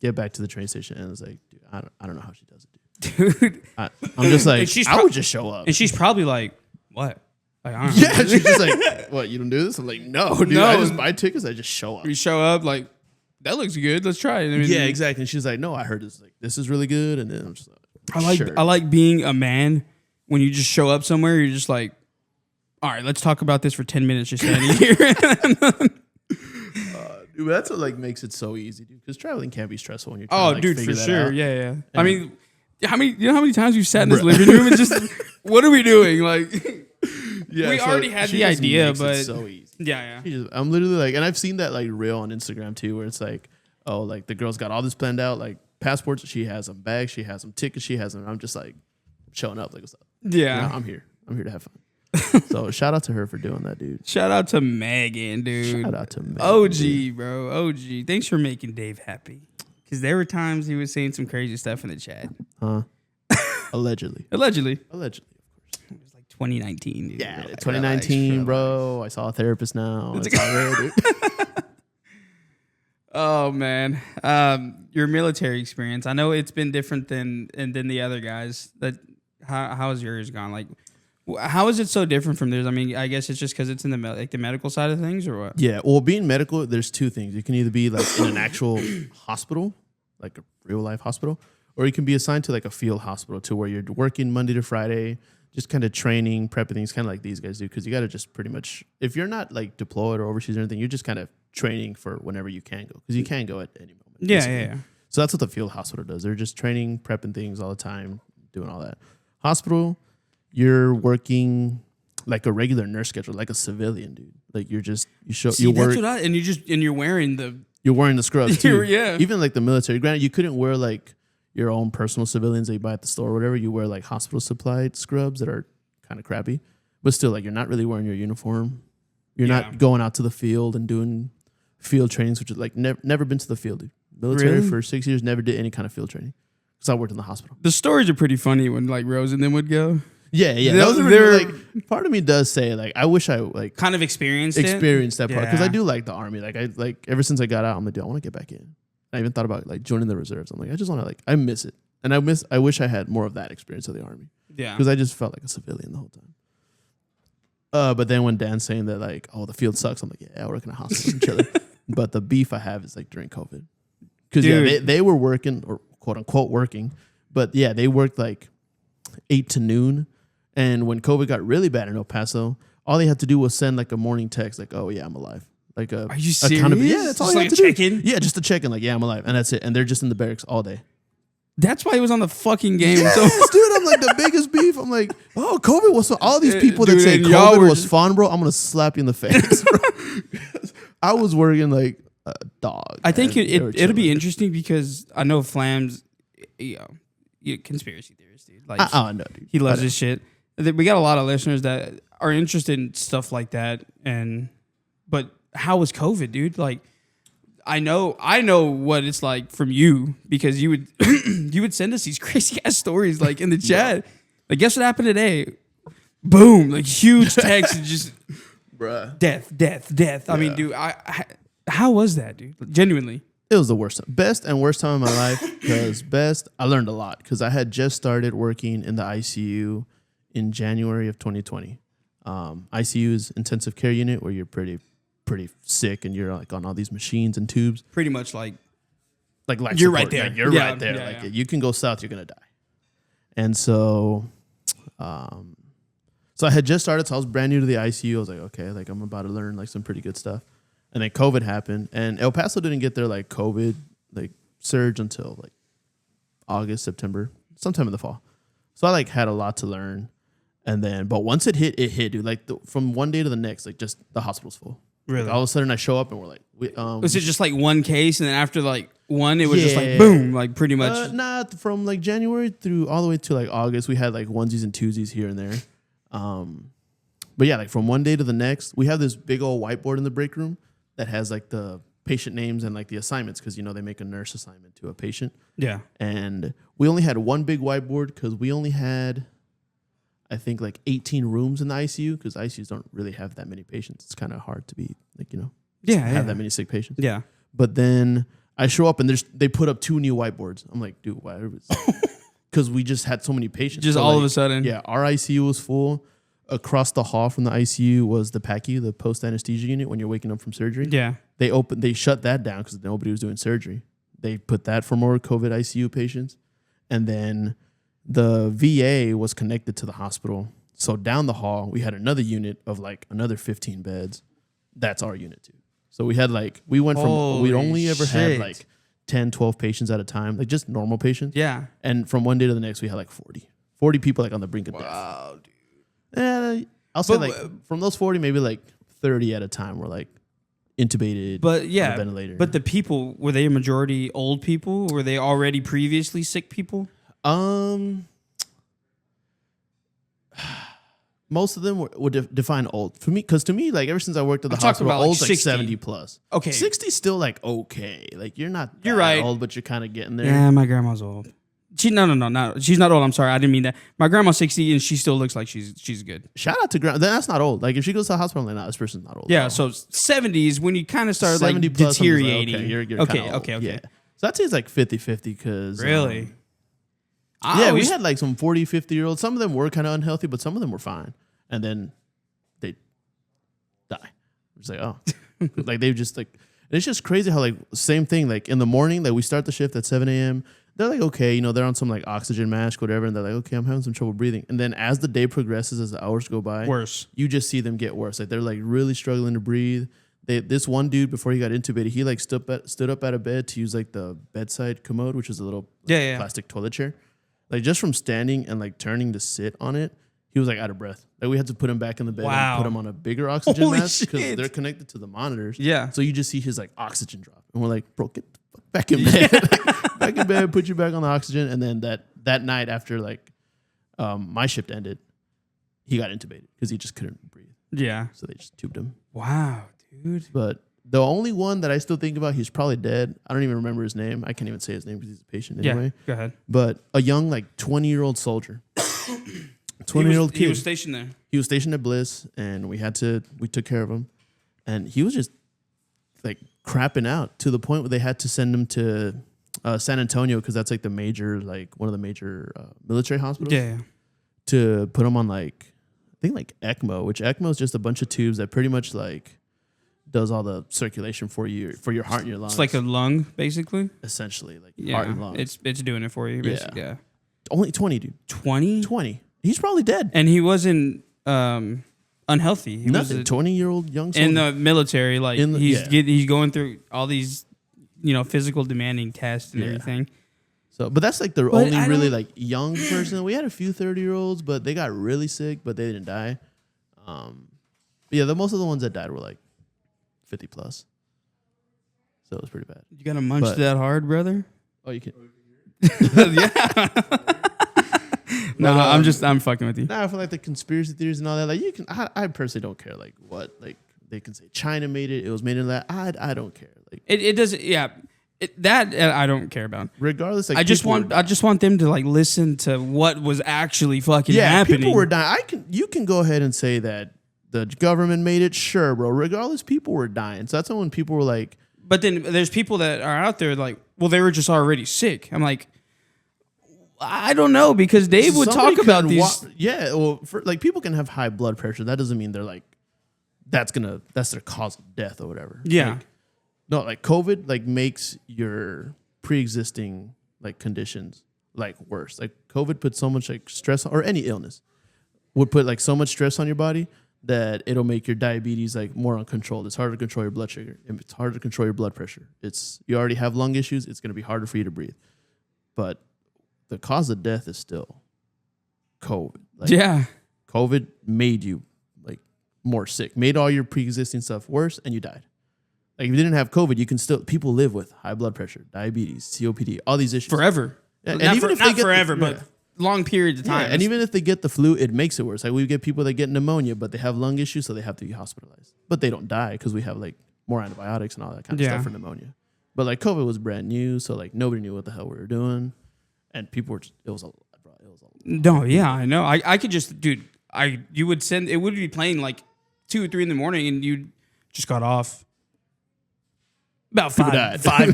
get back to the train station. And it's like, dude, I don't know how she does it, dude. I'm just like, I would just show up. And she's probably like, what? Like, I don't know. Yeah, she's just like, what, you don't do this? I'm like, no, dude, I just buy tickets, I just show up. You show up, like, that looks good, let's try it. I mean, yeah, exactly. And she's like, no, I heard this is really good. And then I'm just like, I like being a man when you just show up somewhere, you're just like, all right, let's talk about this for 10 minutes just standing here. Dude, that's what like makes it so easy, dude. Because traveling can be stressful when you're trying to like, dude, figure for that sure. out. Yeah. I mean, how many times you've sat in this living room and just, what are we doing? Like, we already had the idea, but it's so easy. Yeah. I'm literally like, and I've seen that like reel on Instagram too, where it's like, oh, like the girl's got all this planned out, like passports, she has them, bags, she has them, tickets, she has them. I'm just like showing up, like, what's up? Yeah, I'm here to have fun. So shout out to her for doing that, dude. Shout out to Megan, dude. Shout out to Megan. OG, bro. OG. Thanks for making Dave happy. Because there were times he was saying some crazy stuff in the chat. Huh? Allegedly. Allegedly. Allegedly. It was like 2019. Dude. Yeah, 2019, bro. I saw a therapist now. It's all good, dude. Oh man, your military experience. I know it's been different than the other guys. That how has yours gone? Like, how is it so different from theirs? I mean, I guess it's just because it's in the the medical side of things, or what? Yeah, well, being medical, there's two things. You can either be like in an actual hospital, like a real life hospital, or you can be assigned to like a field hospital to where you're working Monday to Friday, just kind of training, prepping things, kind of like these guys do. Because you got to just pretty much, if you're not like deployed or overseas or anything, you're just kind of training for whenever you can go, because you can go at any moment. Yeah. So that's what the field hospital does. They're just training, prepping things all the time, doing all that. Hospital, you're working like a regular nurse schedule, like a civilian, dude. Like you're just you work, and you're wearing the scrubs too. Yeah. Even like the military. Granted, you couldn't wear like your own personal civilians that you buy at the store or whatever. You wear like hospital supplied scrubs that are kind of crappy, but still, like you're not really wearing your uniform. You're not going out to the field and doing field trainings, which is like never been to the field, dude. Military for 6 years, never did any kind of field training because I worked in the hospital. The stories are pretty funny when like Rose and them would go. Yeah. Those are like, part of me does say like I wish I like kind of experienced that part, because I do like the Army. Like I like ever since I got out, I'm like, dude, I want to get back in. I even thought about like joining the reserves. I'm like, I just want to like, I miss it, and I wish I had more of that experience of the Army. Yeah, because I just felt like a civilian the whole time. But then when Dan's saying that like, oh, the field sucks, I'm like, yeah, I work in a hospital and chilling. But the beef I have is like during COVID, because they were working, or quote unquote working, but yeah, they worked like 8 to noon. And when COVID got really bad in El Paso, all they had to do was send like a morning text, like, "Oh yeah, I'm alive." Like are you serious? Yeah, that's all just I like had to check do. in. Yeah, just to check in, like, yeah, I'm alive, and that's it. And they're just in the barracks all day. That's why he was on the fucking game. Yes, dude, I'm like the biggest beef. I'm like, oh, COVID was so. All these people that say y'all COVID was fun, bro, I'm gonna slap you in the face. Bro. I was working like a dog. I think it'll be interesting because I know Flam's, conspiracy theorist, dude. Like, I know, dude. He loves this shit. We got a lot of listeners that are interested in stuff like that, but how was COVID, dude? Like, I know what it's like from you, because you would send us these crazy ass stories like in the chat. Like, guess what happened today? Boom! Like huge text and just, bruh, death. Yeah. I mean, dude, how was that, dude? Genuinely, it was the worst time. Best and worst time of my life. Because best, I learned a lot because I had just started working in the ICU in January of 2020. ICU is intensive care unit, where you're pretty sick and you're like on all these machines and tubes. Pretty much like life you're support. right there. Like, you're right there. Yeah, like you can go south, you're gonna die. And so, so I had just started. So I was brand new to the ICU. I was like, okay, like I'm about to learn like some pretty good stuff. And then COVID happened, and El Paso didn't get their like COVID like surge until like August, September, sometime in the fall. So I like had a lot to learn. And then, but once it hit, dude. Like from one day to the next, like just the hospital's full. Really? Like, all of a sudden, I show up and we're like, was it just like one case, and then after like one, it was just like boom, like pretty much. Nah, from like January through all the way to like August, we had like onesies and twosies here and there. But yeah, like from one day to the next, we have this big old whiteboard in the break room that has like the patient names and like the assignments, because they make a nurse assignment to a patient. Yeah. And we only had one big whiteboard because we only had, I think, like 18 rooms in the ICU, because ICUs don't really have that many patients. It's kind of hard to be like, have that many sick patients. Yeah. But then I show up and they put up 2 new whiteboards. I'm like, dude, why? Because we just had so many patients. Just so all like, of a sudden. Yeah. Our ICU was full. Across the hall from the ICU was the PACU, the post anesthesia unit, when you're waking up from surgery. Yeah. They shut that down because nobody was doing surgery. They put that for more COVID ICU patients. And then the VA was connected to the hospital. So down the hall, we had another unit of like another 15 beds. That's our unit too. So we had like, we went from, we'd only ever had like 10, 12 patients at a time, like just normal patients. Yeah. And from one day to the next, we had like 40 people like on the brink of death. Wow, dude. I'll say like from those 40, maybe like 30 at a time were like intubated. But yeah, on a ventilator. But the people, were they a majority old people? Were they already previously sick people? Most of them would define old for me, because to me, like ever since I worked at the hospital, old's like 70 plus. Okay, 60 still like okay, like you're not right old, but you're kind of getting there. Yeah, my grandma's old. She's not old. I'm sorry, I didn't mean that. My grandma's 60 and she still looks like she's good. Shout out to grandma. That's not old. Like if she goes to the hospital, I'm like, nah, this person's not old. Yeah, so 70s when you kind of start like deteriorating. Like, okay, you're okay. Yeah. So I'd say it's like 50-50 because really. We had like some 40, 50-year-olds. Some of them were kind of unhealthy, but some of them were fine. And then they die. It's like, oh, like they've just like, it's just crazy how like same thing. Like in the morning, like we start the shift at 7 a.m. They're like, okay, they're on some like oxygen mask, whatever. And they're like, okay, I'm having some trouble breathing. And then as the day progresses, as the hours go by, worse. You just see them get worse. Like they're like really struggling to breathe. This one dude, before he got intubated, he like stood up out of bed to use like the bedside commode, which is a little plastic toilet chair. Like just from standing and like turning to sit on it, he was like out of breath. Like we had to put him back in the bed and put him on a bigger oxygen mask because they're connected to the monitors. Yeah. So you just see his like oxygen drop. And we're like, bro, get the fuck back in bed. Back in bed, put you back on the oxygen. And then that night after like my shift ended, he got intubated because he just couldn't breathe. Yeah. So they just tubed him. Wow, dude. But the only one that I still think about, he's probably dead. I don't even remember his name. I can't even say his name because he's a patient anyway. Yeah, go ahead. But a young, like 20-year-old soldier. 20-year-old kid. He was stationed there. He was stationed at Bliss, and we took care of him. And he was just like crapping out to the point where they had to send him to San Antonio because that's like one of the major military hospitals. Yeah. To put him on like, I think like ECMO, which ECMO is just a bunch of tubes that pretty much like does all the circulation for your heart and your lungs. It's like a lung, basically. Essentially, like heart and lungs. It's doing it for you, basically. Yeah. Only 20, dude. 20? 20. He's probably dead. And he wasn't unhealthy. He Nothing. was 20-year-old young soldier. in the military. Like he's going through all these, physical demanding tests and everything. So, but that's like the only really like young person. We had a few 30-year-olds, but they got really sick, but they didn't die. But yeah, most of the ones that died were like 50 plus. So it was pretty bad. You gotta munch that hard, brother? Oh, you can. Yeah. No, I'm fucking with you. I feel like the conspiracy theories and all that. Like you can, I personally don't care. Like what, like they can say China made it. It was made in that. I don't care. Like it doesn't. Yeah, that I don't care about. Regardless, like I just want them to like listen to what was actually fucking happening. People were dying. You can go ahead and say that the government made it. Sure, bro. Regardless, people were dying. So that's when people were like. But then there's people that are out there like, well, they were just already sick. I'm like, I don't know, because Dave would talk about these. Well, like people can have high blood pressure. That doesn't mean they're like, that's their cause of death or whatever. Yeah. Like COVID like makes your pre-existing like conditions like worse. Like COVID puts so much like stress, or any illness would put like so much stress on your body that it'll make your diabetes like more uncontrolled. It's harder to control your blood sugar. It's harder to control your blood pressure. You already have lung issues. It's going to be harder for you to breathe. But the cause of death is still COVID. Like, yeah. COVID made you like more sick, made all your pre-existing stuff worse, and you died. Like if you didn't have COVID, people live with high blood pressure, diabetes, COPD, all these issues. Forever. Yeah, not forever, but long periods of time. Yeah, and even if they get the flu, it makes it worse. Like we get people that get pneumonia, but they have lung issues, so they have to be hospitalized. But they don't die because we have like more antibiotics and all that kind of stuff for pneumonia. But like COVID was brand new, so like nobody knew what the hell we were doing, and people were. It was a lot, bro. It was a lot. No, yeah, I know. I could just, dude. You would send. It would be playing like 2 or 3 in the morning, and you just got off. About 5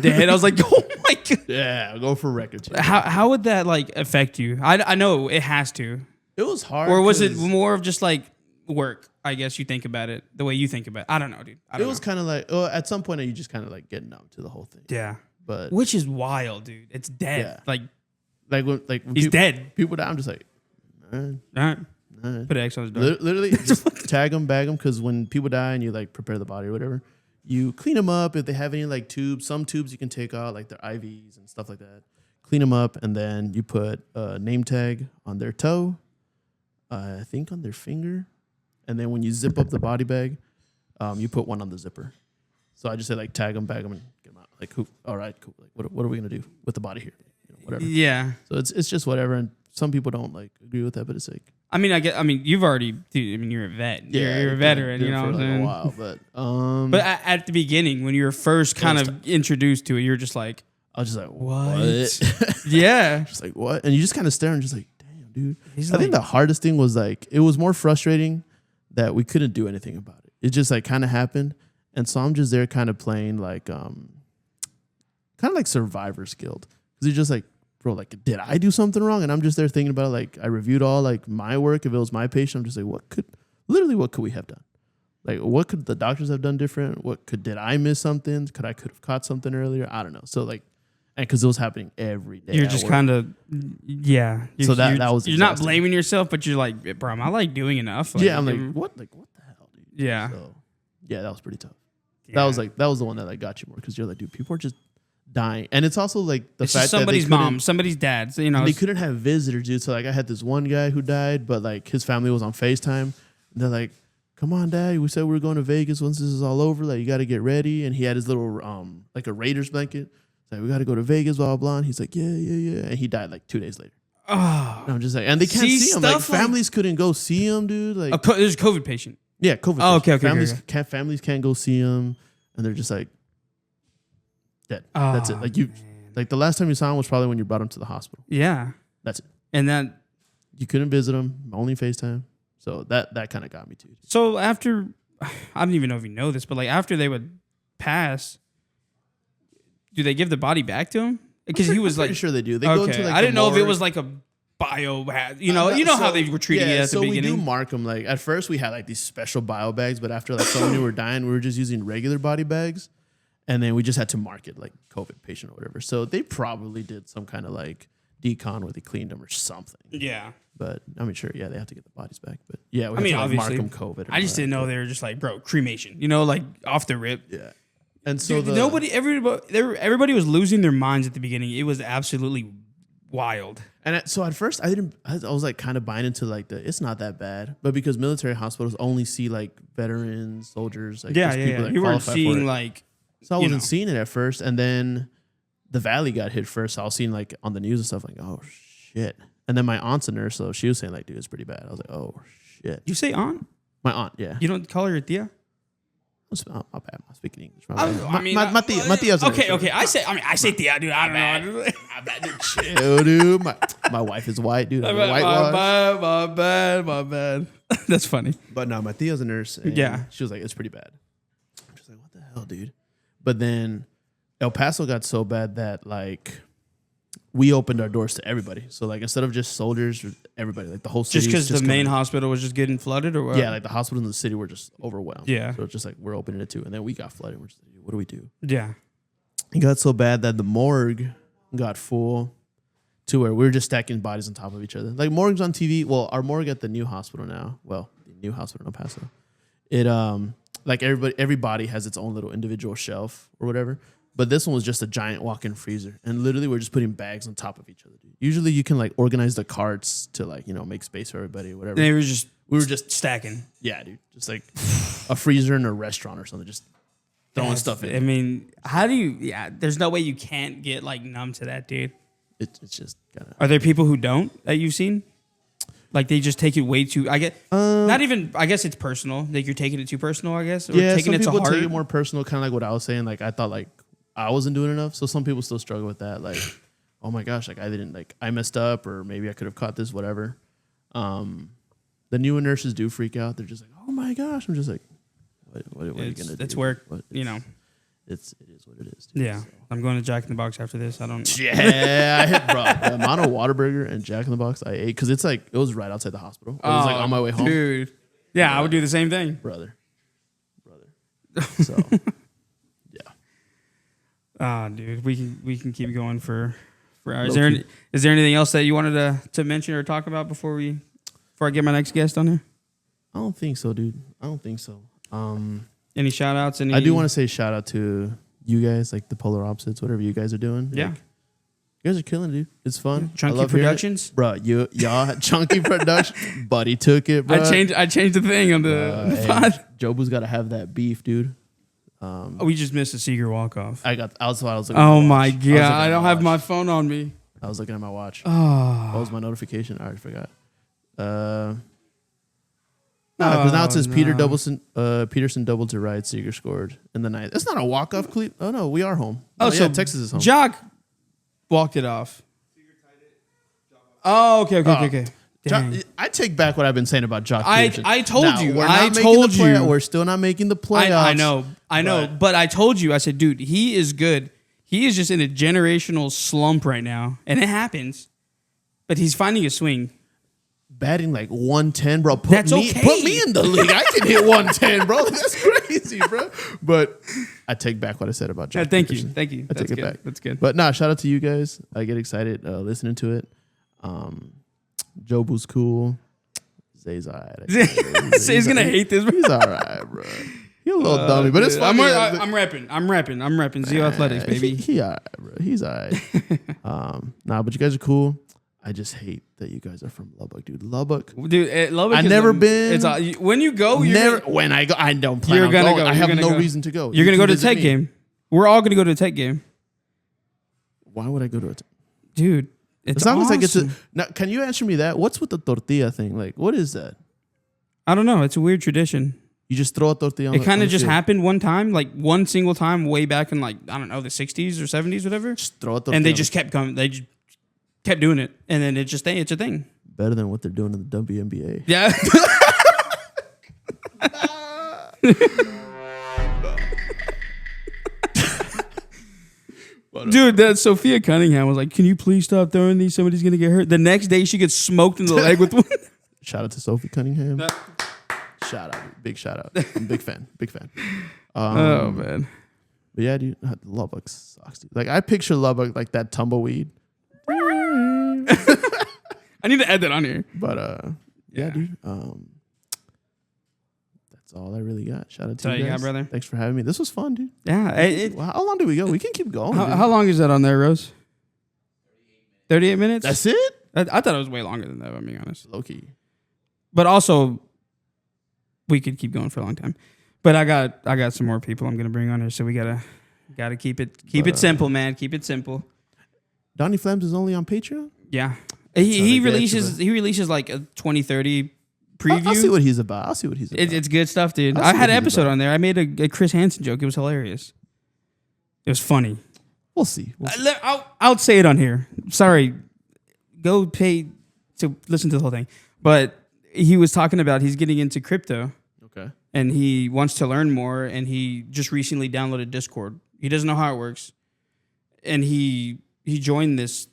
dead. I was like, oh my god. Yeah, go for records. How would that like affect you? I know it has to. It was hard. Or was it more of just like work? I guess you think about it the way you think about it. I don't know, dude. It was kind of like, at some point you just kind of like get numb to the whole thing. Yeah. But which is wild, dude. It's dead. Yeah. Like when he's dead. People die. I'm just like, all right. Put an X on his door. Literally, just tag them, bag them, because when people die and you like prepare the body or whatever, you clean them up. If they have any like tubes, some tubes you can take out, like their IVs and stuff like that. Clean them up, and then you put a name tag on their toe, I think on their finger, and then when you zip up the body bag, you put one on the zipper. So I just say like tag them, bag them, and get them out. Like, all right, cool. Like, what are we gonna do with the body here? Whatever. Yeah. So it's just whatever, and some people don't like agree with that, but it's like. I mean, you've already, dude. I mean, you're a vet. Yeah, you're a veteran. You know what I'm saying? A while, but at the beginning, when you were first kind of introduced to it, you're just like, I was just like, what? Yeah. Just like, what? And you just kind of stare and just like, damn, dude. I think the hardest thing was like, it was more frustrating that we couldn't do anything about it. It just like kind of happened. And so I'm just there kind of playing like, kind of like Survivor's Guild. Because you're just like, bro, like, did I do something wrong? And I'm just there thinking about it. Like, I reviewed all like my work. If it was my patient, I'm just like, what could we have done? Like, what could the doctors have done different? Did I miss something? Could have caught something earlier? I don't know. So like, and because it was happening every day. You're just kind of, yeah. So that was you're not blaming yourself, but you're like, bro, am I like doing enough? Like, yeah, I'm like, what the hell, dude? Yeah. So, yeah, that was pretty tough. Yeah. That was the one that like got you more because you're like, dude, people are just dying, and it's also like the it's fact just somebody's that mom, somebody's dad. So, you know, they couldn't have visitors, dude. So like, I had this one guy who died, but like his family was on FaceTime. And they're like, come on, Dad. We said we were going to Vegas once this is all over. Like, you got to get ready. And he had his little like a Raiders blanket. Like, we got to go to Vegas, blah, blah, blah. And he's like, yeah. And he died like 2 days later. Oh. And I'm just like, and they can't see him. Like, families couldn't go see him, dude. Like, there's a COVID patient. Yeah, COVID. Oh, patient. okay. Families can't go see him. And they're just like, dead. That's it. Like, like the last time you saw him was probably when you brought him to the hospital. Yeah. That's it. And that. You couldn't visit him, only FaceTime. So that kind of got me too. So after, I don't even know if you know this, but like after they would pass, do they give the body back to him? Because he was pretty sure they do. They okay. go into like I didn't know if it morgue. was like a bio, you know how they were treating it at the beginning. So we do mark them. Like at first we had like these special bio bags, but after like so many were dying, we were just using regular body bags, and then we just had to mark it like COVID patient or whatever. So they probably did some kind of like decon where they cleaned them or something. Yeah. But I mean, sure, yeah, they have to get the bodies back. But yeah, I mean, obviously, mark them COVID. I just didn't know they were just like, bro, cremation. You know, like off the rip. Yeah. And so dude, everybody was losing their minds at the beginning. It was absolutely wild. And so at first, I was like kind of buying into like it's not that bad, but because military hospitals only see like veterans, soldiers, like yeah. That you weren't seeing like, so I wasn't seeing it at first, and then the Valley got hit first. So I was seeing like on the news and stuff like, oh shit. And then my aunt's a nurse, so she was saying like, dude, it's pretty bad. I was like, oh shit. You say aunt? My aunt, yeah. You don't call her your tia? My bad. I'm speaking English. My tia's okay. I say tia, dude. I don't know. I'm bad, dude. Chill, dude. My wife is white, dude. I'm My bad. That's funny. But no, my tia's a nurse. And yeah. She was like, it's pretty bad. I'm just like, what the hell, dude? But then El Paso got so bad that like we opened our doors to everybody. So like instead of just soldiers, everybody, like the whole city. Just because the main hospital was just getting flooded, or what? Yeah, like the hospitals in the city were just overwhelmed. Yeah. So it's just like we're opening it too, and then we got flooded. We're just like, what do we do? Yeah. It got so bad that the morgue got full to where we were just stacking bodies on top of each other. Like morgues on TV. Well, our morgue at the new hospital now. Well, the new hospital in El Paso. It like every body has its own little individual shelf or whatever. But this one was just a giant walk-in freezer. And literally we're just putting bags on top of each other, dude. Usually you can like organize the carts to like, you know, make space for everybody or whatever. We were just stacking. Yeah, dude. Just like a freezer in a restaurant or something. Just throwing stuff in. I mean, how do you, there's no way you can't get like numb to that, dude. It's just kind of. Are there people who don't that you've seen? Like they just take it way too. I guess it's personal. Like you're taking it too personal. I guess. Or Yeah, taking some it people to heart. take it more personal. Kind of like what I was saying. Like I thought like I wasn't doing enough. So some people still struggle with that. Like, oh my gosh, like I messed up, or maybe I could have caught this, whatever. The newer nurses do freak out. They're just like, oh my gosh. I'm just like, what are you gonna do? It's work. You know. It is what it is. Dude. Yeah, so. I'm going to Jack in the Box after this. I don't. Yeah, I hit bro. The amount of Whataburger and Jack in the Box I ate because it's like it was right outside the hospital. It was like on my way home, dude. Yeah, I would do the same thing, brother. So, yeah. Dude, we can keep going for hours. Is there anything else that you wanted to mention or talk about before I get my next guest on here? I don't think so, dude. I don't think so. Any shout outs? I do want to say shout out to you guys, like the Polar Opposites, whatever you guys are doing. Yeah. Like, you guys are killing it, dude. It's fun. Chunky Productions? Bro, y'all had Chunky Production. Buddy took it, bro. I changed the thing on the pod. Jobu's got to have that beef, dude. We just missed a Seeger walk-off. I was looking oh, my God. I don't have my phone on me. I was looking at my watch. Oh. What was my notification? I already forgot. Because now it says Peterson doubled to right. Seeger scored in the ninth. It's not a walk-off, Cleve. Oh, no, we are home. So Texas is home. Jock walked it off. Oh, okay. I take back what I've been saying about Josh. I told you. We're still not making the playoffs. I know. But I told you. I said, dude, he is good. He is just in a generational slump right now, and it happens. But he's finding a swing. Batting like 110, bro. Put That's me in the league. I can hit 110, bro. That's crazy, bro. But I take back what I said about Josh. Thank you. I take it back. That's good. But shout out to you guys. I get excited listening to it. Jobu's cool. Zay's all right. Zay's gonna hate this, bro. He's all right, bro. He's a little dummy, but it's fun. I'm repping. Zero Athletics, baby. He all right, bro. He's all right. But you guys are cool. I just hate that you guys are from Lubbock, dude. Lubbock. Lubbock. I've never been. When you go, when I go, I don't plan on going. I have no reason to go. You're gonna go to the Tech game. We're all gonna go to the Tech game. Why would I go to a Tech? Dude, it's awesome. As I get to now, can you answer me that? What's with the tortilla thing? Like, what is that? I don't know. It's a weird tradition. You just throw a tortilla on it kind of just happened one time, like one single time way back in, like, I don't know, the 60s or 70s, whatever. Just throw a tortilla. And they just kept coming. They just kept doing it. And then it's a thing. Better than what they're doing in the WNBA. Yeah. Dude, that Sophia Cunningham was like, can you please stop throwing these? Somebody's going to get hurt. The next day, she gets smoked in the leg with one. Shout out to Sophie Cunningham. Shout out. Big shout out. I'm a big fan. Oh, man. But yeah, dude, Lubbock sucks, dude. Like, I picture Lubbock like that tumbleweed. I need to add that on here. But, yeah, dude. That's all I really got. Shout out to you guys. brother. Thanks for having me. This was fun, dude. Yeah. How long do we go? We can keep going. How long is that on there, Rose? 38 minutes? That's it? I thought it was way longer than that, if I'm being honest. Low key. But also, we could keep going for a long time. But I got some more people I'm gonna bring on here, so we gotta keep it simple, man. Keep it simple. Donnie Flams is only on Patreon? Yeah. He releases like a 2030 preview. I'll see what he's about. It's good stuff, dude. I had an episode on there. I made a Chris Hansen joke. It was hilarious. It was funny. We'll see. I'll say it on here. Sorry. Go pay to listen to the whole thing. But he was talking about he's getting into crypto. Okay. And he wants to learn more. And he just recently downloaded Discord. He doesn't know how it works. And he joined this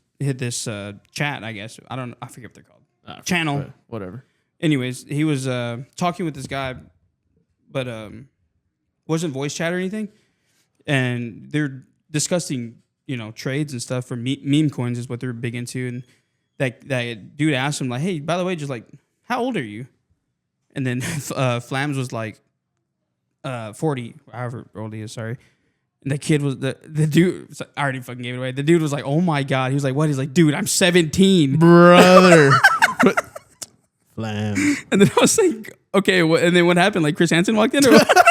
chat, I guess. I forget what they're called. Channel. Right. Whatever. Anyways, he was talking with this guy, but wasn't voice chat or anything. And they're discussing, trades and stuff for meme coins is what they're big into. And that dude asked him, like, hey, by the way, just like, how old are you? And then Flams was like 40, however old he is, sorry. And the kid was the dude. I already fucking gave it away. The dude was like, "Oh my god!" He was like, "What?" He's like, "Dude, I'm 17, brother." Flams. And then I was like, "Okay." And then what happened? Like Chris Hansen walked in, or what?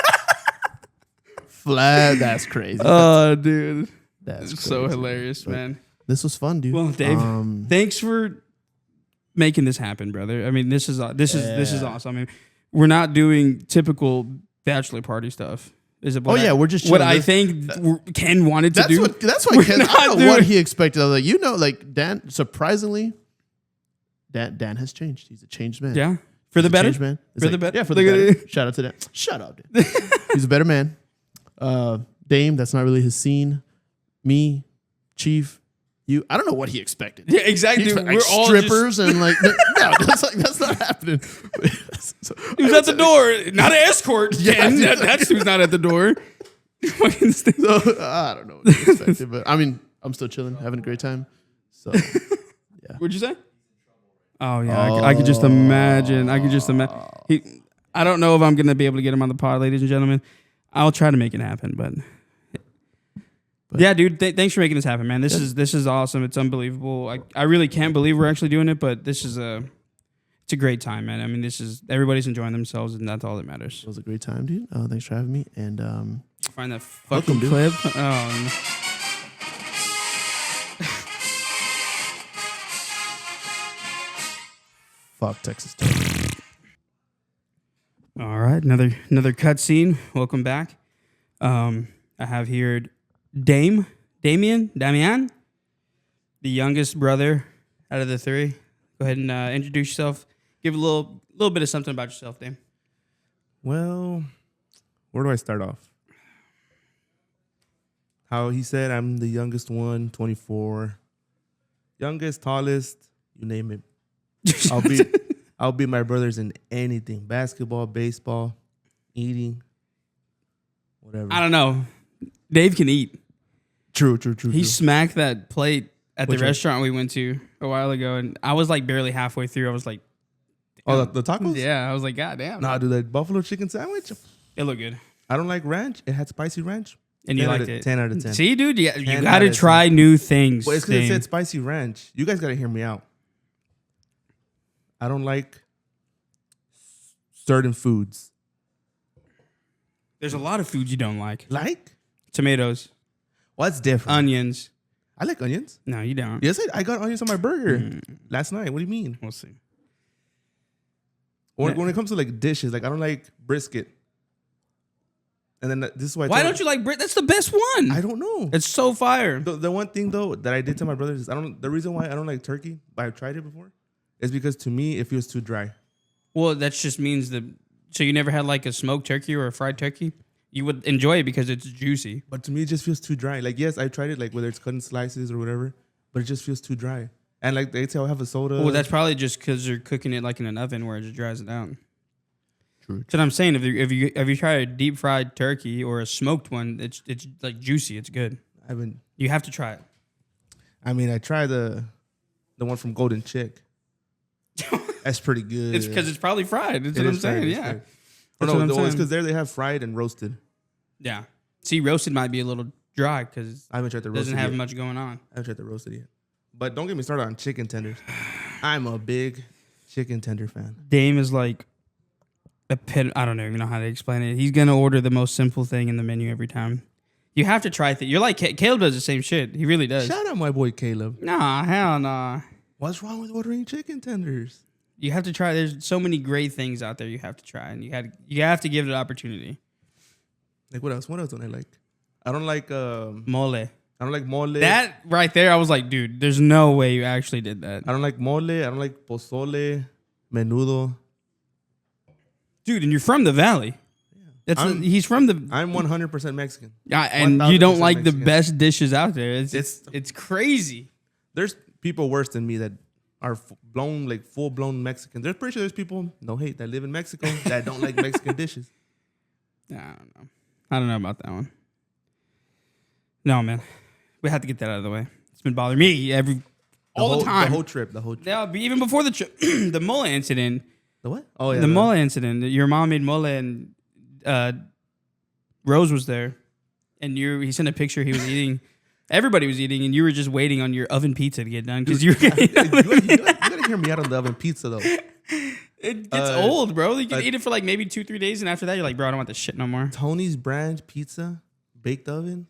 Flat. That's crazy. Oh, dude, that's crazy. So hilarious, but man. This was fun, dude. Well, Dave, thanks for making this happen, brother. I mean, this is awesome. I mean, we're not doing typical bachelor party stuff. Is it? We're just what I think Ken wanted to do. That's what Ken. I don't know what he expected. I was like, Dan. Surprisingly, Dan has changed. He's a changed man. Yeah, for the better. Man. For the better. Yeah, for the better. Shout out to Dan. Shut up, Dan. He's a better man. Dame. That's not really his scene. Me, Chief. You, I don't know what he expected. Yeah, exactly. We're all strippers and like no, that's not happening. He was at the door, not an escort. Yeah, that's who's not at the door. So, I don't know what he expected, but I mean, I'm still chilling, having a great time. So, yeah. What'd you say? Oh yeah, I could just imagine. I don't know if I'm gonna be able to get him on the pod, ladies and gentlemen. I'll try to make it happen, but yeah, dude. Thanks for making this happen, man. This is awesome. It's unbelievable. I really can't believe we're actually doing it, but it's a great time, man. I mean, everybody's enjoying themselves, and that's all that matters. It was a great time, dude. Thanks for having me. And find that fucking clip. Oh. Fuck Texas Tech. All right, another cutscene. Welcome back. I have here Damian. the youngest brother out of the three. Go ahead and introduce yourself. Give a little bit of something about yourself, Dame. Well, where do I start off? How he said I'm the youngest one, 24. Youngest, tallest, you name it. I'll beat my brothers in anything. Basketball, baseball, eating, whatever. I don't know. Dave can eat. True. He smacked that plate at the restaurant we went to a while ago, and I was like barely halfway through. I was like, oh, the tacos? Yeah, I was like, God damn. Nah, dude, that buffalo chicken sandwich. It looked good. I don't like ranch. It had spicy ranch. And you liked it. 10 out of 10. See, dude, you got to try new things. Well, it's because it said spicy ranch. You guys got to hear me out. I don't like certain foods. There's a lot of foods you don't like. Like? Tomatoes. What's different? Onions. I like onions. No, you don't. Yes, I got onions on my burger last night. What do you mean? We'll see. Or when it comes to like dishes, like I don't like brisket. And then this is why don't you like brisket? That's the best one. I don't know. It's so fire. The one thing though that I did to my brothers is the reason why I don't like turkey, but I've tried it before, is because to me it feels too dry. Well, that just means so you never had like a smoked turkey or a fried turkey? You would enjoy it because it's juicy. But to me it just feels too dry. Like yes, I tried it like whether it's cut in slices or whatever, but it just feels too dry. And like they say I'll have a soda. Well, that's probably just because you're cooking it like in an oven where it just dries it out. True. That's what I'm saying. If you try a deep fried turkey or a smoked one, it's like juicy. It's good. You have to try it. I mean, I tried the one from Golden Chick. That's pretty good. It's because it's probably fried. That's what I'm saying. Yeah. It's because there they have fried and roasted. Yeah. See, roasted might be a little dry because I haven't tried the roasted. Doesn't have much going on. I haven't tried the roasted yet. But don't get me started on chicken tenders. I'm a big chicken tender fan. Dame is like I don't even know how to explain it. He's gonna order the most simple thing in the menu every time. You have to try things. You're like Caleb does the same shit. He really does. Shout out my boy Caleb. Nah, hell nah. What's wrong with ordering chicken tenders? You have to try. There's so many great things out there you have to try, and you have to give it an opportunity. Like what else? What else don't I like? I don't like mole. I don't like mole. That right there, I was like, dude, there's no way you actually did that. I don't like mole. I don't like pozole, menudo. Dude, and you're from the valley. Yeah. He's from the. I'm 100% Mexican. Yeah, and you don't like Mexican. the best dishes out there. It's crazy. There's people worse than me that are full blown Mexican. There's pretty sure there's people, no hate, that live in Mexico that don't like Mexican dishes. I don't know about that one. No, man, we have to get that out of the way. It's been bothering me all the time. The whole trip. Yeah, even before the trip, the mole incident. The what? Oh yeah, the mole incident. Your mom made mole and Rose was there, and he sent a picture. He was eating. Everybody was eating, and you were just waiting on your oven pizza to get done because you were. You gotta hear me out on the oven pizza though. It gets old, bro. You can eat it for like maybe 2-3 days, and after that, you're like, bro, I don't want this shit no more. Tony's brand pizza, baked oven.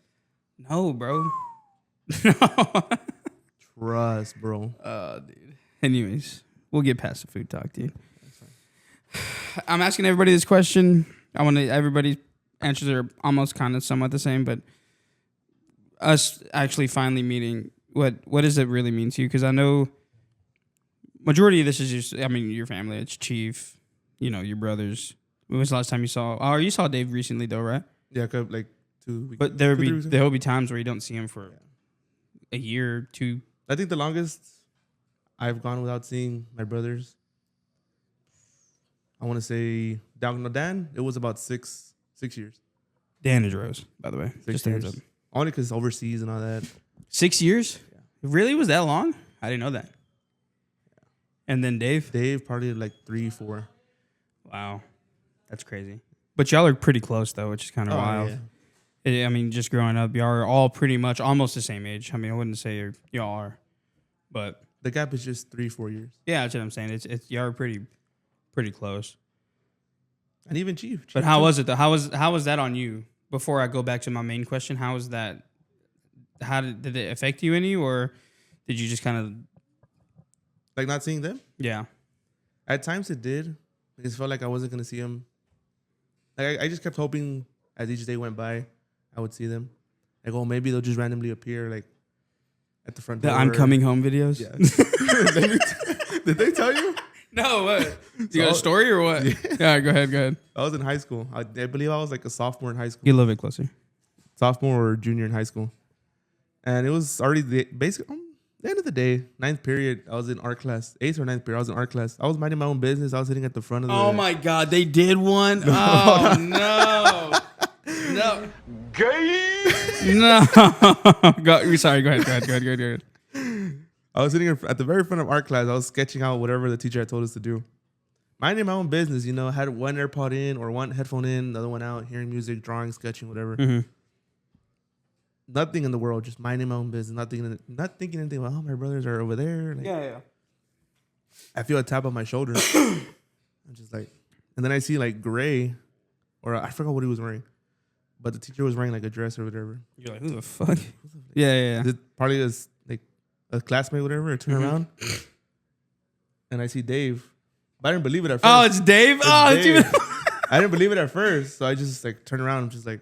No, bro. Trust, bro. Dude. Anyways, we'll get past the food talk, dude. I'm asking everybody this question. Everybody's answers are almost kind of somewhat the same, but us actually finally meeting, what does it really mean to you? Because I know majority of this is your family. It's Chief, your brothers. When was the last time you saw? Oh, you saw Dave recently though, right? Yeah, like 2 weeks. But there will be times where you don't see him for a year or two. I think the longest I've gone without seeing my brothers, I want to say Dan. It was about 6 years. Dan is Rose, by the way. 6 years. Up. Only because overseas and all that. 6 years? Yeah. Really? Was that long? I didn't know that. Yeah. And then Dave? Dave probably like 3, 4. Wow, that's crazy. But y'all are pretty close though, which is kind of wild. Yeah. Just growing up, y'all are all pretty much almost the same age. I wouldn't say y'all are, but the gap is just 3, 4 years. Yeah, that's what I'm saying. It's y'all are pretty close. And even Chief. But how was it though? How was that on you? Before I go back to my main question, how was that? How did it affect you any, or did you just kind of like not seeing them? Yeah. At times it did. It just felt like I wasn't gonna see them. Like I just kept hoping as each day went by, I would see them. Like, oh, maybe they'll just randomly appear. Like at the front door. The I'm coming home videos? Yeah. Did they tell you? No, what? You got a story or what? Yeah, go ahead. I was in high school. I believe I was like a sophomore in high school. Get a little bit closer. Sophomore or junior in high school. And it was already the end of the day, 9th period, I was in art class. 8th or 9th period, I was in art class. I was minding my own business. I was sitting at the front of the... Oh my God, they did one? Oh, no. No. Gay! No. Sorry, go ahead. I was sitting at the very front of art class. I was sketching out whatever the teacher had told us to do. Minding my own business, you know, had one AirPod in or one headphone in, the other one out, hearing music, drawing, sketching, whatever. Mm-hmm. Nothing in the world, just minding my own business, not thinking anything about, oh, my brothers are over there. Like, Yeah. I feel a tap on my shoulder. I'm just like, and then I see like gray, or I forgot what he was wearing, but the teacher was wearing like a dress or whatever. You're like, who the fuck? Yeah. Probably is like a classmate, whatever. I turn around, and I see Dave. But I didn't believe it at first. Oh, it's Dave? It's Dave. I didn't believe it at first, so I just like turn around. I'm just like,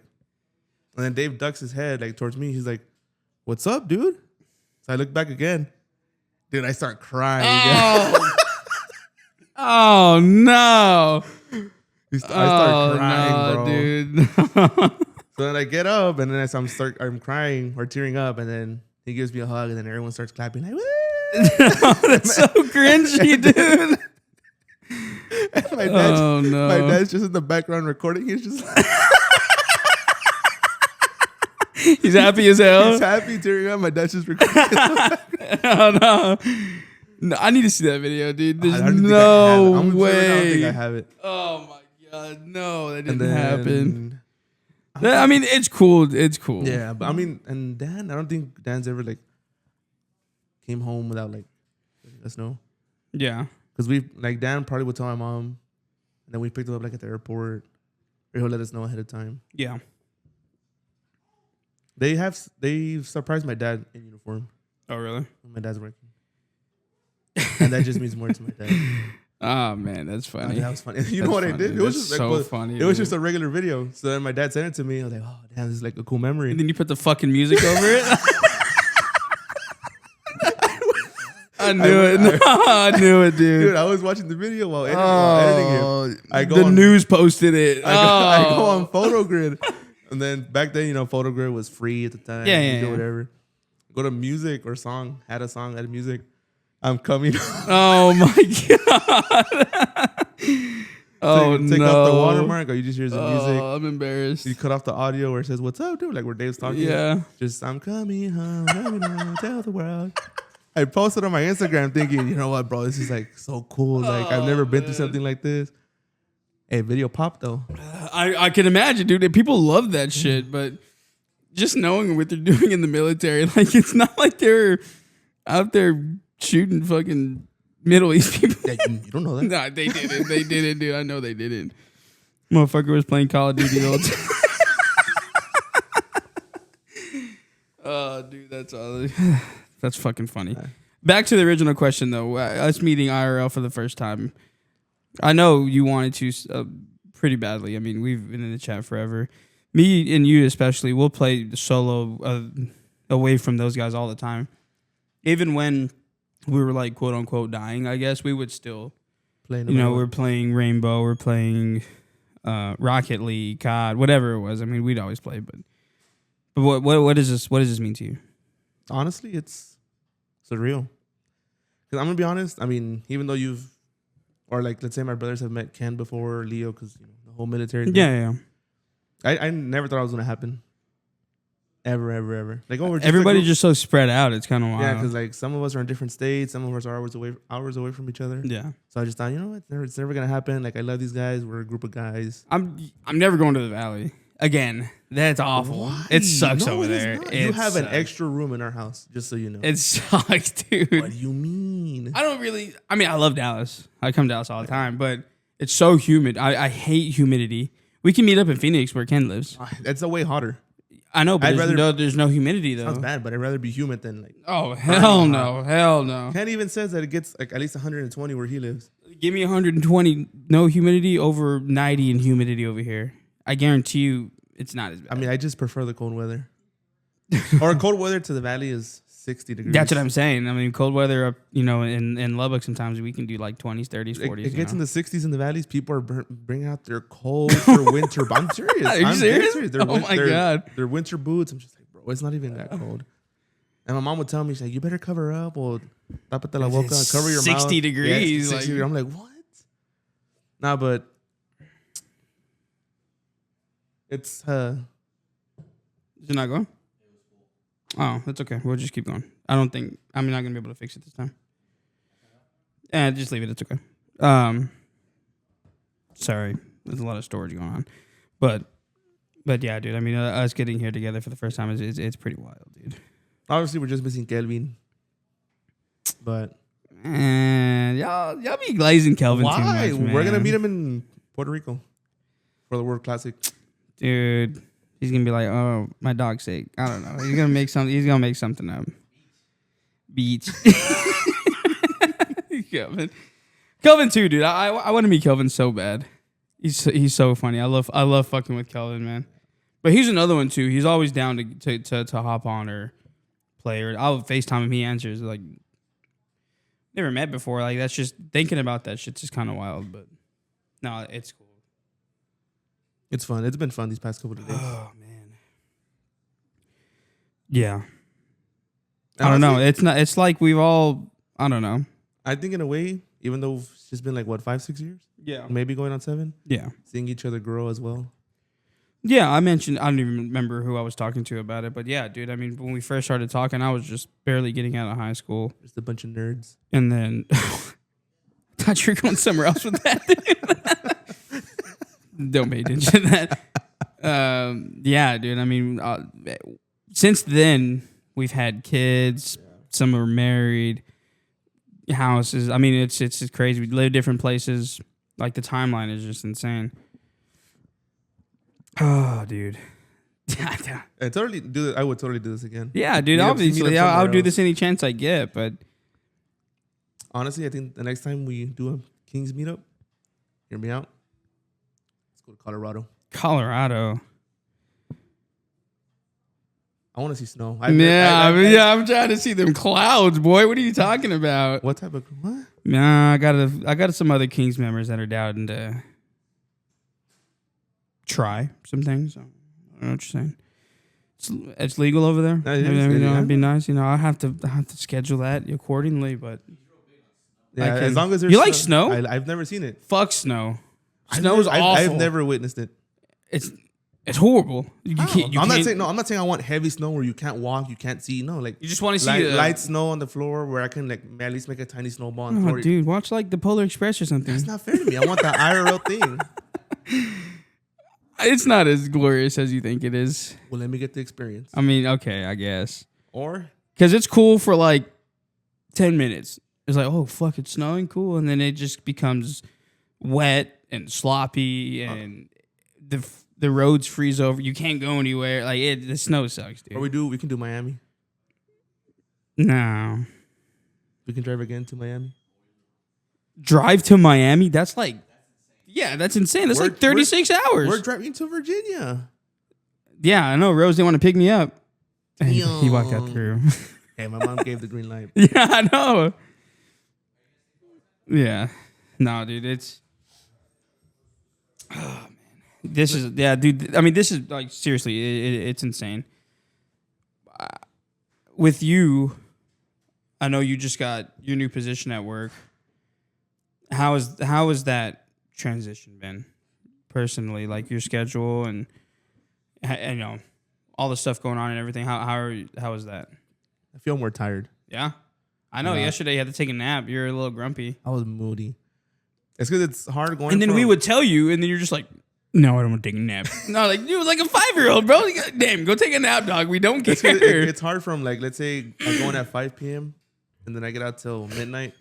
and then Dave ducks his head like towards me. He's like, "What's up, dude?" So I look back again. Dude, I start crying. Oh no! I start crying, bro. Dude. So then I get up, and then I'm crying or tearing up, and then he gives me a hug, and then everyone starts clapping like, "Woo!" That's so cringy, dude. And my dad's just in the background recording. He's just like, he's happy as hell. He's happy, tearing up. My dad's just recording. Oh no, I need to see that video, dude. There's I no don't way. think I have it. Oh my God, no, that didn't happen. I mean, it's cool. It's cool. Yeah, but I mean, and Dan, I don't think Dan's ever like came home without like letting us know. Yeah, because Dan probably would tell my mom, and then we picked him up like at the airport, or he'll let us know ahead of time. Yeah, they've surprised my dad in uniform. Oh really? When my dad's working, and that just means more to my dad. Oh man, that's funny. That was funny. You know what I did? It was just so funny. It was just a regular video. So then my dad sent it to me. I was like, oh damn, this is like a cool memory. And then you put the fucking music over it. I knew it, dude. Dude, I was watching the video while editing it. The news posted it. I go on PhotoGrid. And then back then, PhotoGrid was free at the time. Yeah. Do whatever. Go to music or song. Had a music. I'm coming. Oh my God. Take off the watermark, or you just hear the music. Oh, I'm embarrassed. You cut off the audio where it says, "What's up, dude?" Like where Dave's talking. Yeah. Just, I'm coming home. Let me know, tell the world. I posted on my Instagram thinking, you know what, bro? This is like so cool. Like I've never been through something like this. Hey, video popped though. I can imagine, dude. People love that shit, but just knowing what they're doing in the military, like it's not like they're out there shooting fucking Middle East people. Yeah, you don't know that. Nah, they didn't. They didn't, dude. I know they didn't. Motherfucker was playing Call of Duty the whole time. Oh, dude, that's fucking funny. Back to the original question, though. Us meeting IRL for the first time. I know you wanted to pretty badly. I mean, we've been in the chat forever. Me and you especially, we'll play solo away from those guys all the time. Even when we were like, quote unquote, dying, I guess, we would still play. We're playing Rainbow, we're playing Rocket League, COD, whatever it was. I mean, we'd always play. But what does this mean to you? Honestly, it's surreal. Because I'm gonna be honest. I mean, even though let's say my brothers have met Ken before, or Leo, because the whole military thing. Yeah. I never thought it was gonna happen. Ever. Like, everybody's just so spread out. It's kind of wild. Yeah, because like some of us are in different states, some of us are hours away from each other. Yeah. So I just thought, it's never gonna happen. Like, I love these guys. We're a group of guys. I'm never going to the Valley again. That's awful. Why? It sucks over there. You have an extra room in our house, just so you know. It sucks, dude. What do you mean? I love Dallas. I come to Dallas all the time, but it's so humid. I hate humidity. We can meet up in Phoenix where Ken lives. That's way hotter. I know, but there's no humidity though. Sounds bad, but I'd rather be humid than like. Oh hell no! Ken even says that it gets like at least 120 where he lives. Give me 120 no humidity over 90 in humidity over here. I guarantee you, it's not as bad. I mean, I just prefer the cold weather. Or cold weather to the valley is 60 degrees. That's what I'm saying. I mean, cold weather up, in Lubbock sometimes we can do like 20s, 30s, 40s. It gets in the 60s in the valleys. People are bringing out their cold for winter. I'm serious. Are you serious? Oh my God. Their winter boots. I'm just like, bro, it's not even that cold. And my mom would tell me, she's like, you better cover up or tápate la boca, cover your 60 mouth. 60 degrees. Yeah, 60 degrees. I'm like, what? Nah, but it's Did you not go? Oh, that's okay. We'll just keep going. I'm not gonna be able to fix it this time. Just leave it. It's okay. Sorry, there's a lot of storage going on, but yeah, dude. I mean, us getting here together for the first time it's pretty wild, dude. Obviously, we're just missing Kelvin, but y'all be glazing Kelvin why? too much, man. We're gonna meet him in Puerto Rico for the World Classic, dude. He's gonna be like, oh, my dog's sick. I don't know. He's gonna make something up. Beach. Kelvin too, dude. I want to meet Kelvin so bad. He's so funny. I love fucking with Kelvin, man. But he's another one too. He's always down to hop on or play, or I'll FaceTime him. He answers. Like, never met before. Like, that's just thinking about that shit's just kind of wild. But no, it's cool. It's fun. It's been fun these past couple of days. Oh man. Yeah. I don't know. It's not. It's like we've all. I don't know. I think in a way, even though it's just been like 5-6 years. Yeah. Maybe going on 7. Yeah. Seeing each other grow as well. Yeah, I don't even remember who I was talking to about it, but yeah, dude. I mean, when we first started talking, I was just barely getting out of high school. Just a bunch of nerds. And then I thought you were going somewhere else with that. Don't pay attention to that. Yeah, dude. I mean, since then we've had kids. Yeah. Some are married. Houses. I mean, it's just crazy. We live different places. Like, the timeline is just insane. Oh, dude. I would totally do this again. Yeah, dude. Obviously, I would do this any chance I get. But honestly, I think the next time we do a Kingz meetup, hear me out. Let's go to Colorado. Colorado. I want to see snow. I'm trying to see them clouds, boy. What are you talking about? What type of what? Nah, I got some other Kingz members that are down to try some things. I don't know what you're saying. It's legal over there. It'd be nice. I have to schedule that accordingly. But yeah, as long as there's you like snow. I've never seen it. Fuck snow. Snow is awful. I've never witnessed it. It's horrible. I'm not saying I want heavy snow where you can't walk, you can't see. No, like you just want to see light snow on the floor where I can at least make a tiny snowball. Oh, dude, watch like the Polar Express or something. That's not fair to me. I want that IRL thing. It's not as glorious as you think it is. Well, let me get the experience. I mean, okay, I guess. Or because it's cool for like 10 minutes. It's like, oh fuck, it's snowing, cool, and then it just becomes wet and sloppy, and the roads freeze over. You can't go anywhere. Like the snow sucks, dude. Or we can do Miami. No. We can drive again to Miami. Drive to Miami? That's like, yeah, that's insane. That's like 36 hours. We're driving to Virginia. Yeah, I know. Rose didn't want to pick me up. And he walked out through. Hey, my mom gave the green light. Yeah, I know. Yeah. No, dude, it's... Oh, man. This is... Yeah, dude. I mean, this is, like, seriously, it's insane. With you, I know you just got your new position at work. How has that transition been, personally? Like, your schedule and you know, all the stuff going on and everything. How is that? I feel more tired. Yeah? I know. Yesterday you had to take a nap. You're a little grumpy. I was moody. It's because it's hard going. And then we would tell you, and then you're just like, no, I don't want to take a nap. No, like, you like a 5-year-old, bro. Damn, go take a nap, dog. We don't care. It's hard from, like, let's say I'm going at 5 p.m. and then I get out till midnight,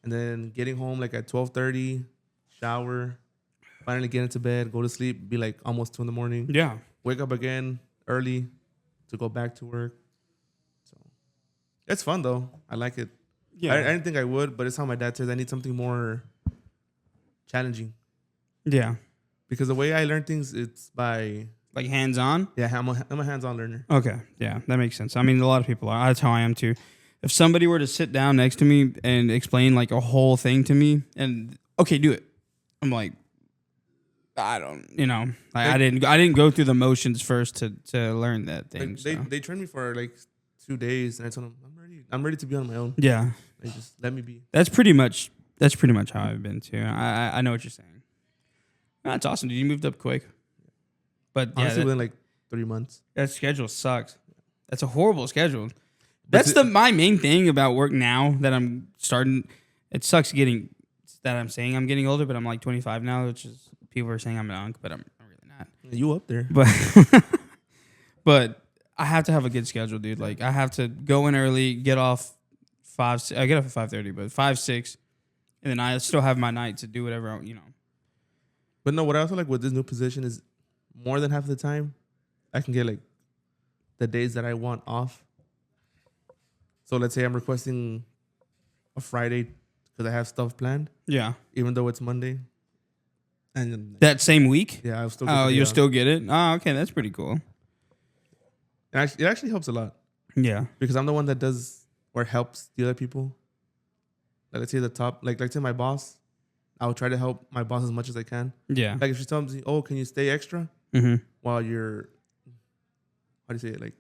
and then getting home like at 12:30, shower, finally get into bed, go to sleep, be like almost 2 a.m. Yeah. Wake up again early to go back to work. So it's fun though. I like it. Yeah. I didn't think I would, but it's how my dad says I need something more challenging. Yeah. Because the way I learn things, it's by Like hands-on? Yeah, I'm a hands-on learner. Okay, yeah, that makes sense. I mean, a lot of people are. That's how I am too. If somebody were to sit down next to me and explain like a whole thing to me, and okay, do it. I'm like, I don't, I didn't go through the motions first to learn that thing. They trained me for like 2 days, and I told them I'm ready to be on my own. Yeah, like, just let me be. That's pretty much how I've been too. I know what you're saying. That's awesome, dude. You moved up quick. But honestly, yeah, within like 3 months. That schedule sucks. That's a horrible schedule. That's my main thing about work now that I'm starting. It sucks that I'm saying I'm getting older, but I'm like 25 now, which is people are saying I'm an unk, but I'm really not. You up there? But I have to have a good schedule, dude. Like I have to go in early, get off 5. I get off at 5:30, but 5, 6, and then I still have my night to do whatever But no, what I also like with this new position is more than half of the time, I can get like the days that I want off. So let's say I'm requesting a Friday because I have stuff planned. Yeah. Even though it's Monday. And that same week? Yeah, I'll still. You'll still get it. Oh, okay, that's pretty cool. It actually helps a lot. Yeah. Because I'm the one that does or helps the other people. Like let's say the top, like let's say my boss. I will try to help my boss as much as I can. Yeah. Like if she tells me, "Oh, can you stay extra?" While you're, how do you say it? Like,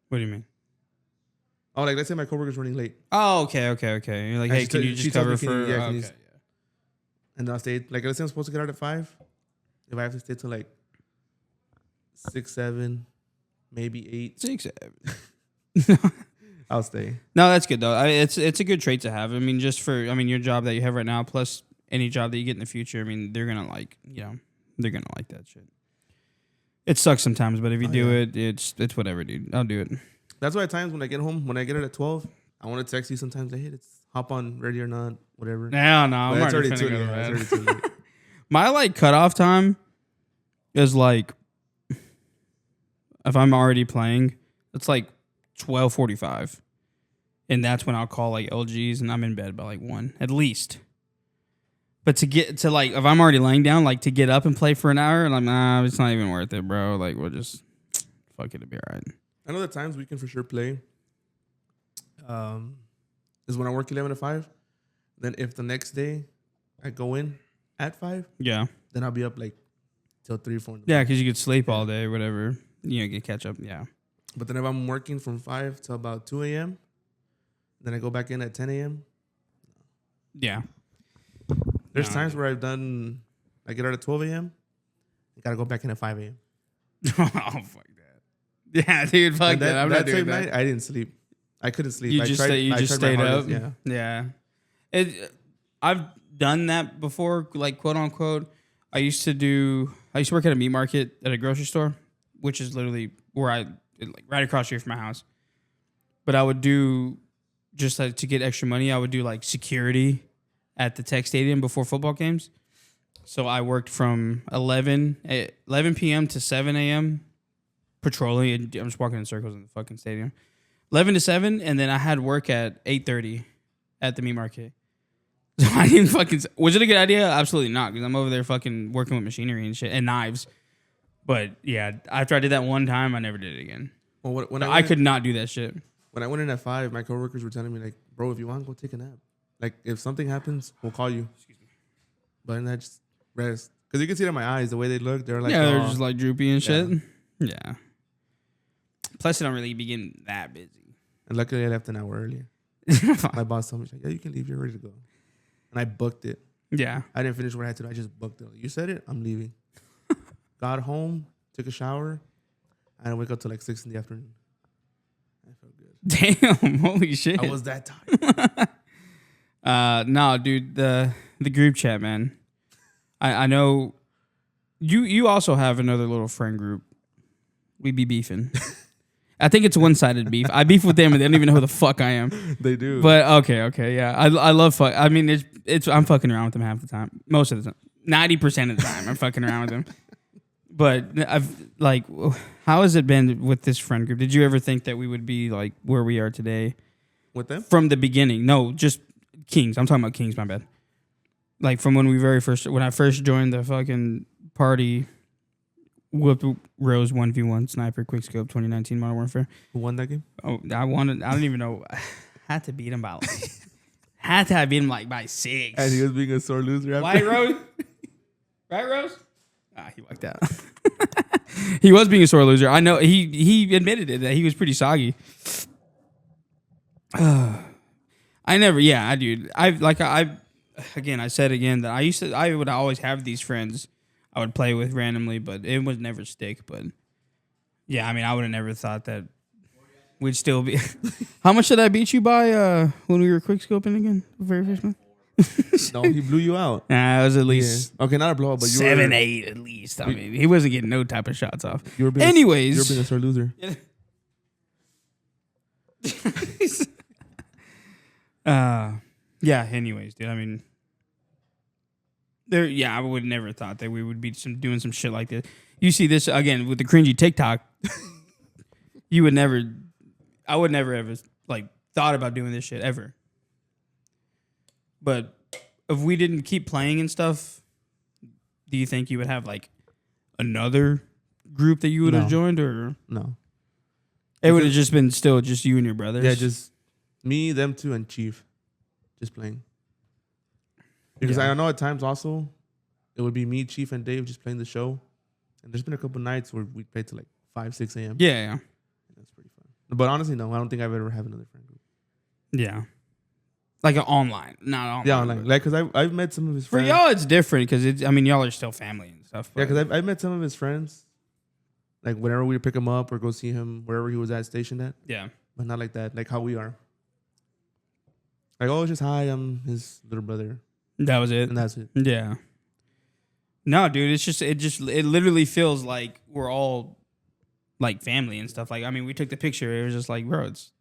what do you mean? Oh, like let's say my coworker's running late. Oh, okay. You're like, hey, can you just cover for? Yeah, okay. And I'll stay. Like let's say I'm supposed to get out at 5. If I have to stay till like 6, 7, maybe 8. 6, 7. I'll stay. No, that's good though. It's a good trait to have. I mean, just for your job that you have right now, plus any job that you get in the future. I mean, they're gonna like that shit. It sucks sometimes, but if you do it, it's whatever, dude. I'll do it. That's why at times when I get home, when I get it at 12, I want to text you sometimes. Like, hey, let's hop on, ready or not, whatever. No, I'm already too late. My like cutoff time is like if I'm already playing, it's like 12:45. And that's when I'll call like LGs and I'm in bed by like 1 at least. But to get to like, if I'm already laying down, like to get up and play for an hour, and I'm nah, it's not even worth it, bro. Like we'll just fuck it, it'll be all right. I know the times we can for sure play is when I work 11 to 5. Then if the next day I go in at 5, yeah, then I'll be up like till 3 or 4. Yeah, because you could sleep all day, whatever. Get catch up. Yeah. But then if I'm working from 5 till about 2 a.m., then I go back in at 10 a.m. Yeah. There's times where I get out at 12 a.m. I gotta go back in at 5 a.m. Oh, fuck that. Yeah, dude, fuck that. I'm not doing that. Night, I didn't sleep. I couldn't sleep. You just stayed up? Yeah. I've done that before, like, quote unquote. I used to work at a meat market at a grocery store, which is literally where right across here from my house. But I would do, just like to get extra money, I would do like security at the Tech Stadium before football games. So I worked from 11 p.m. to 7 a.m. patrolling. I'm just walking in circles in the fucking stadium. 11 to 7, and then I had work at 8:30 at the meat market. So I didn't fucking... Was it a good idea? Absolutely not, because I'm over there fucking working with machinery and shit and knives. But yeah, after I did that one time, I never did it again. Well, I could not do that shit. When I went in at 5, my coworkers were telling me, like, bro, if you want, go take a nap. Like, if something happens, we'll call you. Excuse me. But then I just rest. Because you can see it in my eyes, the way they look. They're like, they're just like droopy and shit. Yeah. Plus, I don't really be getting that busy. And luckily, I left an hour earlier. My boss told me, she's like, yeah, you can leave. You're ready to go. And I booked it. Yeah. I didn't finish what I had to do. I just booked it. You said it, I'm leaving. Got home, took a shower. I didn't wake up till like 6 in the afternoon. I felt good. Damn, holy shit. I was that tired. No, dude, the group chat, man. I know you also have another little friend group. We be beefing. I think it's one-sided beef. I beef with them and they don't even know who the fuck I am. They do. But okay, yeah. I love fuck. I mean, it's I'm fucking around with them half the time. Most of the time. 90% of the time I'm fucking around with them. But I've like, how has it been with this friend group? Did you ever think that we would be like where we are today? With them? From the beginning. No, just Kingz. I'm talking about Kingz, my bad. Like from when I first joined the fucking party whooped Rose 1v1 Sniper Quickscope 2019 Modern Warfare. Who won that game? Oh, I don't even know. Had to beat him by I beat him like by 6. And he was being a sore loser after. White Rose? Right, Rose? He walked out. He was being a sore loser. I know. He admitted it, that he was pretty soggy. I never, yeah, dude. I said again that I would always have these friends I would play with randomly, but it would never stick. But yeah, I mean, I would have never thought that we'd still be. How much did I beat you by when we were quickscoping again? The very first one? No, he blew you out. Nah, it was at least okay, not a blowout, but 7-8 at least. I mean, he wasn't getting no type of shots off. You were being a sore loser. Yeah. Anyways, dude. I mean, I would never thought that we would be doing some shit like this. You see this again with the cringy TikTok. I would never ever like thought about doing this shit ever. But if we didn't keep playing and stuff, do you think you would have like another group that you would have joined, or no? It would have just been still just you and your brothers. Yeah, just me, them two, and Chief, just playing. Because I know at times also, it would be me, Chief, and Dave just playing the show. And there's been a couple nights where we played till like 5, 6 a.m. Yeah. That's pretty fun. But honestly, no, I don't think I've ever had another friend group. Yeah. Like an online, not online. Yeah, online. Like, because I've met some of his friends. For y'all, it's different because y'all are still family and stuff. Yeah, because I've met some of his friends. Like, whenever we pick him up or go see him wherever he was stationed at. Yeah. But not like that. Like how we are. Like, oh, it's just hi, I'm his little brother. That was it. And that's it. Yeah. No, dude, it literally feels like we're all like family and stuff. Like, I mean, we took the picture. It was just like, bro, it's.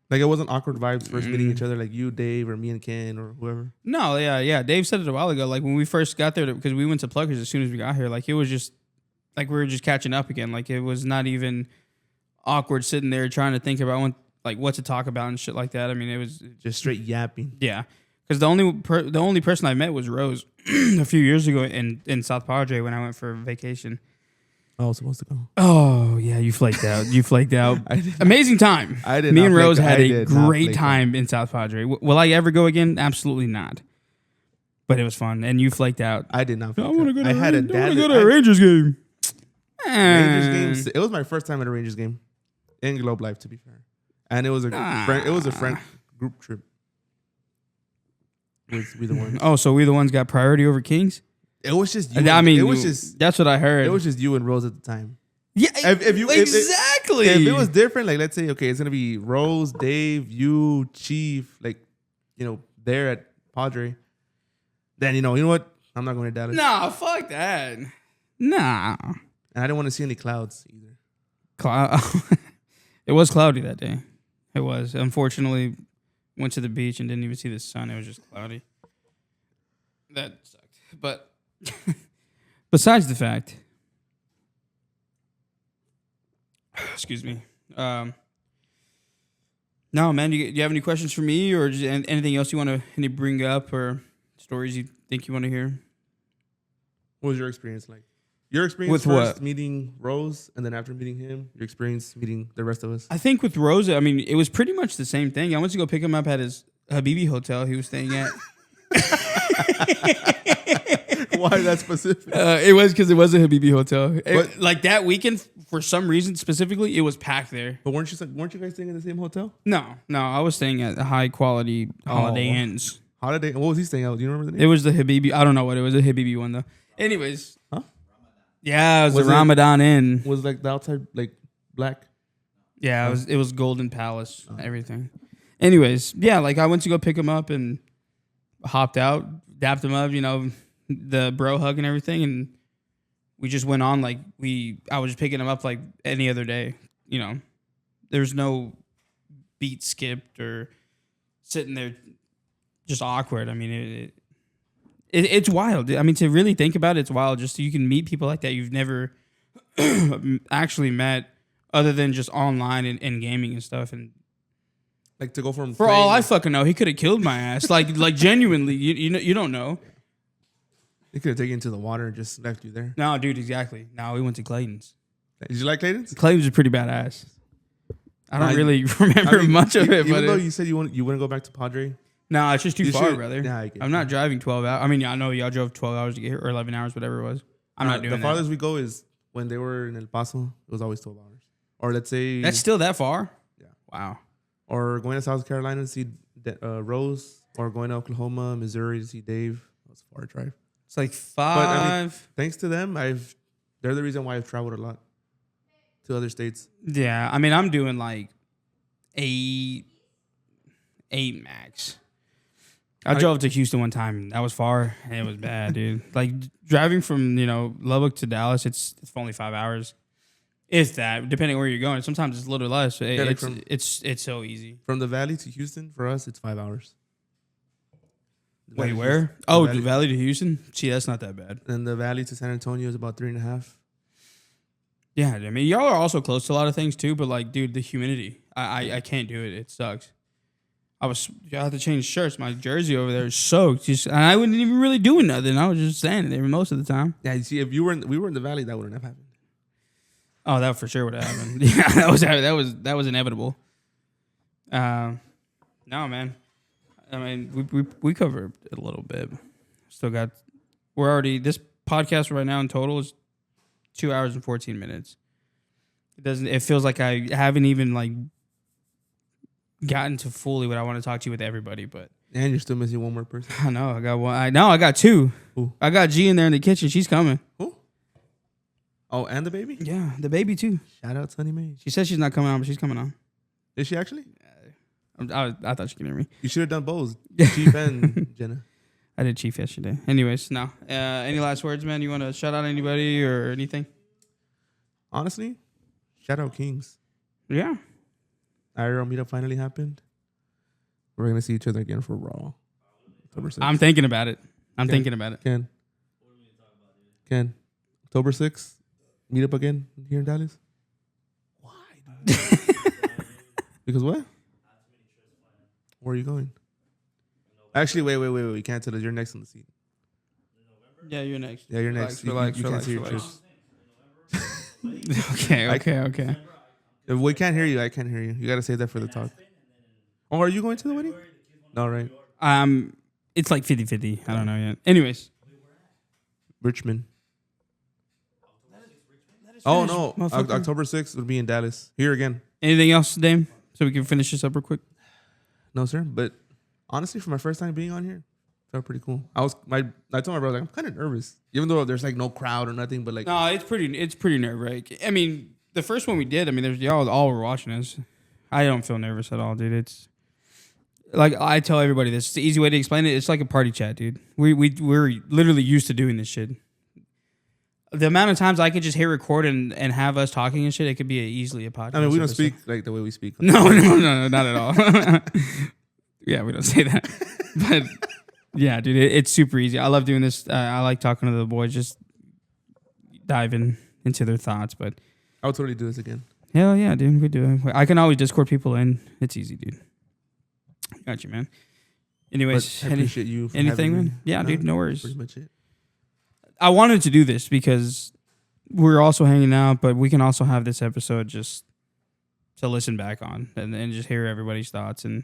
Like, it wasn't awkward vibes first meeting each other, like you, Dave, or me and Ken, or whoever. No, yeah. Dave said it a while ago. Like, when we first got there, because we went to Pluckers as soon as we got here, like, it was just, like, we were just catching up again. Like, it was not even awkward sitting there trying to think about what to talk about and shit like that. I mean, it was just straight yapping. Yeah. Because the only person I met was Rose a few years ago in South Padre when I went for vacation. I was supposed to go. Oh, yeah, you flaked out. Amazing time. I did. Me and Rose had a great time in South Padre. Will I ever go again? Absolutely not. But it was fun, and you flaked out. I did not. I want to go to a Rangers game. Rangers game. It was my first time at a Rangers game in Globe Life, to be fair, and it was a friend group trip. We the ones. Oh, so we the ones got priority over Kingz? It was just you. That's what I heard. It was just you and Rose at the time. Yeah, exactly. If it was different, like let's say, okay, it's gonna be Rose, Dave, you, Chief, like, there at Padre. Then you know what? I'm not going to Dallas. Nah, fuck that. Nah. And I didn't want to see any clouds either. It was cloudy that day. It was. Unfortunately, went to the beach and didn't even see the sun. It was just cloudy. That sucked. But besides the fact, excuse me. No, man. Do you have any questions for me, or just anything else you want to bring up, or stories you think you want to hear? What was your experience like? Your experience with first what? Meeting Rose, and then after meeting him, your experience meeting the rest of us? I think with Rose, I mean, it was pretty much the same thing. I went to go pick him up at his Habibi hotel he was staying at. Why that specific? It was because it was a Habibi hotel. Like that weekend, for some reason specifically, it was packed there. But weren't you guys staying in the same hotel? No, I was staying at high quality Holiday Inns. Holiday? What was he staying at? Do you remember the name? It was the Habibi. I don't know what it was. A Habibi one though. Anyways, huh? Yeah, it was the Ramadan Inn. Was like the outside like black? Yeah, it was Golden Palace. Everything. Anyways, yeah, like I went to go pick him up and hopped out, dapped him up, the bro hug and everything, and we just went on like I was just picking him up like any other day. There's no beat skipped or sitting there just awkward. I mean, it's wild. I mean, to really think about it, it's wild. Just so you can meet people like that you've never actually met, other than just online and gaming and stuff. And like to go from for all I fucking know, he could have killed my ass. like genuinely, you don't know. They could have taken you to the water and just left you there. No, dude, exactly. No, we went to Clayton's. Did you like Clayton's? Clayton's is pretty badass. I don't really remember much of it. Even though you said you wouldn't go back to Padre. No, it's just too far, brother. Yeah, I'm not driving 12 hours. I mean, I know y'all drove 12 hours to get here, or 11 hours, whatever it was. I'm not doing that. The farthest we go is when they were in El Paso. It was always 12 hours. Or let's say... That's still that far? Yeah. Wow. Or going to South Carolina to see Rose. Or going to Oklahoma, Missouri to see Dave. That was a far drive. It's like 5. But, I mean, thanks to them, they're the reason why I've traveled a lot to other states. Yeah. I mean, I'm doing like 8 max. I drove to Houston one time. That was far, and it was bad, dude. Like driving from Lubbock to Dallas, it's only 5 hours, if that. Depending on where you're going, sometimes it's a little less. It's so easy. From the Valley to Houston, for us, it's 5 hours. Wait, where? The Valley to Houston. See, that's not that bad. And the Valley to San Antonio is about 3.5. Yeah, I mean, y'all are also close to a lot of things too, but like, dude, the humidity, I can't do it. It sucks. I had to change shirts. My jersey over there is soaked. And I wasn't even really doing nothing. I was just standing there most of the time. Yeah, you see, if we were in the Valley, that wouldn't have happened. Oh, that for sure would have happened. Yeah, that was inevitable. No, man. I mean, we covered it a little bit. This podcast right now in total is 2 hours and 14 minutes. It feels like I haven't even like gotten to fully what I want to talk to you with everybody, but and you're still missing one more person. I know. I got one. I got two. Who? I got G in there in the kitchen. She's coming. Who? Oh, and the baby? Yeah, the baby too. Shout out Sunny Mae. She says she's not coming on, but she's coming on. Is she actually? I thought she could hear me. You should have done both, Chief and Jenna. I did Chief yesterday. Anyways, no. Any last words, man? You want to shout out anybody or anything? Honestly, shout out Kingz. Yeah. IRL meetup finally happened. We're going to see each other again for Raw. October 6th. I'm thinking about it. Ken. October 6th. Meetup again here in Dallas. Why? Because what? Where are you going? Actually, wait. We can't tell us. You're next on the seat. Yeah, you're next. Yeah, you're next. Relax. Okay. If we can't hear you, I can't hear you. You got to say that for the talk. Oh, are you going to the wedding? No, right? It's like 50-50. I don't know yet. Anyways. Richmond. Oh, no. October 6th would be in Dallas. Here again. Anything else, Dame? So we can finish this up real quick? No, sir. But honestly, for my first time being on here, it felt pretty cool. I told my brother, like, I'm kind of nervous. Even though there's like no crowd or nothing, but like... No, it's pretty nerve-wracking. I mean, the first one we did, there's y'all all were watching us. I don't feel nervous at all, dude. It's... Like, I tell everybody this. It's the easy way to explain it. It's like a party chat, dude. We're literally used to doing this shit. The amount of times I could just hit record and have us talking and shit, it could be easily a podcast. I mean, we don't speak like the way we speak. No, not at all. Yeah, we don't say that. But, yeah, dude, it's super easy. I love doing this. I like talking to the boys, just diving into their thoughts. But I would totally do this again. Hell yeah, dude. We do it. I can always Discord people in. It's easy, dude. Got you, man. Anyways, I appreciate you. Anything, man? Yeah, dude, no worries. Pretty much it. I wanted to do this because we're also hanging out, but we can also have this episode just to listen back on and just hear everybody's thoughts. And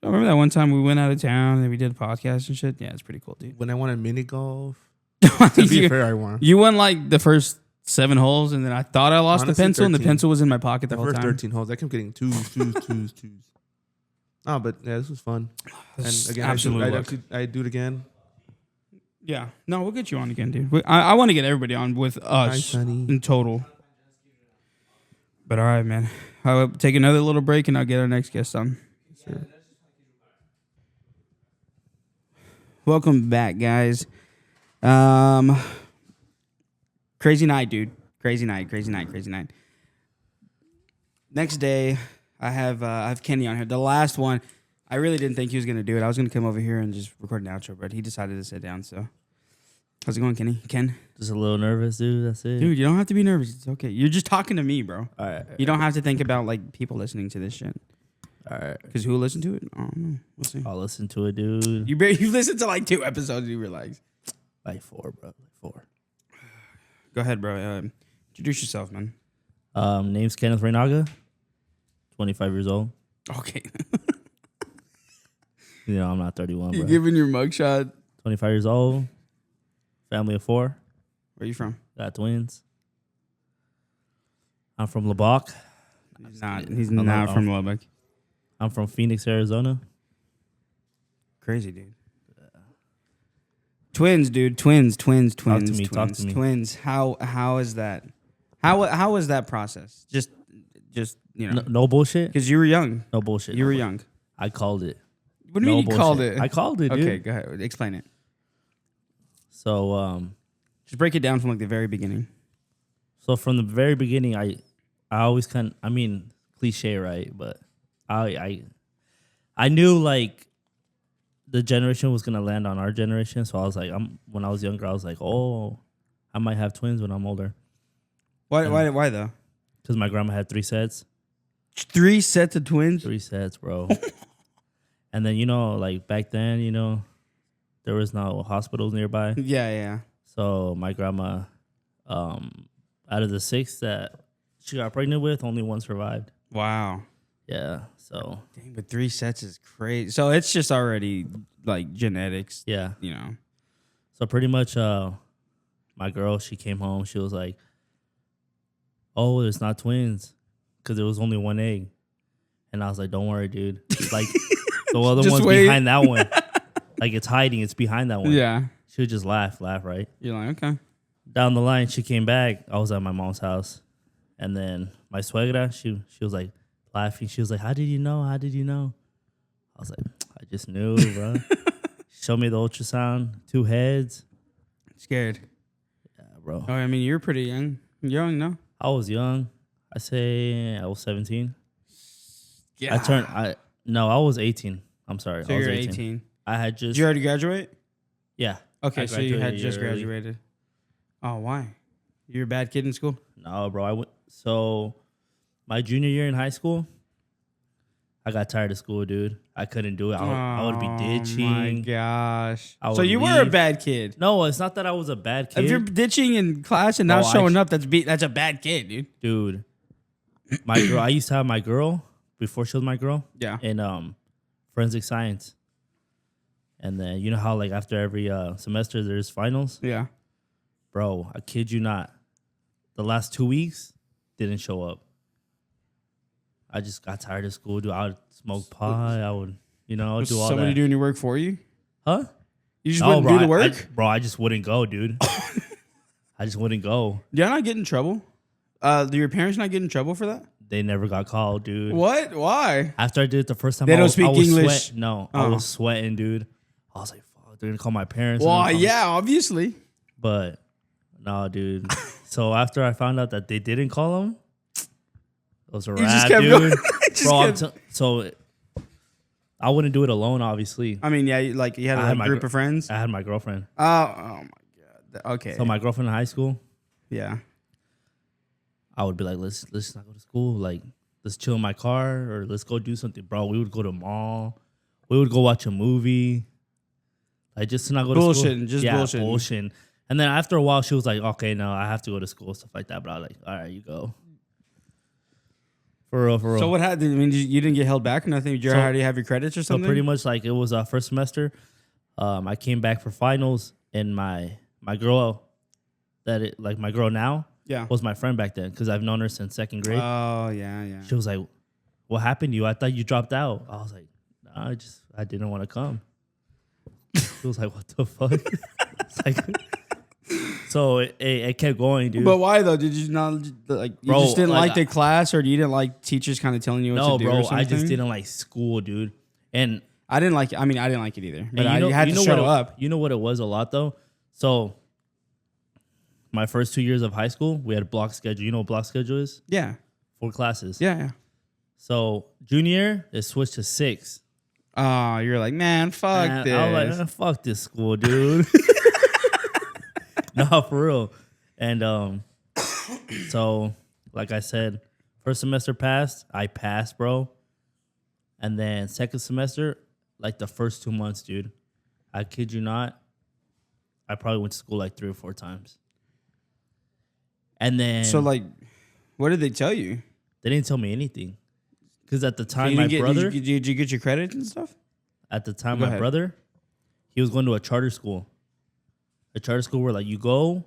I remember that one time we went out of town and we did a podcast and shit. Yeah, it's pretty cool, dude. When I won a mini golf, to be fair, I won. You won like the first 7 holes, and then I thought I lost the pencil, 13. And the pencil was in my pocket the whole time. The first 13 holes, I kept getting twos. Oh, but yeah, this was fun. And again, I do it again. Yeah. No, we'll get you on again, dude. I want to get everybody on with us in total. But all right, man. I'll take another little break, and I'll get our next guest on. Sure. Welcome back, guys. Crazy night, dude. Crazy night. Next day, I have Kenny on here. The last one, I really didn't think he was going to do it. I was going to come over here and just record an outro, but he decided to sit down, so. How's it going, Kenny? Ken? Just a little nervous, dude. That's it. Dude, you don't have to be nervous. It's okay. You're just talking to me, bro. All right. You don't have to think about, like, people listening to this shit. All right. Because who will listen to it? I don't know. We'll see. I'll listen to it, dude. You listened to, like, 2 episodes and you realize. Like 4, bro. Like 4. Go ahead, bro. Introduce yourself, man. Name's Kenneth Reynaga. 25 years old. Okay. You know, I'm not 31, You bro. giving your mugshot? 25 years old. Family of 4. Where you from? Got twins. I'm from Lubbock. He's not from Lubbock. I'm from Phoenix, Arizona. Crazy, dude. Twins, dude. Twins. Talk to me. Twins. How is that? How was that process? Just you know. No bullshit. Because you were young. No bullshit. You were young. I called it. What do you mean you called it? I called it, dude. Okay, go ahead. Explain it. So, just break it down from like the very beginning. So from the very beginning, I always cliche, right? But I knew like the generation was gonna land on our generation. So I was like, when I was younger, I was like, oh, I might have twins when I'm older. Why though? Because my grandma had 3 sets. 3 sets of twins? 3 sets, bro. And then, like back then, there was no hospitals nearby. Yeah. So my grandma, out of the 6 that she got pregnant with, only 1 survived. Wow. Yeah. So. Dang, but 3 sets is crazy. So it's just already like genetics. Yeah. So pretty much, my girl, she came home. She was like, "Oh, it's not twins, because there was only 1 egg." And I was like, "Don't worry, dude. Like the other one's behind that one. Like it's hiding. It's behind that one." Yeah. She would just laugh, right? You're like, okay. Down the line, she came back. I was at my mom's house, and then my suegra, she was like laughing. She was like, "How did you know? How did you know?" I was like, "I just knew, bro." Showed me the ultrasound, 2 heads. Scared. Yeah, bro. Oh, I mean, you're pretty young. Young, no? I was young. I say I was 17. Yeah. I was 18. I'm sorry. So I was you're 18. I had just. Did you already graduate? Yeah. Okay, so you had a just year early. graduated. Oh, why? You're a bad kid in school? No, bro. So my junior year in high school, I got tired of school, dude. I couldn't do it. I would be ditching. Oh my gosh. I So would you were a leave. bad kid. No, it's not that I was a bad kid. If you're ditching in class and not No, showing up, that's a bad kid, dude. Dude, my girl. I used to have my girl before she was my girl. Yeah. In forensic science. And then you know how like after every semester there's finals? Yeah. Bro, I kid you not. The last 2 weeks didn't show up. I just got tired of school, dude. I would smoke pot. I would, do all that. Somebody doing your work for you? Huh? You just wouldn't do the work? I just wouldn't go, dude. I just wouldn't go. Did I not get in trouble? Do your parents not get in trouble for that? They never got called, dude. What? Why? After I did it the first time, They I don't was speak English? Sweating. No, I was sweating, dude. I was like, fuck, they're going to call my parents. Well, yeah, obviously. But, no, dude. So after I found out that they didn't call him, it was a You just wrap, kept dude. going. Bro, so I wouldn't do it alone, obviously. I mean, yeah, you had I had a group of friends. I had my girlfriend. Oh my god. Okay. So my girlfriend in high school, yeah. I would be like, let's not go to school. Like, let's chill in my car or let's go do something. Bro, we would go to the mall. We would go watch a movie. Like, just to not go to school. Bullshitting. And then after a while, she was like, okay, no, I have to go to school, stuff like that. But I was like, all right, you go. For real. So what happened? I mean, you didn't get held back or nothing? Did you already have your credits or something? So pretty much like it was first semester. I came back for finals and my girl my girl now was my friend back then because I've known her since 2nd grade. Oh, yeah. She was like, what happened to you? I thought you dropped out. I was like, nah, I didn't want to come. She was like, what the fuck? It's like, so it kept going, dude. But why though? Did you not like? You just didn't like the class, or you didn't like teachers kind of telling you what to do? No, or bro, something? I just didn't like school, dude. And I didn't like. I mean, I didn't like it either. But you had to show up. You know what it was a lot though. So my first 2 years of high school, we had a block schedule. You know what block schedule is? Yeah. 4 classes. Yeah. So junior year, it switched to 6. Oh, you're like, man, fuck this. I was like, man, fuck this school, dude. No, for real. And so, like I said, first semester passed. I passed, bro. And then second semester, like the first 2 months, dude, I kid you not, I probably went to school like 3 or 4 times. And then So like, what did they tell you? they didn't tell me anything. Because at the So time, you my didn't get, brother, did you get your credits and stuff? at the time, Go my ahead. brother, he was going to a charter school. A charter school where like you go,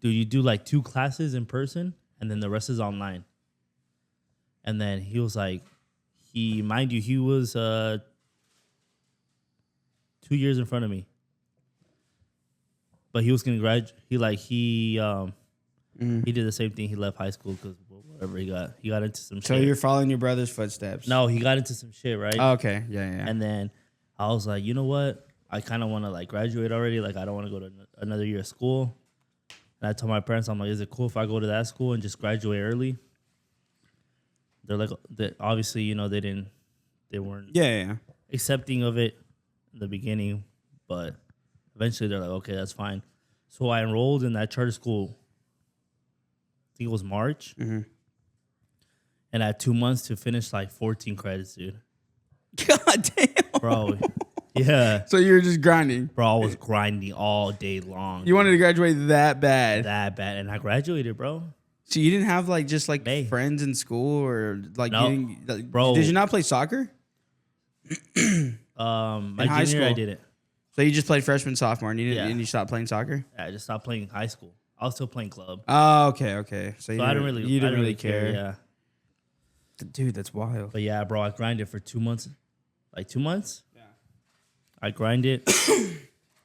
you do like 2 classes in person, and then the rest is online. And then he was like, he was 2 years in front of me. But he was gonna graduate. He did the same thing. He left high school because whatever he got into some shit. So you're following your brother's footsteps. No, he got into some shit, right? Oh, okay. Yeah. And then I was like, you know what? I kind of want to like graduate already. Like I don't want to go to another year of school. And I told my parents, I'm like, is it cool if I go to that school and just graduate early? They're like, obviously, you know, they weren't Yeah. accepting of it in the beginning, but eventually they're like, okay, that's fine. So I enrolled in that charter school. I think it was March. Mm-hmm. And I had 2 months to finish like 14 credits, dude. God damn. Bro, yeah. So you were just grinding. Bro, I was grinding all day long. You wanted to graduate that bad. That bad. And I graduated, bro. So you didn't have like just like Hey. friends in school or like, No, you didn't, like bro. Did you not play soccer? My high junior, I school? did it. So you just played freshman, sophomore, and you didn't, Yeah. and you stopped playing soccer? I just stopped playing high school. I was still playing club. Oh, okay. So So I didn't really, you didn't I really care. Yeah. Dude, that's wild. But yeah, bro, I grinded for 2 months. Like 2 months? Yeah. I grinded,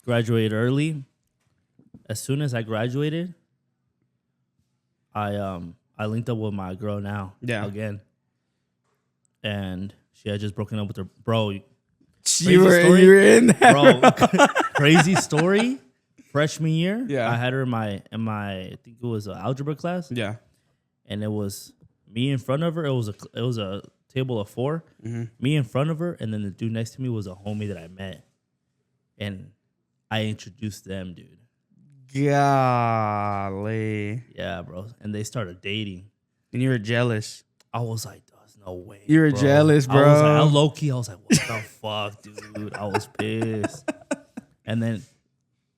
graduated early. As soon as I graduated, I linked up with my girl now. Yeah. Again. And she had just broken up with her bro. You were in that, Bro, crazy story. Freshman year, Yeah. I had her in my I think it was an algebra class. Yeah. And it was me in front of her. It was a table of 4. Mm-hmm. Me in front of her, and then the dude next to me was a homie that I met, and I introduced them, dude. Golly. Yeah, bro. And they started dating. And you were jealous. I was like, "There's no way." You were jealous, bro. I was like, low key, I was like, "What the fuck, dude?" I was pissed. And then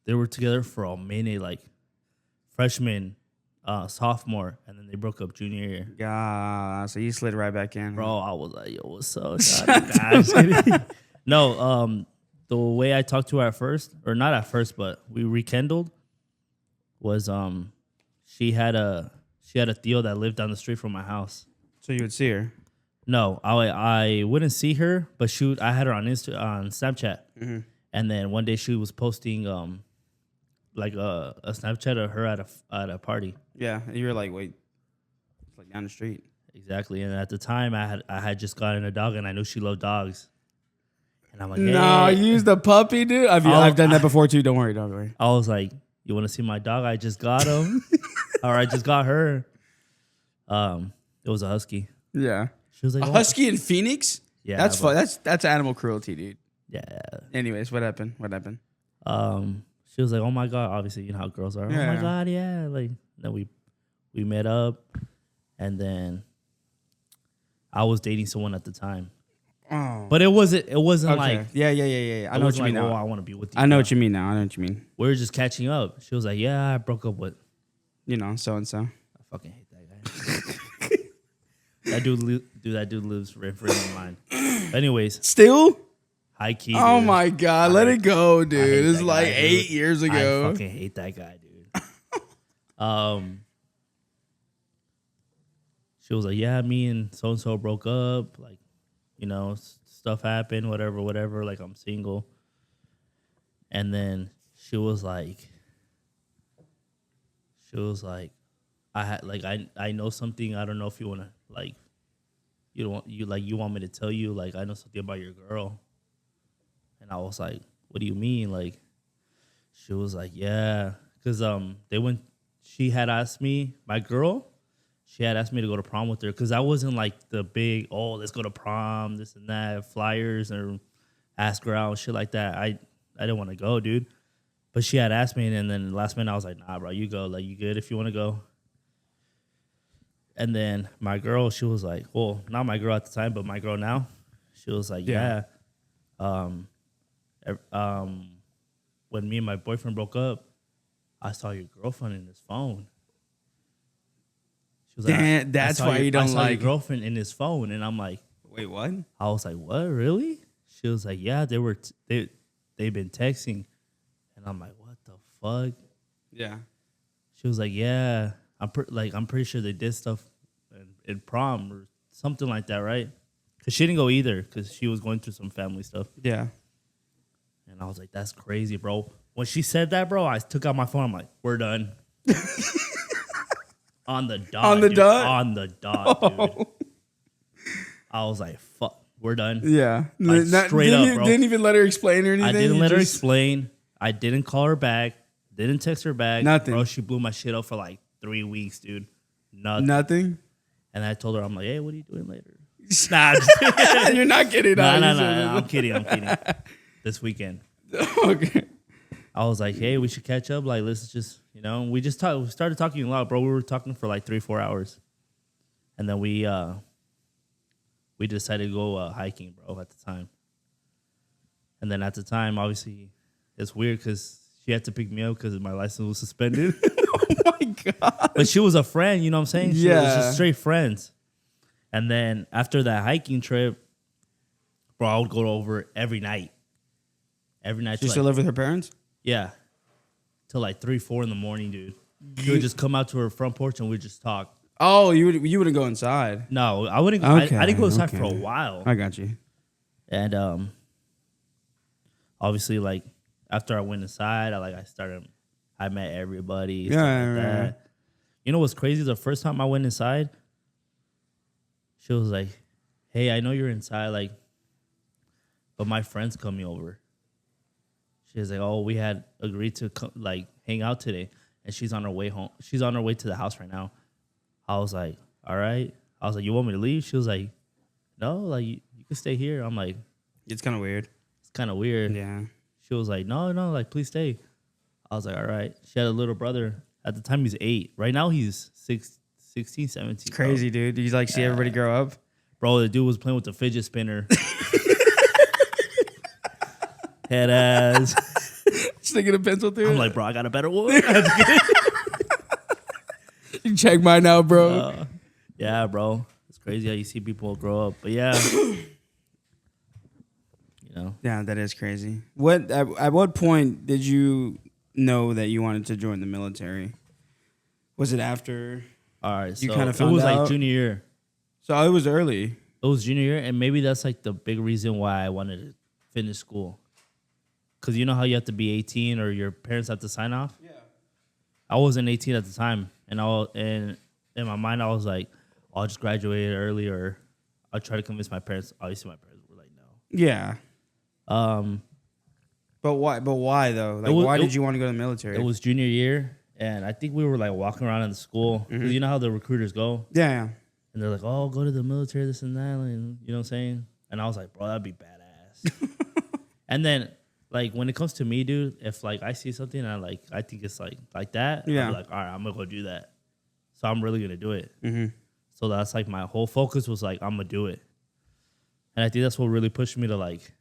they were together for a minute, like freshman, sophomore, and then they broke up junior year. God, so you slid right back in. Bro, I was like, yo, what's up? No, the way I talked to her at first, or not at first, but we rekindled, was she had a Theo that lived down the street from my house. So you would see her. No, I wouldn't see her, but I had her on Snapchat. Mm-hmm. And then one day she was posting like a Snapchat of her at a party. Yeah, and you were like, wait, it's like down the street. Exactly. And at the time I had just gotten a dog, and I knew she loved dogs. And I'm like, hey. No, use the puppy, dude. I've done that before too. Don't worry. I was like, you want to see my dog? I just got him. Or I just got her. It was a husky. Yeah. She was like, A husky in Phoenix? Yeah. That's fun. That's animal cruelty, dude. Yeah. Anyways, what happened? She was like, oh my God. Obviously, you know how girls are. Yeah. Oh my God, yeah. Like, then we met up, and then I was dating someone at the time. Oh. But it wasn't Okay. like, Yeah. I know what you mean Oh, now. I want to be with you. I know what you mean now. I know what you mean. We were just catching up. She was like, yeah, I broke up with. You know, so and so. I fucking hate that guy. That dude lives rent free in my mind. Anyways, Still? high key. Oh dude. my God. Let it go, dude. hate It's that like guy, 8 dude. years I ago. fucking hate that guy, dude. She was like, yeah, me and so broke up. Like, you know, stuff happened, whatever. Like, I'm single. And then she was like, I know something. I don't know if you want to, like, you want me to tell you, like, I know something about your girl. And I was like, what do you mean? Like, she was like, yeah, because she had asked me, my girl, she had asked me to go to prom with her, because I wasn't like the big, oh, let's go to prom, this and that, flyers or ask her out, shit like that. I didn't want to go, dude. But she had asked me, and then last minute I was like, nah, bro, you go. Like, you good if you want to go? And then my girl, she was like, well, not my girl at the time, but my girl now. She was like, yeah. when me and my boyfriend broke up, I saw your girlfriend in his phone. She was like, that's why you don't I saw like your girlfriend in his phone, and I'm like, wait, what? I was like, what, really? She was like, yeah, they've been texting, and I'm like, what the fuck? Yeah. She was like, yeah, I'm pretty sure they did stuff in prom or something like that, right? Because she didn't go either because she was going through some family stuff. Yeah. And I was like, that's crazy, bro. When she said that, bro, I took out my phone. I'm like, we're done. On the dot. On the dude. dot? On the dot, dude. I was like, fuck, we're done. Yeah. Like, straight up, bro. Didn't even let her explain or anything? I didn't let her explain. I didn't call her back. Didn't text her back. Nothing. Bro, she blew my shit up for like 3 weeks, dude. Nothing? And I told her, I'm like, hey, what are you doing later? Nah, you're not kidding. No, I'm kidding. This weekend. Okay. I was like, hey, we should catch up. Like, let's just, we started talking a lot, bro. We were talking for like 3-4 hours. And then we decided to go hiking, bro, at the time. And then at the time, obviously, it's weird because she had to pick me up because my license was suspended. Oh, my God. But she was a friend, you know what I'm saying? She was just straight friends. And then after that hiking trip, bro, I would go over every night. Every night. She still live with her parents? Yeah. Till like 3-4 in the morning, dude. She would just come out to her front porch and we'd just talk. Oh, you wouldn't go inside? No, I wouldn't. Okay, I didn't go inside for a while. I got you. And obviously, like after I went inside, I met everybody. Yeah, stuff like that. You know what's crazy? The first time I went inside, she was like, hey, I know you're inside, like, but my friend's coming over. She was like, oh, we had agreed to hang out today, and she's on her way home. She's on her way to the house right now. I was like, all right. I was like, you want me to leave? She was like, no, like, you can stay here. I'm like, it's kind of weird. It's kind of weird. Yeah. She was like, no, like, please stay. I was like, all right. She had a little brother. At the time, he's 8. Right now, he's 16, 17. It's crazy, dude. You like see everybody grow up? Bro, the dude was playing with the fidget spinner. Head ass. Sticking a pencil through I'm it? like, bro, I got a better one. You check mine out, bro. Yeah, bro. It's crazy how you see people grow up. But yeah. Yeah, that is crazy. At what point did you know that you wanted to join the military? Was it after? All right, you so kind of found it was out? like junior year. So it was early. It was junior year, and maybe that's like the big reason why I wanted to finish school. Because you know how you have to be 18 or your parents have to sign off? Yeah. I wasn't 18 at the time, and in my mind, I was like, I'll just graduate early or I'll try to convince my parents. Obviously, my parents were like, no. Yeah. But why? But why though? Like, why did you want to go to the military? It was junior year, and I think we were like walking around in the school. Mm-hmm. You know how the recruiters go? Yeah. And they're like, "Oh, go to the military, this and that." And, you know what I'm saying? And I was like, "Bro, that'd be badass." And then, like, when it comes to me, dude, if like I see something and I think it's like that, yeah, I'm like, all right, I'm gonna go do that. So I'm really gonna do it. Mm-hmm. So that's like my whole focus was like, I'm gonna do it. And I think that's what really pushed me to like.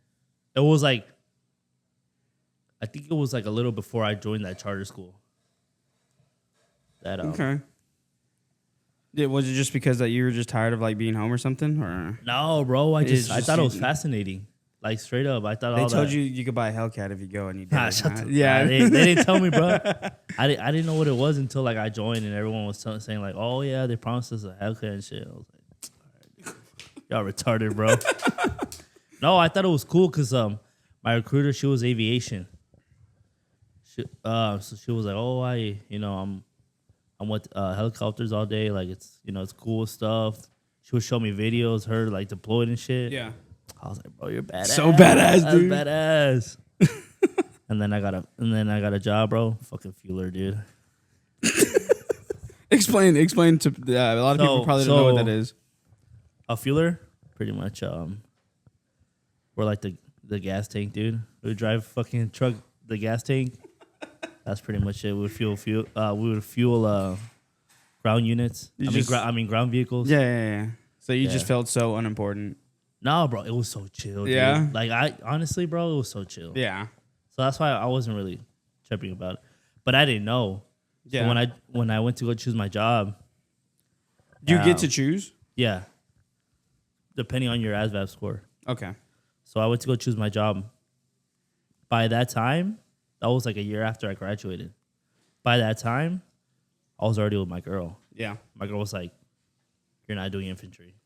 It was like, I think it was like a little before I joined that charter school. That okay. Was it just because that you were just tired of like being home or something, or no, bro? I thought it was fascinating. Like straight up, I thought they told you could buy a Hellcat if you go and you did. Yeah, they didn't tell me, bro. I didn't know what it was until like I joined and everyone was saying like, oh yeah, they promised us a Hellcat and shit. I was like, all right, y'all retarded, bro. No, I thought it was cool because my recruiter, she was aviation. So she was like, oh, I'm with helicopters all day. Like it's it's cool stuff. She would show me videos, her like deployed and shit. Yeah. I was like, bro, you're badass. So badass, dude. Badass. and then I got a job, bro. Fucking fueler, dude. Explain to a lot of people probably don't know what that is. A fueler, pretty much. We're like the gas tank, dude. We would drive fucking truck the gas tank. That's pretty much it. We would fuel. We would fuel ground units. Ground vehicles. Yeah. So you just felt so unimportant. No, bro, it was so chill. Dude. Yeah. Like honestly, bro, it was so chill. Yeah. So that's why I wasn't really tripping about it. But I didn't know. Yeah. So when I went to go choose my job, you get to choose. Yeah. Depending on your ASVAB score. Okay. So I went to go choose my job. By that time, that was like a year after I graduated. By that time, I was already with my girl. Yeah. My girl was like, "You're not doing infantry."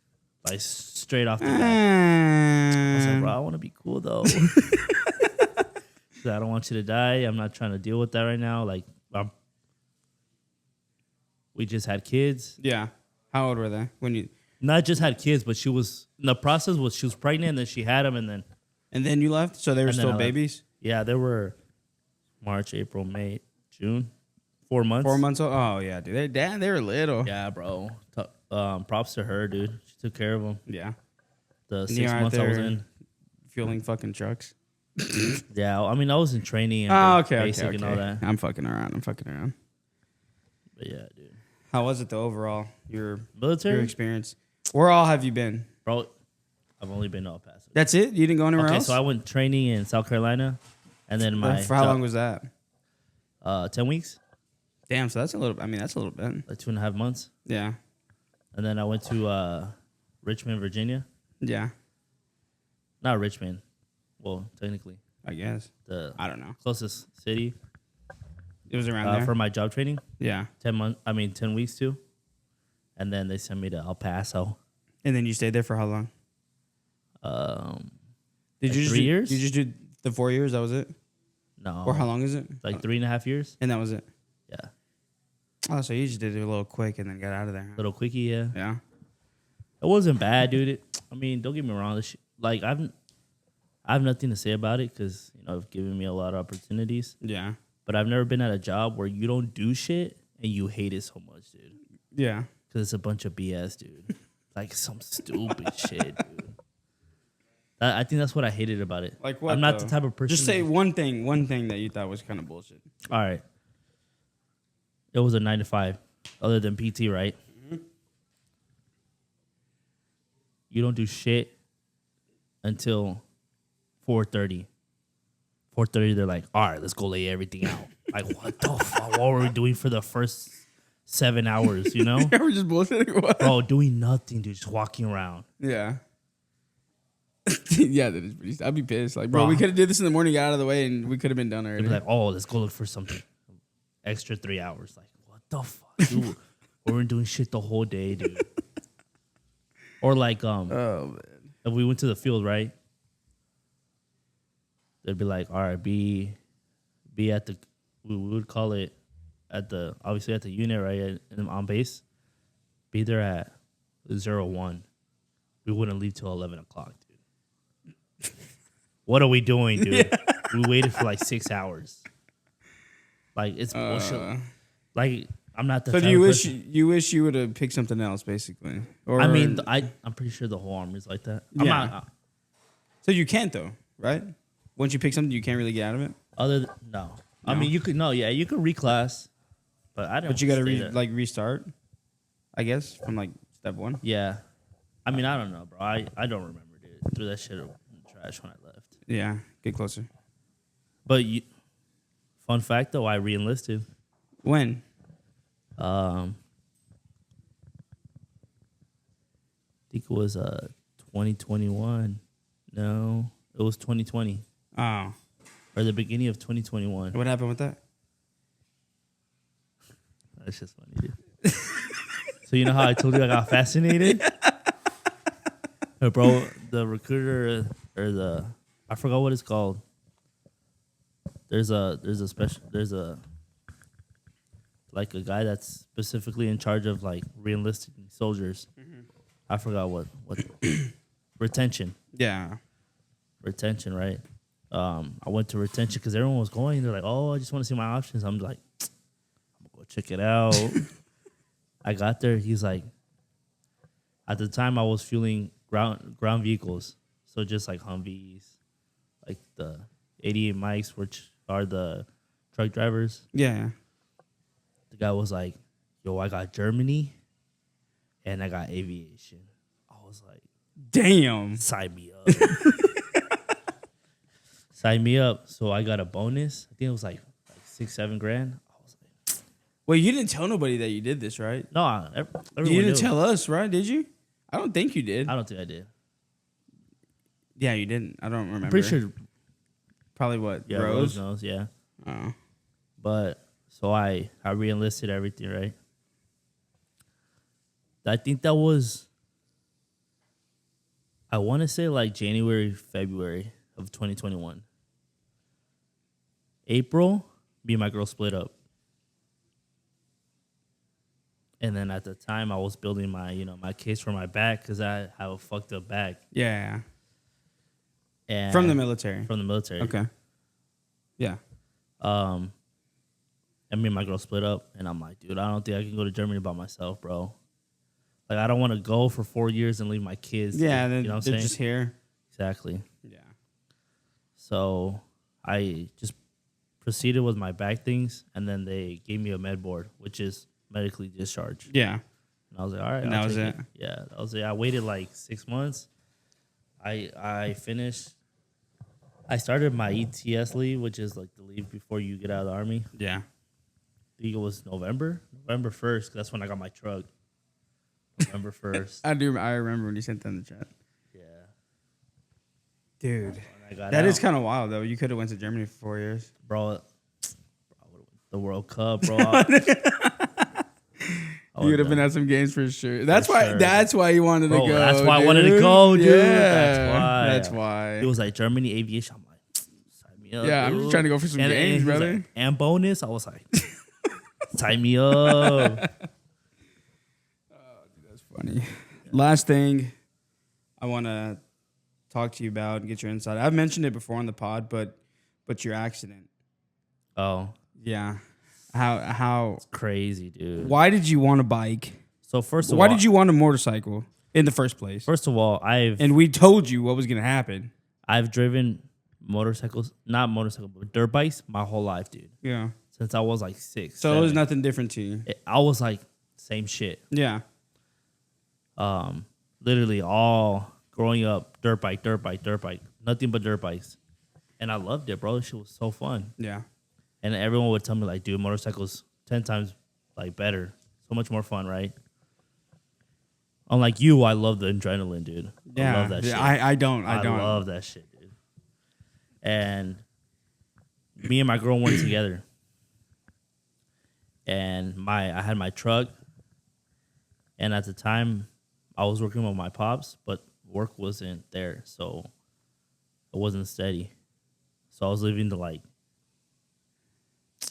Like straight off the bat. I was like, "Bro, I want to be cool though." I don't want you to die. I'm not trying to deal with that right now. Like, we just had kids. Yeah. How old were they when you? Not just had kids, but she was in the process. She was pregnant, and then she had them, and then you left. So they were still babies. Yeah, they were March, April, May, June, 4 months. 4 months old. Oh yeah, dude. They were little. Yeah, bro. Props to her, dude. She took care of them. Yeah. The 6 months I was in, fueling fucking trucks. Yeah, I mean, I was in training and basic and all that. I'm fucking around. But yeah, dude. How was it though overall? Your military experience. Where all have you been, bro? I've only been to El Paso. That's it. You didn't go anywhere else. So I went training in South Carolina, and then for how long was that? 10 weeks. Damn. So that's a little. I mean, that's a little bit. Like 2.5 months. Yeah. And then I went to Richmond, Virginia. Yeah. Not Richmond. Well, technically, I guess. I don't know. Closest city. It was around there for my job training. Yeah. 10 weeks too. And then they sent me to El Paso. And then you stayed there for how long? Did you 3 years? Did you just do the 4 years? That was it? No. Or how long is it? Like 3.5 years. And that was it? Yeah. Oh, so you just did it a little quick and then got out of there. Huh? Little quickie, yeah. Yeah. It wasn't bad, dude. I mean, don't get me wrong. Like I have nothing to say about it because it's given me a lot of opportunities. Yeah. But I've never been at a job where you don't do shit and you hate it so much, dude. Yeah. Because it's a bunch of BS, dude. Like some stupid shit, dude. I think that's what I hated about it. Like what? I'm not the type of person. Just say one thing that you thought was kind of bullshit. All right. It was a 9 to 5, other than PT, right? Mm-hmm. You don't do shit until 4:30. 4:30, they're like, all right, let's go lay everything out. Like, what the fuck? What were we doing for the first 7 hours, Yeah, we're just bullshitting. What? Bro, doing nothing, dude. Just walking around. Yeah. Yeah, that is pretty. I'd be pissed. Like, bro, we could have did this in the morning, got out of the way, and we could have been done already. They'd be like, oh, let's go look for something. Extra 3 hours. Like, what the fuck, dude? We weren't doing shit the whole day, dude. Or like, oh man, if we went to the field, right? They'd be like, all right, be at the, we would call it obviously at the unit, right? On base. Be there at 01. We wouldn't leave till 11 o'clock, dude. What are we doing, dude? Yeah. We waited for like 6 hours. Like, it's bullshit. Like, I'm not the. So do you wish you would have picked something else, basically? Or I mean, I'm pretty sure the whole army's like that. Yeah. So you can't though, right? Once you pick something, you can't really get out of it. No. I mean, you could you could reclass, but I don't. But you got to restart, I guess, from like step one. Yeah, I mean, I don't know, bro. I don't remember, dude. I threw that shit in the trash when I left. Yeah, get closer. But fun fact though, I re-enlisted. When? I think it was 2021. No, it was 2020. Oh. Or the beginning of 2021. What happened with that? That's just funny, dude. So you know how I told you I got fascinated? Bro, the recruiter or I forgot what it's called. There's a like a guy that's specifically in charge of like re-enlisting soldiers. Mm-hmm. I forgot what retention. Yeah. Retention, right? I went to retention because everyone was going. They're like, "Oh, I just want to see my options." I'm like, "I'm gonna go check it out." I got there. He's like, at the time I was fueling ground vehicles, so just like Humvees, like the 88 mics, which are the truck drivers. Yeah. The guy was like, "Yo, I got Germany, and I got aviation." I was like, "Damn, sign me up." Sign me up. So I got a bonus. I think it was like $6-7 grand. I was like, well, you didn't tell nobody that you did this, right? no, everyone You didn't knew. tell us, right? Did you? I don't think you did. I don't think I did. Yeah, you didn't. I don't remember. I'm pretty sure. Probably what? Yeah, Rose? Rose knows. Yeah. Oh. But so I re-enlisted everything, right? I think that was, I want to say like January, February of 2021. April, me and my girl split up. And then at the time, I was building my, my case for my back because I have a fucked up back. Yeah. And From the military. From the military. Okay. Yeah. And me and my girl split up, and I'm like, dude, I don't think I can go to Germany by myself, bro. Like, I don't want to go for 4 years and leave my kids. Yeah, you know what I'm they're saying? just here. Exactly. Yeah. So I just proceeded with my back things, and then they gave me a med board, which is medically discharged. Yeah. And I was like, all right. And that was it. Yeah, that was it. I waited like 6 months. I finished. I started my ETS leave, which is like the leave before you get out of the Army. Yeah. I think it was November 1st. That's when I got my truck. November 1st. I remember when you sent that in the chat. Yeah. Dude. That Is kind of wild, though. You could have went to Germany for 4 years. Bro, the World Cup, bro. You would have been at some games for sure. That's why you wanted to go. That's why I wanted to go, dude. Yeah. That's why. It was like Germany aviation. I'm like, sign me up. Yeah, dude. I'm just trying to go for some games, brother. Like, and bonus. I was like, sign me up. That's funny. Last thing I want to talk to you about and get your insight. I've mentioned it before on the pod, but your accident. Oh. Yeah. How it's crazy, dude. Why did you want a bike? So first of all, why did you want a motorcycle in the first place? First of all, and we told you what was going to happen. I've driven dirt bikes my whole life, dude. Yeah. Since I was like 6. So 7. It was nothing different to you. I was like same shit. Yeah. Literally all growing up, dirt bike, nothing but dirt bikes. And I loved it, bro. This shit was so fun. Yeah. And everyone would tell me, like, dude, motorcycles 10 times, like, better. So much more fun, right? Unlike you, I love the adrenaline, dude. Yeah. I love that shit. I don't. I love that shit, dude. And me and my girl went together. And I had my truck. And at the time, I was working with my pops, but work wasn't there. So it wasn't steady. So I was living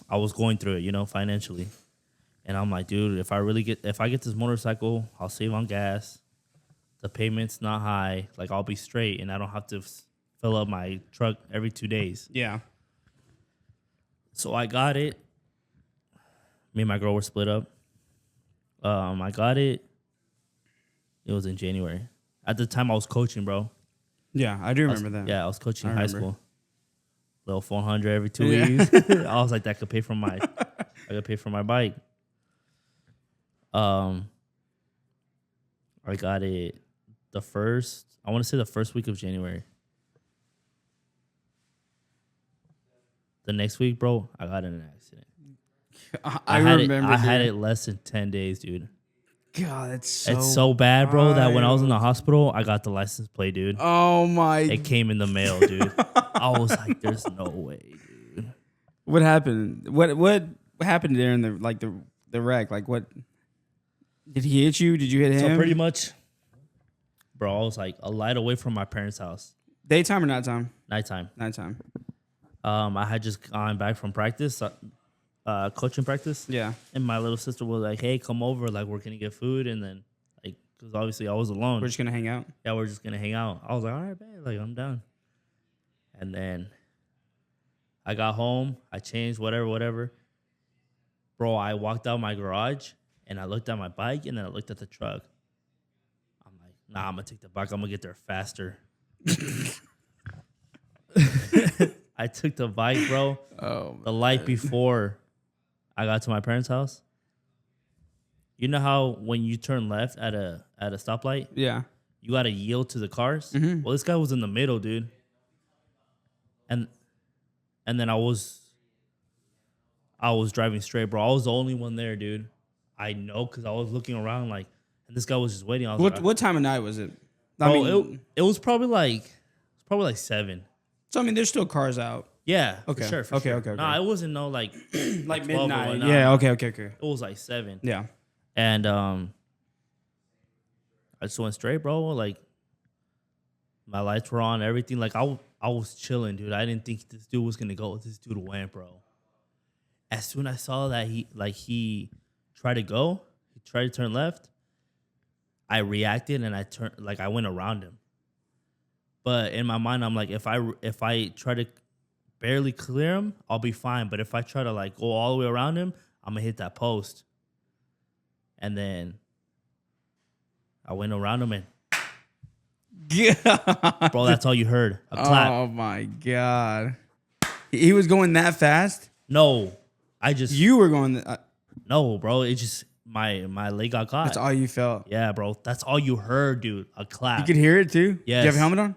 I was going through it, financially. And I'm like, dude, if I get this motorcycle, I'll save on gas. The payment's not high. Like, I'll be straight, and I don't have to fill up my truck every 2 days. Yeah. So I got it. Me and my girl were split up. I got it. It was in January. At the time, I was coaching, bro. Yeah, I do remember that. Yeah, I was coaching high school. Little 400 every 2 weeks. I was like, I could pay for my bike. I got it the first week of January. The next week, bro, I got in an accident. I had it less than 10 days, dude. God, it's so bad, bro, that when I was in the hospital, I got the license plate, dude. Oh my! It came in the mail, dude. I was like, "There's no way, dude." What happened? What happened there in the wreck? Like, what did he hit you? Did you hit him? So pretty much, bro, I was like a light away from my parents' house. Daytime or nighttime? Nighttime. I had just gone back from practice. Coaching practice. Yeah. And my little sister was like, hey, come over. Like, we're going to get food. And then, like, because obviously I was alone. We're just going to hang out? Yeah, we're just going to hang out. I was like, all right, babe. Like, I'm down. And then I got home. I changed, whatever. Bro, I walked out my garage, and I looked at my bike, and then I looked at the truck. I'm like, nah, I'm going to take the bike. I'm going to get there faster. I took the bike, bro. Oh, the light before I got to my parents' house. You know how when you turn left at a stoplight, yeah, you gotta yield to the cars. Mm-hmm. Well, this guy was in the middle, dude. And And then I was driving straight, bro. I was the only one there, dude. I know because I was looking around like, and this guy was just waiting. I was what time of night was it? It was probably like 7. So I mean, there's still cars out. Yeah. Okay. For sure. Okay. No, it wasn't like like 12 midnight. nah. Yeah. Okay. It was like 7. Yeah. And I just went straight, bro. Like my lights were on, everything. Like I was chilling, dude. I didn't think this dude was gonna go. This dude went, bro. As soon as I saw that he tried to go, he tried to turn left. I reacted and I went around him. But in my mind, I'm like, if I try to barely clear him, I'll be fine. But if I try to like go all the way around him, I'm gonna hit that post. And then I went around him and bro, that's all you heard. A clap. Oh my God. He was going that fast? No. You were going no, bro. It just my leg got caught. That's all you felt. Yeah, bro. That's all you heard, dude. A clap. You could hear it too? Yes. Did you have a helmet on?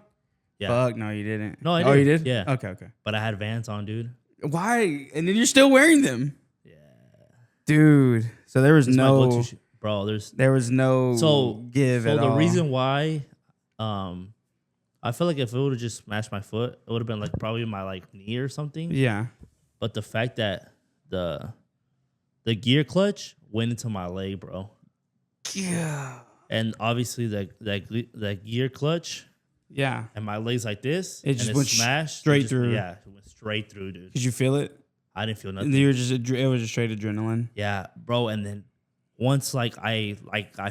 Yeah. Fuck, no, you didn't. No, I did. Oh, you did? Yeah. Okay. But I had Vans on, dude. Why? And then you're still wearing them. Yeah. Dude. So there was no bro, there was no give at all. So the reason why I feel like if it would have just smashed my foot, it would have been like probably my like knee or something. Yeah. But the fact that the gear clutch went into my leg, bro. Yeah. And obviously that gear clutch. Yeah. And my legs like this. It just went smashed straight through. Yeah, it went straight through, dude. Did you feel it? I didn't feel nothing. You were it was just straight adrenaline. Yeah, bro. And then once like I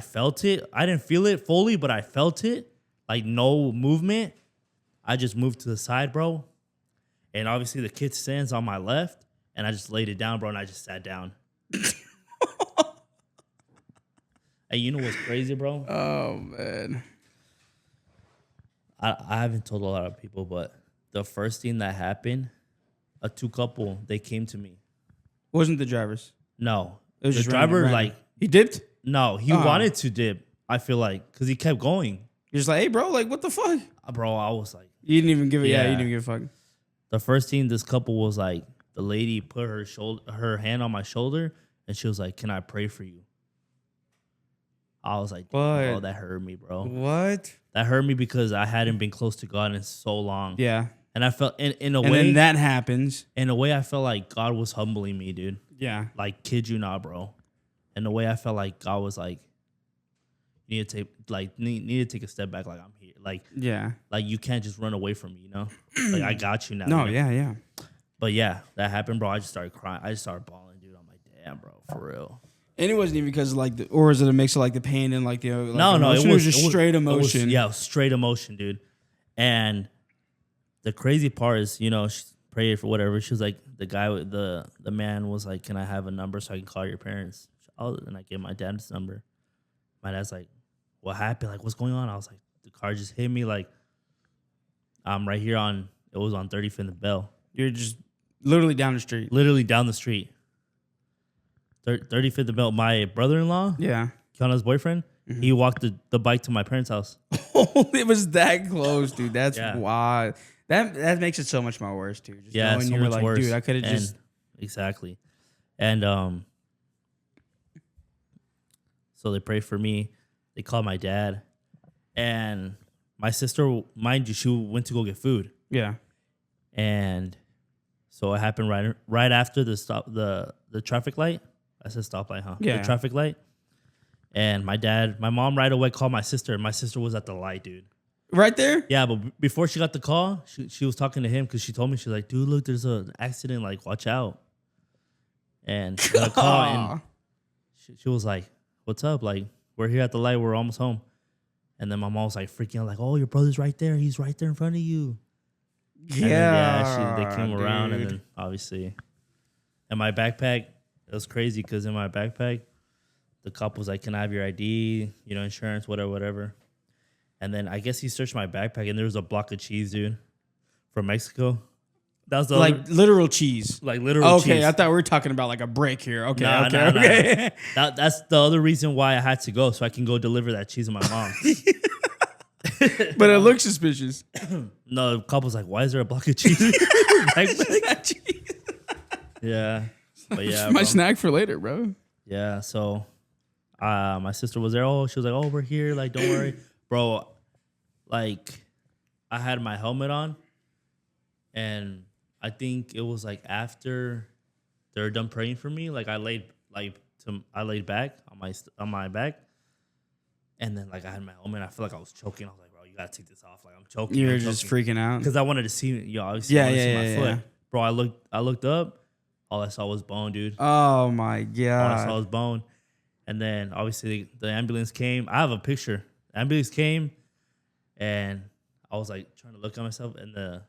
felt it, I didn't feel it fully, but I felt it. Like no movement. I just moved to the side, bro. And obviously the kid stands on my left, and I just laid it down, bro, and I just sat down. Hey, you know what's crazy, bro? Oh man. I haven't told a lot of people, but the first thing that happened, a 2 couple, they came to me. Wasn't the drivers? No. It was the just driver, random. like... He dipped? No, he wanted to dip, I feel like, because he kept going. You're just like, hey, bro, like, what the fuck? Bro, I was like... You didn't even give it, you didn't give a fuck. The first thing this couple was like, the lady put her hand on my shoulder, and she was like, can I pray for you? I was like, bro, that hurt me, bro. What? That hurt me because I hadn't been close to God in so long. Yeah. And I felt, in a way... And then that happens. In a way, I felt like God was humbling me, dude. Yeah. Like, kid you not, bro. In a way, I felt like God was like, you need to take a step back. Like, I'm here. Like, yeah. Like, you can't just run away from me, you know? Like, I got you now. No, you know? yeah. But yeah, that happened, bro. I just started crying. I just started bawling, dude. I'm like, damn, bro, for real. And it wasn't even because of like, or is it a mix of like the pain and like the no, emotion? It was just straight emotion. It was straight emotion, dude. And the crazy part is, you know, she prayed for whatever. She was like, the man was like, can I have a number so I can call your parents? And I gave my dad's number. My dad's like, what happened? Like, what's going on? I was like, the car just hit me. Like, I'm right here it was on 35th and Bell. You're just literally down the street. Literally down the street. 35th and Bell. My brother-in-law, yeah, Kiana's boyfriend, he walked the bike to my parents' house. It was that close, dude. That's wild. That makes it so much more worse, dude. Just knowing so much like, worse. Dude, I could have just... Exactly. And so they prayed for me. They called my dad. And my sister, mind you, she went to go get food. Yeah. And so it happened right after the traffic light. I said stoplight, huh? Yeah. The traffic light. And my mom right away called my sister. My sister was at the light, dude. Right there? Yeah, but before she got the call, she was talking to him because she told me, she's like, dude, look, there's an accident. Like, watch out. And she got a call and she was like, what's up? Like, we're here at the light. We're almost home. And then my mom was like freaking out, like, oh, your brother's right there. He's right there in front of you. Yeah. They came around and then obviously. And my backpack, it was crazy because in my backpack, the cop was like, can I have your ID, you know, insurance, whatever. And then I guess he searched my backpack and there was a block of cheese, dude, from Mexico. That was the literal cheese. Like literal cheese. Okay, I thought we were talking about like a break here. Okay, Nah. okay. That's the other reason why I had to go, so I can go deliver that cheese to my mom. But it looks suspicious. No, the couple's like, why is there a block of cheese? Yeah. But yeah, my bro. snack for later, bro. Yeah, so my sister was there. Oh, she was like, oh, we're here. Like, don't worry. Bro, like, I had my helmet on, and I think it was like after they were done praying for me, like I laid back on my back, and then like I had my helmet. I feel like I was choking. I was like, bro, you gotta take this off. Like I'm choking. You were just freaking out because I wanted to see, obviously, my foot. Bro, I looked up. All I saw was bone, dude. Oh my All I god. saw was bone, and then obviously the ambulance came. I have a picture. The ambulance came, and I was like trying to look at myself, and the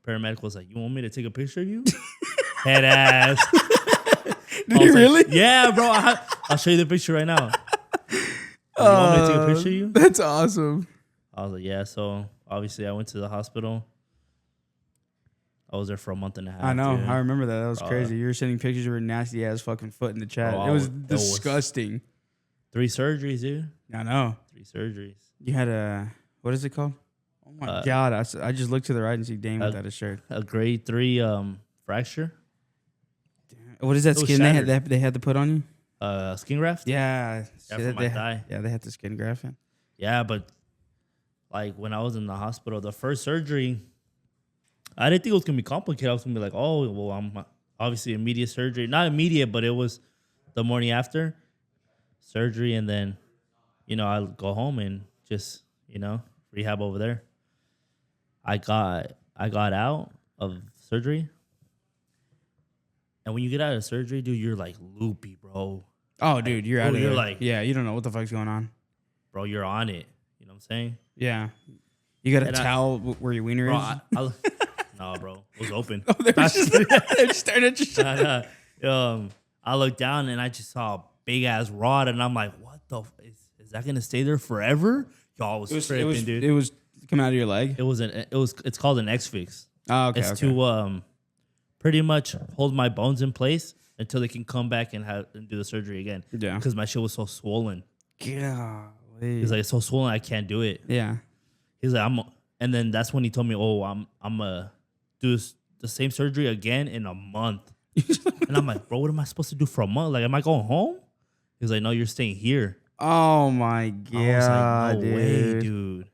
paramedic was like, "You want me to take a picture of you?" Head ass. Did you really? Like, yeah, bro. I'll show you the picture right now. You want me to take a picture of you? That's awesome. I was like, yeah. So obviously, I went to the hospital. I was there for a month and a half. I know. Dude. I remember that. That was crazy. You were sending pictures of your nasty ass fucking foot in the chat. Bro, it was disgusting. 3 surgeries, dude. I know. 3 surgeries. You had what is it called? Oh my god! I just looked to the right and see Dane without a shirt. A grade 3 fracture. What is that skin they had to put on you? Skin graft. Yeah. For my thigh. Yeah, they had the skin graft in. Yeah, but like when I was in the hospital, the first surgery, I didn't think it was gonna be complicated. I was gonna be like, oh, well, I'm obviously immediate surgery. Not immediate, but it was the morning after surgery, and then, I'll go home and just, rehab over there. I got out of surgery. And when you get out of surgery, dude, you're like loopy, bro. Oh, dude, you're out of there. You're like, yeah, you don't know what the fuck's going on. Bro, you're on it. You know what I'm saying? Yeah. You got a towel where your wiener is? No, bro. It was open. Oh, they're just staring at your shit. I looked down and I just saw a big ass rod, and I'm like, what the is that gonna stay there forever? Y'all was tripping, dude. It was coming out of your leg? It's called an X-Fix. Oh, okay. It's to pretty much hold my bones in place until they can come back and do the surgery again. Yeah. Because my shit was so swollen. Golly. He's like, it's so swollen I can't do it. Yeah. He's like, and then that's when he told me, oh, I'm gonna do the same surgery again in a month. And I'm like, bro, what am I supposed to do for a month? Like, am I going home? He's like, no, you're staying here. Oh my god. I was like, no way, dude.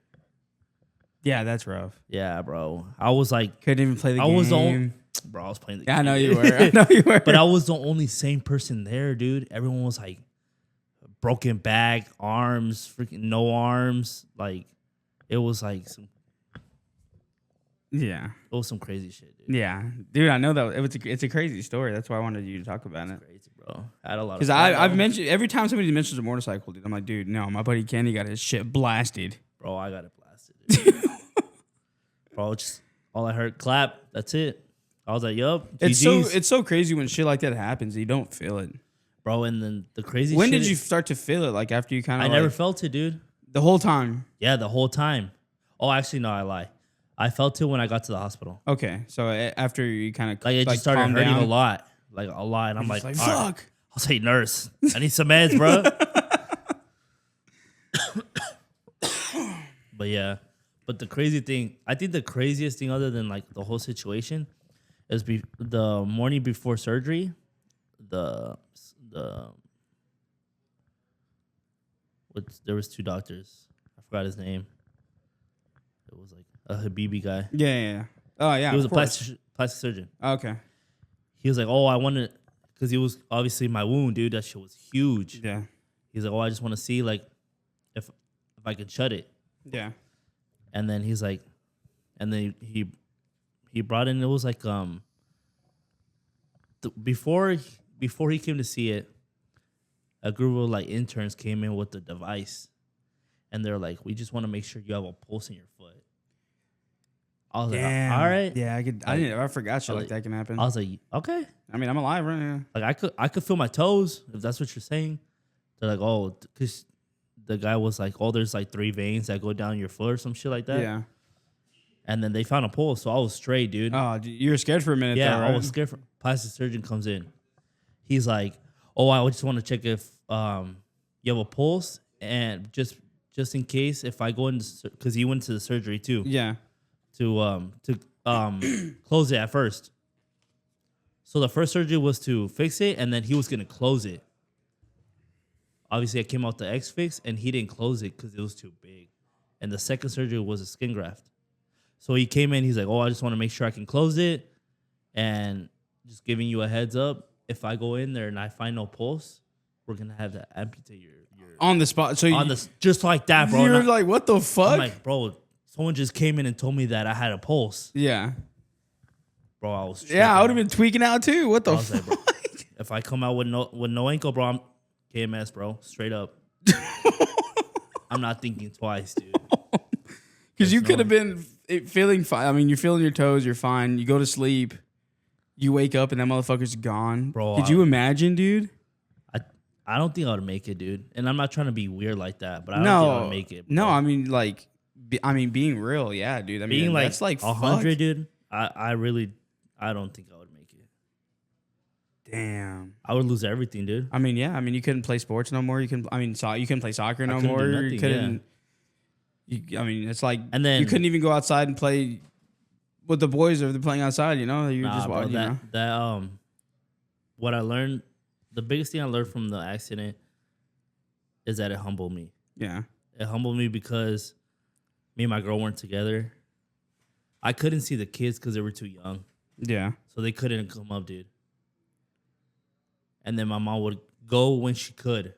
Yeah, that's rough. Yeah, bro. I was like, couldn't even play the game. I was playing the game. I know you were. But I was the only sane person there, dude. Everyone was like broken back, arms, freaking no arms. Like, it was like it was some crazy shit, dude. Yeah, dude, I know that it's a crazy story. That's why I wanted you to talk about it. Crazy, bro. I had a lot because I've mentioned every time somebody mentions a motorcycle, dude. I'm like, dude, no, my buddy Kenny got his shit blasted. Bro, I got it blasted, dude. Bro, just all I heard clap. That's it. I was like, yup. It's so crazy when shit like that happens. You don't feel it, bro. And then the crazy. When did you start to feel it? Like after you kind of. I never felt it, dude. The whole time. Yeah, the whole time. Oh, actually, no, I lie. I felt it when I got to the hospital. Okay, so after you kind of like it just started hurting a lot, and I'm like, fuck. Right. I'll say, nurse, I need some meds, bro. But yeah, but the crazy thing, I think the craziest thing, other than like the whole situation, is the morning before surgery, there was 2 doctors. I forgot his name. It was like a Habibi guy. Yeah. Oh yeah. He was a plastic surgeon. Okay. He was like, oh, I wanted, because he was obviously my wound, dude. That shit was huge. Yeah. He's like, oh, I just want to see like if I could shut it. Yeah. And then he's like, and then he brought in, it was like before he came to see it, a group of like interns came in with the device, and they're like, we just want to make sure you have a pulse in your foot. I was like, all right. Yeah, I forgot shit like that can happen. I was like, okay. I mean, I'm alive right now. Like I could feel my toes, if that's what you're saying. They're like, oh, because the guy was like, oh, there's like 3 veins that go down your foot or some shit like that. Yeah. And then they found a pulse, so I was straight, dude. Oh, you were scared for a minute. Yeah, though, right? I was scared. Plastic surgeon comes in. He's like, oh, I just want to check if you have a pulse, and just just in case if I go into because he went to the surgery too. Yeah. To close it at first. So the first surgery was to fix it, and then he was gonna close it. Obviously, I came out the X fix, and he didn't close it because it was too big. And the second surgery was a skin graft. So he came in, he's like, "Oh, I just want to make sure I can close it, and just giving you a heads up. If I go in there and I find no pulse, we're gonna have to amputate your on the spot." So just like that, bro. You're like, "What the fuck?" I'm like, "Bro, someone just came in and told me that I had a pulse." Yeah. Bro, I was tripping. Yeah, I would have been tweaking out too. What the fuck? Like, bro, if I come out with no ankle, bro, I'm KMS, bro. Straight up. I'm not thinking twice, dude. Because you could have been feeling fine. I mean, you're feeling your toes, you're fine. You go to sleep, you wake up, and that motherfucker's gone. Bro, could you imagine, dude? I don't think I would make it, dude. And I'm not trying to be weird like that, but I don't think I would make it. Bro. No, I mean, like, being real, yeah, dude. I mean, being like, that's like 100, dude. I don't think I would make it. Damn. I would lose everything, dude. I mean, yeah. I mean, you couldn't play sports no more. You couldn't play soccer no more. Nothing, you couldn't. Yeah. I mean, it's like, and then you couldn't even go outside and play with the boys if they're playing outside. You know, what I learned, the biggest thing I learned from the accident is that it humbled me. Yeah, it humbled me because me and my girl weren't together. I couldn't see the kids because they were too young. Yeah. So they couldn't come up, dude. And then my mom would go when she could.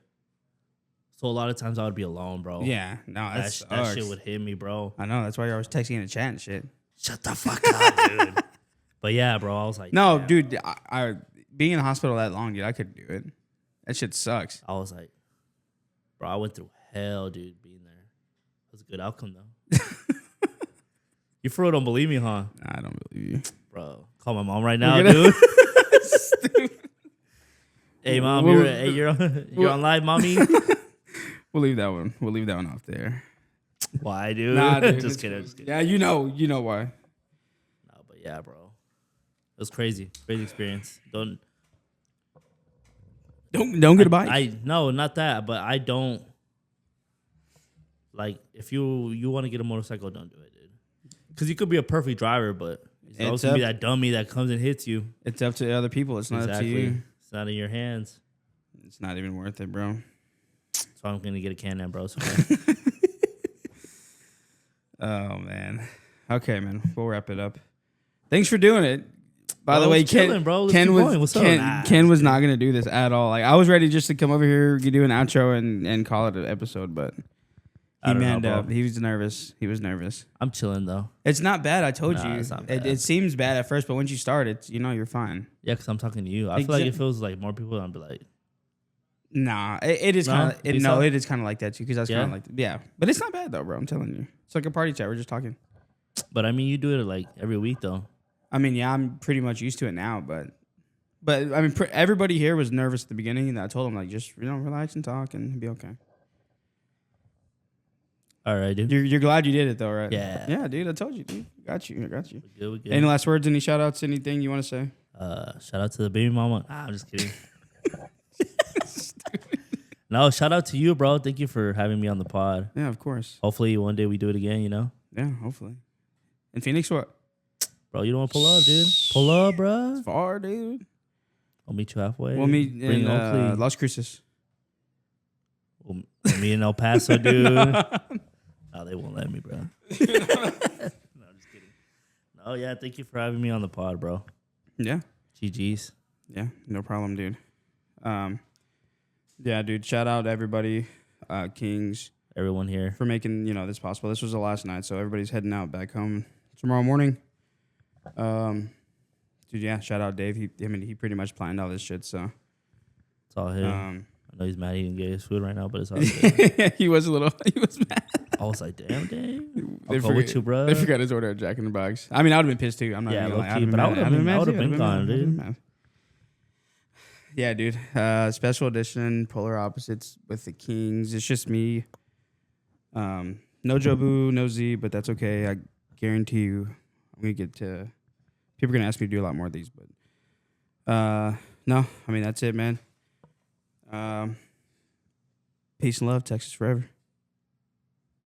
So a lot of times I would be alone, bro. Yeah. No, that shit would hit me, bro. I know. That's why you're always texting in the chat and shit. Shut the fuck up, dude. But yeah, bro, I was like... No, damn. dude, I being in the hospital that long, dude, I couldn't do it. That shit sucks. I was like... Bro, I went through hell, dude, being there. It was a good outcome, though. You for real don't believe me, huh? Nah, I don't believe you. Bro, call my mom right now, dude. Hey, mom, you're on live, mommy. We'll leave that one. We'll leave that one off there. Why, dude? Nah, dude, just kidding. Yeah, you know why. No, but yeah, bro. It was crazy. Crazy experience. Don't get a bike. No, not that, but I don't like if you want to get a motorcycle, don't do it, dude. Because you could be a perfect driver, but it's always gonna be that dummy that comes and hits you. It's up to other people. It's not up to you. It's not in your hands. It's not even worth it, bro. So I'm gonna get a Can-Am, bro. So oh man. Okay, man. We'll wrap it up. Thanks for doing it. By bro, the way, Ken was not gonna do this at all. Like I was ready just to come over here, do an outro, and call it an episode, but he manned up. He was nervous. I'm chilling though. It's not bad. I told you. It's not bad. It seems bad at first, but once you start, it's you're fine. Yeah, because I'm talking to you. I feel like if it was like more people, I'd be like, nah. It is kind of it is kind of like that too. Because I was kind of like but it's not bad though, bro. I'm telling you, it's like a party chat. We're just talking. But I mean, you do it like every week though. I mean, yeah, I'm pretty much used to it now, but I mean, everybody here was nervous at the beginning, and I told them like just relax and talk and be okay. All right, dude. You're glad you did it though, right? Yeah. Yeah, dude. I told you, dude. I got you. We're good. Any last words? Any shout outs? Anything you want to say? Shout out to the baby mama. I'm just kidding. No, shout out to you, bro. Thank you for having me on the pod. Yeah, of course. Hopefully one day we do it again, Yeah, hopefully. In Phoenix, what? Bro, you don't want to pull up, dude? Pull up, bro. It's far, dude. I'll meet you halfway. We'll meet in Las Cruces. We'll meet in El Paso, dude. No, they won't let me, bro. No, I'm just kidding. No, yeah, thank you for having me on the pod, bro. Yeah. GG's. Yeah, no problem, dude. Yeah, dude, shout out to everybody, Kingz. Everyone here. For making, this possible. This was the last night, so everybody's heading out back home tomorrow morning. Dude, yeah, shout out Dave. He pretty much planned all this shit, so. It's all him. I know he's mad he didn't get his food right now, but it's all good. He was mad. I was like, damn, Dave. I'll go with you, bro. They forgot his order at Jack in the Box. I mean, I would have been pissed too. I'm not gonna lie. But I would have been gone, dude. Yeah, dude. Special edition, polar opposites with the Kingz. It's just me. No Jobu, no Z, but that's okay. I guarantee you, I'm gonna get to. People are gonna ask me to do a lot more of these, but no. I mean, that's it, man. Peace and love, Texas forever.